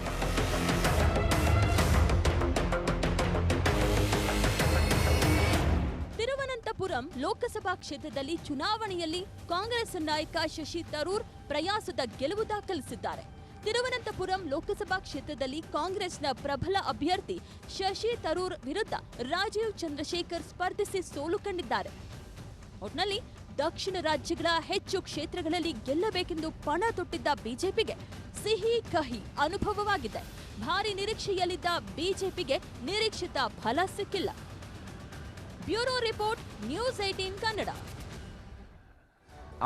ತಿರುವನಂತಪುರಂ ಲೋಕಸಭಾ ಕ್ಷೇತ್ರದಲ್ಲಿ ಚುನಾವಣೆಯಲ್ಲಿ ಕಾಂಗ್ರೆಸ್ ನಾಯಕ ಶಶಿ ತರೂರ್ ಪ್ರಯಾಸದ ಗೆಲುವು ದಾಖಲಿಸಿದ್ದಾರೆ. ತಿರುವನಂತಪುರಂ ಲೋಕಸಭಾ ಕ್ಷೇತ್ರದಲ್ಲಿ ಕಾಂಗ್ರೆಸ್ನ ಪ್ರಬಲ ಅಭ್ಯರ್ಥಿ ಶಶಿ ತರೂರ್ ವಿರುದ್ಧ ರಾಜೀವ್ ಚಂದ್ರಶೇಖರ್ ಸ್ಪರ್ಧಿಸಿ ಸೋಲು ಕಂಡಿದ್ದಾರೆ. ಒಟ್ನಲ್ಲಿ ದಕ್ಷಿಣ ರಾಜ್ಯಗಳ ಹೆಚ್ಚು ಕ್ಷೇತ್ರಗಳಲ್ಲಿ ಗೆಲ್ಲಬೇಕೆಂದು ಪಣ ತೊಟ್ಟಿದ್ದ ಬಿಜೆಪಿಗೆ ಸಿಹಿ ಕಹಿ ಅನುಭವವಾಗಿದೆ. ಭಾರಿ ನಿರೀಕ್ಷೆಯಲ್ಲಿದ್ದ ಬಿಜೆಪಿಗೆ ನಿರೀಕ್ಷಿತ ಫಲ ಸಿಕ್ಕಿಲ್ಲ. Bureau report, news 18 Kannada.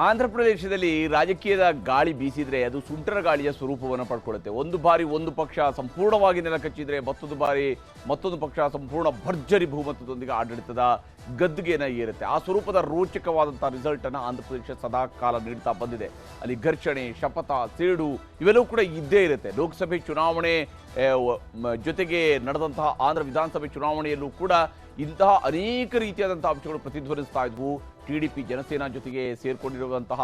ಆಂಧ್ರಪ್ರದೇಶದಲ್ಲಿ ರಾಜಕೀಯದ ಗಾಳಿ ಬೀಸಿದ್ರೆ ಅದು ಸುಂಟರ ಗಾಳಿಯ ಸ್ವರೂಪವನ್ನು ಪಡ್ಕೊಳ್ಳುತ್ತೆ. ಒಂದು ಬಾರಿ ಒಂದು ಪಕ್ಷ ಸಂಪೂರ್ಣವಾಗಿ ನೆಲಕಚ್ಚಿದ್ರೆ ಮತ್ತೊಂದು ಬಾರಿ ಮತ್ತೊಂದು ಪಕ್ಷ ಸಂಪೂರ್ಣ ಭರ್ಜರಿ ಬಹುಮತದೊಂದಿಗೆ ಆಡಳಿತದ ಗದ್ದುಗೆನ ಏರುತ್ತೆ. ಆ ಸ್ವರೂಪದ ರೋಚಕವಾದಂತಹ ರಿಸಲ್ಟ್ ಅನ್ನು ಆಂಧ್ರಪ್ರದೇಶ ಸದಾ ಕಾಲ ನೀಡ್ತಾ ಬಂದಿದೆ. ಅಲ್ಲಿ ಘರ್ಷಣೆ, ಶಪಥ, ಸೇಡು ಇವೆಲ್ಲವೂ ಕೂಡ ಇದ್ದೇ ಇರುತ್ತೆ. ಲೋಕಸಭೆ ಚುನಾವಣೆ ಜೊತೆಗೆ ನಡೆದಂತಹ ಆಂಧ್ರ ವಿಧಾನಸಭೆ ಚುನಾವಣೆಯಲ್ಲೂ ಕೂಡ ಇಂತಹ ಅನೇಕ ರೀತಿಯಾದಂತಹ ಅಂಶಗಳು ಪ್ರತಿಧ್ವನಿಸ್ತಾ ಇದ್ವು. ಟಿಡಿಪಿ ಜನಸೇನಾ ಜೊತೆಗೆ ಸೇರ್ಕೊಂಡಿರುವಂತಹ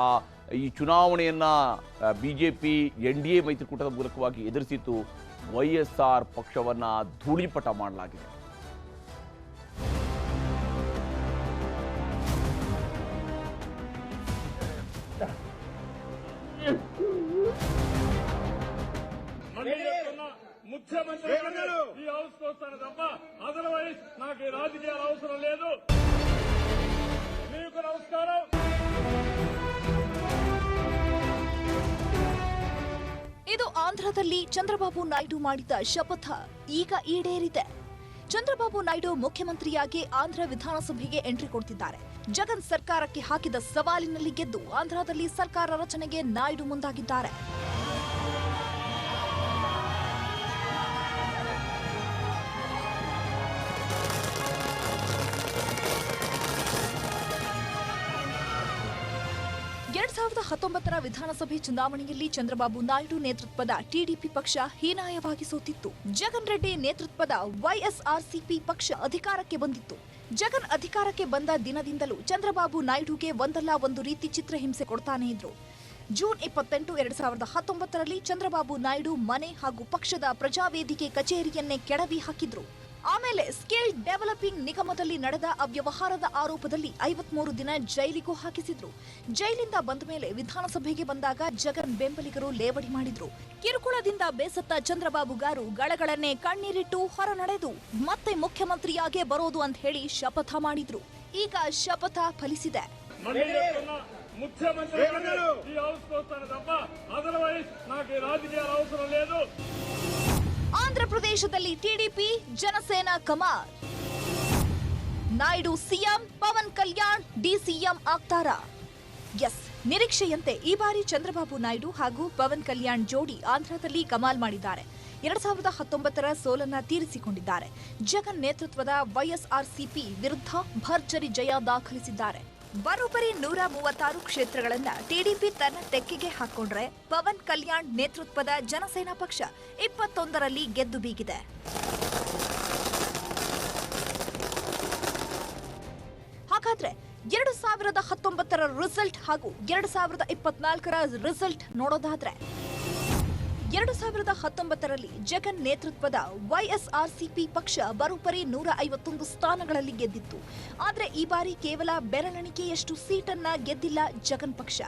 ಈ ಚುನಾವಣೆಯನ್ನ ಬಿಜೆಪಿ ಎನ್ಡಿಎ ಮೈತ್ರಿಕೂಟದ ಮೂಲಕವಾಗಿ ಎದುರಿಸಿತ್ತು. ವೈಎಸ್ಆರ್ ಪಕ್ಷವನ್ನ ಧೂಳಿಪಟ ಮಾಡಲಾಗಿದೆ. ముఖ్యమంత్రి ఈ హౌస్ వస్తాను తప్ప అదర్వైజ్ నాకు ఈ రాజకీయాల అవసరం లేదు. మీకు నమస్కారం. ಇದು ಆಂಧ್ರದಲ್ಲಿ ಚಂದ್ರಬಾಬು ನಾಯ್ಡು ಮಾಡಿದ ಶಪಥ ಈಗ ಈಡೇರಿದೆ. ಚಂದ್ರಬಾಬು ನಾಯ್ಡು ಮುಖ್ಯಮಂತ್ರಿಯಾಗಿ ಆಂಧ್ರ ವಿಧಾನಸಭೆಗೆ ಎಂಟ್ರಿ ಕೊಡ್ತಿದ್ದಾರೆ. ಜಗನ್ ಸರ್ಕಾರಕ್ಕೆ ಹಾಕಿದ ಸವಾಲಿನಲ್ಲಿ ಗೆದ್ದು ಆಂಧ್ರದಲ್ಲಿ ಸರ್ಕಾರ ರಚನೆಗೆ ನಾಯ್ಡು ಮುಂದಾಗಿದ್ದಾರೆ. ವಿಧಾನಸಭೆ ಚುನಾವಣೆಯಲ್ಲಿ ಚಂದ್ರಬಾಬು ನಾಯ್ಡು ನೇತೃತ್ವದ ಟಿಡಿಪಿ ಪಕ್ಷ ಹೀನಾಯವಾಗಿ ಸೋತಿತ್ತು. ಜಗನ್ ರೆಡ್ಡಿ ನೇತೃತ್ವದ ವೈಎಸ್ಆರ್ಸಿಪಿ ಪಕ್ಷ ಅಧಿಕಾರಕ್ಕೆ ಬಂದಿತ್ತು. ಜಗನ್ ಅಧಿಕಾರಕ್ಕೆ ಬಂದ ದಿನದಿಂದಲೂ ಚಂದ್ರಬಾಬು ನಾಯ್ಡುಗೆ ಒಂದಲ್ಲ ಒಂದು ರೀತಿ ಚಿತ್ರಹಿಂಸೆ ಕೊಡ್ತಾನೆ ಇದ್ರು. ಜೂನ್ 28, 2019ರಲ್ಲಿ ಚಂದ್ರಬಾಬು ನಾಯ್ಡು ಮನೆ ಹಾಗೂ ಪಕ್ಷದ ಪ್ರಜಾವೇದಿಕೆ ಕಚೇರಿಯನ್ನೇ ಕೆಡವಿ ಹಾಕಿದ್ರು. ಆಮೇಲೆ ಸ್ಕಿಲ್ ಡೆವಲಪಿಂಗ್ ನಿಗಮದಲ್ಲಿ ನಡೆದ ಅವ್ಯವಹಾರದ ಆರೋಪದಲ್ಲಿ 53 ದಿನ ಜೈಲಿಗೂ ಹಾಕಿಸಿದ್ರು. ಜೈಲಿಂದ ಬಂದ ಮೇಲೆ ವಿಧಾನಸಭೆಗೆ ಬಂದಾಗ ಜಗನ್ ಬೆಂಬಲಿಗರು ಲೇವಡಿ ಮಾಡಿದ್ರು. ಕಿರುಕುಳದಿಂದ ಬೇಸತ್ತ ಚಂದ್ರಬಾಬುಗಾರು ಗಳಗಳನ್ನೇ ಕಣ್ಣೀರಿಟ್ಟು ಹೊರ ನಡೆದು ಮತ್ತೆ ಮುಖ್ಯಮಂತ್ರಿಯಾಗೇ ಬರೋದು ಅಂತ ಹೇಳಿ ಶಪಥ ಮಾಡಿದ್ರು. ಈಗ ಶಪಥ ಫಲಿಸಿದೆ. ಮುಖ್ಯಮಂತ್ರಿ ಈ ಹೌಸ್ ತಪ್ಪ ಅದರ್ವೈಸ್ నాకు రాజకీయాల అవసరం లేదు. ಆಂಧ್ರಪ್ರದೇಶದಲ್ಲಿ ಟಿಡಿಪಿ ಜನಸೇನಾ ಕಮಾಲ್. ನಾಯ್ಡು ಸಿಎಂ, ಪವನ್ ಕಲ್ಯಾಣ್ ಡಿಸಿಎಂ ಆಗ್ತಾರಾ? ಎಸ್, ನಿರೀಕ್ಷೆಯಂತೆ ಈ ಬಾರಿ ಚಂದ್ರಬಾಬು ನಾಯ್ಡು ಹಾಗೂ ಪವನ್ ಕಲ್ಯಾಣ್ ಜೋಡಿ ಆಂಧ್ರದಲ್ಲಿ ಕಮಾಲ್ ಮಾಡಿದ್ದಾರೆ. 2019ರ ಸೋಲನ್ನ ತೀರಿಸಿಕೊಂಡಿದ್ದಾರೆ. ಜಗನ್ ನೇತೃತ್ವದ ವೈಎಸ್ಆರ್ಸಿಪಿ ವಿರುದ್ಧ ಭರ್ಜರಿ ಜಯ ದಾಖಲಿಸಿದ್ದಾರೆ. ಬರೋಬ್ಬರಿ 136 ಕ್ಷೇತ್ರಗಳನ್ನ ಟಿಡಿಪಿ ತನ್ನ ತೆಕ್ಕೆಗೆ ಹಾಕೊಂಡ್ರೆ ಪವನ್ ಕಲ್ಯಾಣ್ ನೇತೃತ್ವದ ಜನಸೇನಾ ಪಕ್ಷ 21ರಲ್ಲಿ ಗೆದ್ದು ಬೀಗಿದೆ. ಹಾಗಾದ್ರೆ 2019ರ ರಿಸಲ್ಟ್ ಹಾಗೂ 2024ರ ರಿಸಲ್ಟ್ ನೋಡೋದಾದ್ರೆ 2019ರಲ್ಲಿ ಜಗನ್ ನೇತೃತ್ವದ ವೈಎಸ್ಆರ್ಸಿಪಿ ಪಕ್ಷ ಬರೋಬ್ಬರಿ 151 ಸ್ಥಾನಗಳಲ್ಲಿ ಗೆದ್ದಿತ್ತು. ಆದರೆ ಈ ಬಾರಿ ಕೇವಲ ಬೆರಳೆಣಿಕೆಯಷ್ಟು ಸೀಟನ್ನ ಗೆದ್ದಿಲ್ಲ ಜಗನ್ ಪಕ್ಷ.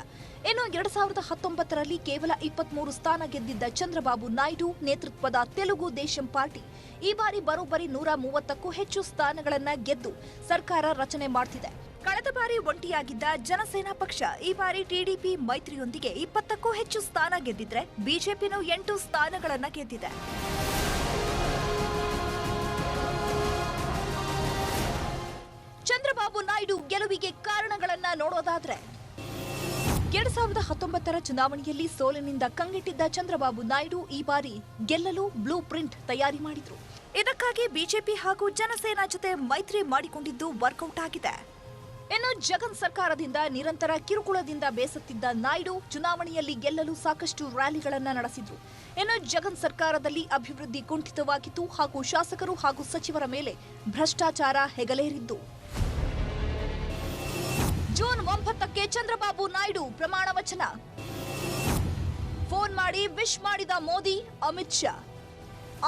ಇನ್ನು 2019ರಲ್ಲಿ ಕೇವಲ 23 ಸ್ಥಾನ ಗೆದ್ದಿದ್ದ ಚಂದ್ರಬಾಬು ನಾಯ್ಡು ನೇತೃತ್ವದ ತೆಲುಗು ದೇಶಂ ಪಾರ್ಟಿ ಈ ಬಾರಿ ಬರೋಬ್ಬರಿ 130ಕ್ಕೂ ಹೆಚ್ಚು ಸ್ಥಾನಗಳನ್ನ ಗೆದ್ದು ಸರ್ಕಾರ ರಚನೆ ಮಾಡ್ತಿದೆ. ಕಳೆದ ಬಾರಿ ಒಂಟಿಯಾಗಿದ್ದ ಜನಸೇನಾ ಪಕ್ಷ ಈ ಬಾರಿ ಟಿಡಿಪಿ ಮೈತ್ರಿಯೊಂದಿಗೆ 20ಕ್ಕೂ ಹೆಚ್ಚು ಸ್ಥಾನ ಗೆದ್ದಿದ್ರೆ ಬಿಜೆಪಿನೂ 8 ಸ್ಥಾನಗಳನ್ನ ಗೆದ್ದಿದೆ. ಚಂದ್ರಬಾಬು ನಾಯ್ಡು ಗೆಲುವಿಗೆ ಕಾರಣಗಳನ್ನ ನೋಡೋದಾದ್ರೆ 2019ರ ಚುನಾವಣೆಯಲ್ಲಿ ಸೋಲಿನಿಂದ ಕಂಗೆಟ್ಟಿದ್ದ ಚಂದ್ರಬಾಬು ನಾಯ್ಡು ಈ ಬಾರಿ ಗೆಲ್ಲಲು ಬ್ಲೂ ಪ್ರಿಂಟ್ ತಯಾರಿ ಮಾಡಿದ್ರು. ಇದಕ್ಕಾಗಿ ಬಿಜೆಪಿ ಹಾಗೂ ಜನಸೇನಾ ಜೊತೆ ಮೈತ್ರಿ ಮಾಡಿಕೊಂಡಿದ್ದು ವರ್ಕೌಟ್ ಆಗಿದೆ. ಇನ್ನು ಜಗನ್ ಸರ್ಕಾರದಿಂದ ನಿರಂತರ ಕಿರುಕುಳದಿಂದ ಬೇಸತ್ತಿದ್ದ ನಾಯ್ಡು ಚುನಾವಣೆಯಲ್ಲಿ ಗೆಲ್ಲಲು ಸಾಕಷ್ಟು ರ್ಯಾಲಿಗಳನ್ನ ನಡೆಸಿದ್ರು. ಇನ್ನು ಜಗನ್ ಸರ್ಕಾರದಲ್ಲಿ ಅಭಿವೃದ್ಧಿ ಕುಂಠಿತವಾಗಿತ್ತು ಹಾಗೂ ಶಾಸಕರು ಹಾಗೂ ಸಚಿವರ ಮೇಲೆ ಭ್ರಷ್ಟಾಚಾರ ಹೆಗಲೇರಿದ್ದು. ಜೂನ್ 9ಕ್ಕೆ ಚಂದ್ರಬಾಬು ನಾಯ್ಡು ಪ್ರಮಾಣ ವಚನ. ಫೋನ್ ಮಾಡಿ ವಿಶ್ ಮಾಡಿದ ಮೋದಿ, ಅಮಿತ್ ಶಾ.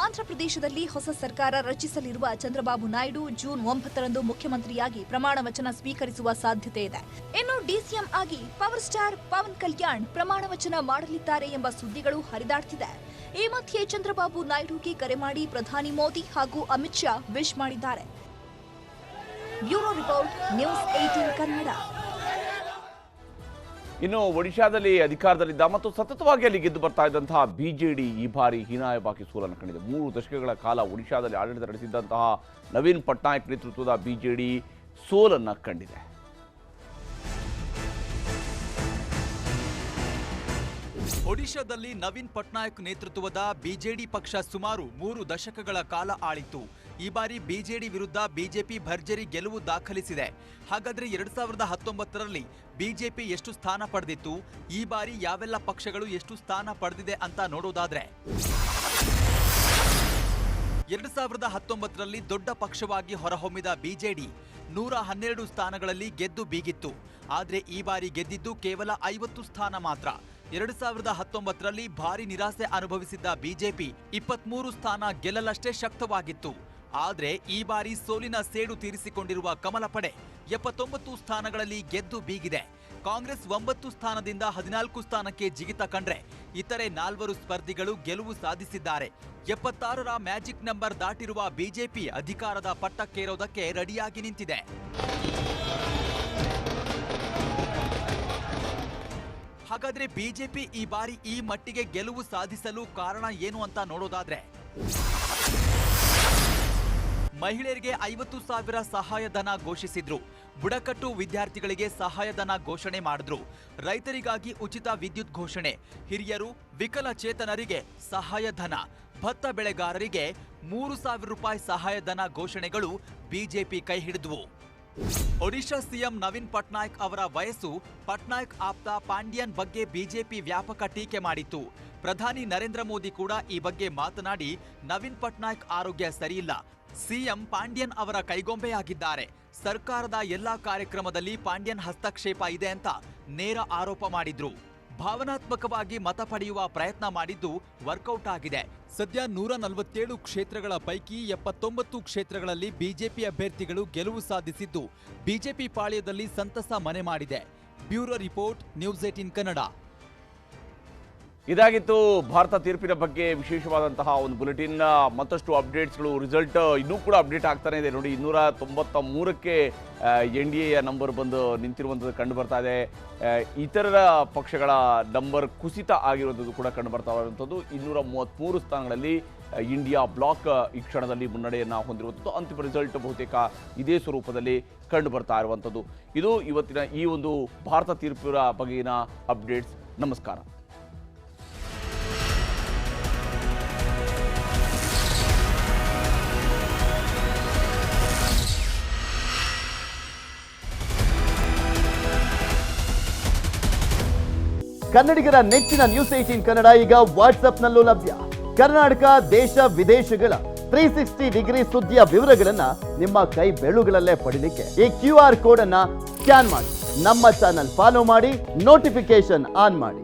ಆಂಧ್ರಪ್ರದೇಶದಲ್ಲಿ ಹೊಸ ಸರ್ಕಾರ ರಚಿಸಲಿರುವ ಚಂದ್ರಬಾಬು ನಾಯ್ಡು ಜೂನ್ 9ರಂದು ಮುಖ್ಯಮಂತ್ರಿಯಾಗಿ ಪ್ರಮಾಣ ವಚನ ಸ್ವೀಕರಿಸುವ ಸಾಧ್ಯತೆ ಇದೆ. ಇನ್ನು ಡಿಸಿಎಂ ಆಗಿ ಪವರ್ ಸ್ಟಾರ್ ಪವನ್ ಕಲ್ಯಾಣ್ ಪ್ರಮಾಣ ವಚನ ಮಾಡಲಿದ್ದಾರೆ ಎಂಬ ಸುದ್ದಿಗಳು ಹರಿದಾಡ್ತಿದೆ. ಈ ಮಧ್ಯೆ ಚಂದ್ರಬಾಬು ನಾಯ್ಡುಗೆ ಕರೆ ಮಾಡಿ ಪ್ರಧಾನಿ ಮೋದಿ ಹಾಗೂ ಅಮಿತ್ ಶಾ ವಿಶ್ ಮಾಡಿದ್ದಾರೆ. Bureau report, news 18 Kannada. ಇನ್ನು ಒಡಿಶಾದಲ್ಲಿ ಅಧಿಕಾರದಲ್ಲಿದ್ದ ಮತ್ತು ಸತತವಾಗಿ ಅಲ್ಲಿ ಗೆದ್ದು ಬರ್ತಾ ಇದ್ದಂತಹ ಬಿಜೆಡಿ ಈ ಬಾರಿ ಹೀನಾಯವಾಗಿ ಸೋಲನ್ನು ಕಂಡಿದೆ. 3 ದಶಕಗಳ ಕಾಲ ಒಡಿಶಾದಲ್ಲಿ ಆಡಳಿತ ನಡೆಸಿದ್ದಂತಹ ನವೀನ್ ಪಟ್ನಾಯಕ್ ನೇತೃತ್ವದ ಬಿಜೆಡಿ ಸೋಲನ್ನು ಕಂಡಿದೆ. ಒಡಿಶಾದಲ್ಲಿ ನವೀನ್ ಪಟ್ನಾಯಕ್ ನೇತೃತ್ವದ ಬಿಜೆಡಿ ಪಕ್ಷ ಸುಮಾರು 3 ದಶಕಗಳ ಕಾಲ ಆಳಿತ್ತು. ಈ ಬಾರಿ ಬಿಜೆಡಿ ವಿರುದ್ಧ ಬಿಜೆಪಿ ಭರ್ಜರಿ ಗೆಲುವು ದಾಖಲಿಸಿದೆ. ಹಾಗಾದ್ರೆ 2019ರಲ್ಲಿ ಬಿಜೆಪಿ ಎಷ್ಟು ಸ್ಥಾನ ಪಡೆದಿತ್ತು, ಈ ಬಾರಿ ಯಾವೆಲ್ಲ ಪಕ್ಷಗಳು ಎಷ್ಟು ಸ್ಥಾನ ಪಡೆದಿದೆ ಅಂತ ನೋಡೋದಾದ್ರೆ 2019ರಲ್ಲಿ ದೊಡ್ಡ ಪಕ್ಷವಾಗಿ ಹೊರಹೊಮ್ಮಿದ ಬಿಜೆಡಿ 112 ಸ್ಥಾನಗಳಲ್ಲಿ ಗೆದ್ದು ಬೀಗಿತ್ತು. ಆದ್ರೆ ಈ ಬಾರಿ ಗೆದ್ದಿದ್ದು ಕೇವಲ 50 ಸ್ಥಾನ ಮಾತ್ರ. 2019ರಲ್ಲಿ ಭಾರಿ ನಿರಾಸೆ ಅನುಭವಿಸಿದ್ದ ಬಿಜೆಪಿ 23 ಸ್ಥಾನ ಗೆಲ್ಲಲಷ್ಟೇ ಶಕ್ತವಾಗಿತ್ತು. ಆದ್ರೆ ಈ ಬಾರಿ ಸೋಲಿನ ಸೇಡು ತೀರಿಸಿಕೊಂಡಿರುವ ಕಮಲ ಪಡೆ 79 ಸ್ಥಾನಗಳಲ್ಲಿ ಗೆದ್ದು ಬೀಗಿದೆ. ಕಾಂಗ್ರೆಸ್ 9 ಸ್ಥಾನದಿಂದ 14 ಸ್ಥಾನಕ್ಕೆ ಜಿಗಿತ ಕಂಡ್ರೆ ಇತರೆ 4 ಸ್ಪರ್ಧಿಗಳು ಗೆಲುವು ಸಾಧಿಸಿದ್ದಾರೆ. 76ರ ಮ್ಯಾಜಿಕ್ ನಂಬರ್ ದಾಟಿರುವ ಬಿಜೆಪಿ ಅಧಿಕಾರದ ಪಟ್ಟಕ್ಕೇರೋದಕ್ಕೆ ರೆಡಿಯಾಗಿ ನಿಂತಿದೆ. ಹಾಗಾದ್ರೆ ಬಿಜೆಪಿ ಈ ಬಾರಿ ಈ ಮಟ್ಟಿಗೆ ಗೆಲುವು ಸಾಧಿಸಲು ಕಾರಣ ಏನು ಅಂತ ನೋಡೋದಾದ್ರೆ ಮಹಿಳೆಯರಿಗೆ 50,000 ಸಹಾಯಧನ ಘೋಷಿಸಿದ್ರು. ಬುಡಕಟ್ಟು ವಿದ್ಯಾರ್ಥಿಗಳಿಗೆ ಸಹಾಯಧನ ಘೋಷಣೆ ಮಾಡಿದ್ರು. ರೈತರಿಗಾಗಿ ಉಚಿತ ವಿದ್ಯುತ್ ಘೋಷಣೆ, ಹಿರಿಯರು ವಿಕಲಚೇತನರಿಗೆ ಸಹಾಯಧನ, ಭತ್ತ ಬೆಳೆಗಾರರಿಗೆ 3,000 ರೂಪಾಯಿ ಸಹಾಯಧನ ಘೋಷಣೆಗಳು ಬಿಜೆಪಿ ಕೈ ಹಿಡಿದ್ವು. ಒಡಿಶಾ ಸಿಎಂ ನವೀನ್ ಪಟ್ನಾಯಕ್ ಅವರ ವಯಸ್ಸು, ಪಟ್ನಾಯಕ್ ಆಪ್ತ ಪಾಂಡ್ಯನ್ ಬಗ್ಗೆ ಬಿಜೆಪಿ ವ್ಯಾಪಕ ಟೀಕೆ ಮಾಡಿತ್ತು. ಪ್ರಧಾನಿ ನರೇಂದ್ರ ಮೋದಿ ಕೂಡ ಈ ಬಗ್ಗೆ ಮಾತನಾಡಿ ನವೀನ್ ಪಟ್ನಾಯಕ್ ಆರೋಗ್ಯ ಸರಿಯಿಲ್ಲ, ಸಿಎಂ ಪಾಂಡ್ಯನ್ ಅವರ ಕೈಗೊಂಬೆಯಾಗಿದ್ದಾರೆ, ಸರ್ಕಾರದ ಎಲ್ಲಾ ಕಾರ್ಯಕ್ರಮದಲ್ಲಿ ಪಾಂಡ್ಯನ್ ಹಸ್ತಕ್ಷೇಪ ಇದೆ ಅಂತ ನೇರ ಆರೋಪ ಮಾಡಿದ್ರು. ಭಾವನಾತ್ಮಕವಾಗಿ ಮತ ಪಡೆಯುವ ಪ್ರಯತ್ನ ಮಾಡಿದ್ದು ವರ್ಕೌಟ್ ಆಗಿದೆ. ಸದ್ಯ 147 ಕ್ಷೇತ್ರಗಳ ಪೈಕಿ 79 ಕ್ಷೇತ್ರಗಳಲ್ಲಿ ಬಿಜೆಪಿ ಅಭ್ಯರ್ಥಿಗಳು ಗೆಲುವು ಸಾಧಿಸಿದ್ದು ಬಿಜೆಪಿ ಪಾಳ್ಯದಲ್ಲಿ ಸಂತಸ ಮನೆ ಮಾಡಿದೆ. Bureau report, news 18 Kannada. ಇದಾಗಿತ್ತು ಭಾರತ ತೀರ್ಪಿನ ಬಗ್ಗೆ ವಿಶೇಷವಾದಂತಹ ಒಂದು ಬುಲೆಟಿನ್. ಮತ್ತಷ್ಟು ಅಪ್ಡೇಟ್ಸ್ಗಳು, ರಿಸಲ್ಟ್ ಇನ್ನೂ ಕೂಡ ಅಪ್ಡೇಟ್ ಆಗ್ತಾನೆ ಇದೆ. ನೋಡಿ, 293ಕ್ಕೆ NDAಯ ನಂಬರ್ ಬಂದು ನಿಂತಿರುವಂಥದ್ದು ಕಂಡು ಬರ್ತಾ ಇದೆ. ಇತರ ಪಕ್ಷಗಳ ನಂಬರ್ ಕುಸಿತ ಆಗಿರುವಂಥದ್ದು ಕೂಡ ಕಂಡು ಬರ್ತಾ ಇರುವಂಥದ್ದು. 233 ಸ್ಥಾನಗಳಲ್ಲಿ ಇಂಡಿಯಾ ಬ್ಲಾಕ್ ಈ ಕ್ಷಣದಲ್ಲಿ ಮುನ್ನಡೆಯನ್ನು ಹೊಂದಿರುವಂಥದ್ದು. ಅಂತಿಮ ರಿಸಲ್ಟ್ ಬಹುತೇಕ ಇದೇ ಸ್ವರೂಪದಲ್ಲಿ ಕಂಡು ಬರ್ತಾ ಇರುವಂಥದ್ದು. ಇದು ಇವತ್ತಿನ ಈ ಒಂದು ಭಾರತ ತೀರ್ಪಿನ ಬಗೆಗಿನ ಅಪ್ಡೇಟ್ಸ್. ನಮಸ್ಕಾರ. ಕನ್ನಡಿಗರ ನೆಚ್ಚಿನ ನ್ಯೂಸ್ 18 ಕನ್ನಡ ಈಗ ವಾಟ್ಸ್ಆಪ್ನಲ್ಲೂ ಲಭ್ಯ. ಕರ್ನಾಟಕ, ದೇಶ ವಿದೇಶಗಳ 360 ಡಿಗ್ರಿ ಸುದ್ದಿಯ ವಿವರಗಳನ್ನ ನಿಮ್ಮ ಕೈ ಬೆರಳುಗಳಲ್ಲೇ ಪಡಿಲಿಕ್ಕೆ ಈ QR ಕೋಡ್ ಅನ್ನ ಸ್ಕ್ಯಾನ್ ಮಾಡಿ, ನಮ್ಮ ಚಾನಲ್ ಫಾಲೋ ಮಾಡಿ, ನೋಟಿಫಿಕೇಶನ್ ಆನ್ ಮಾಡಿ.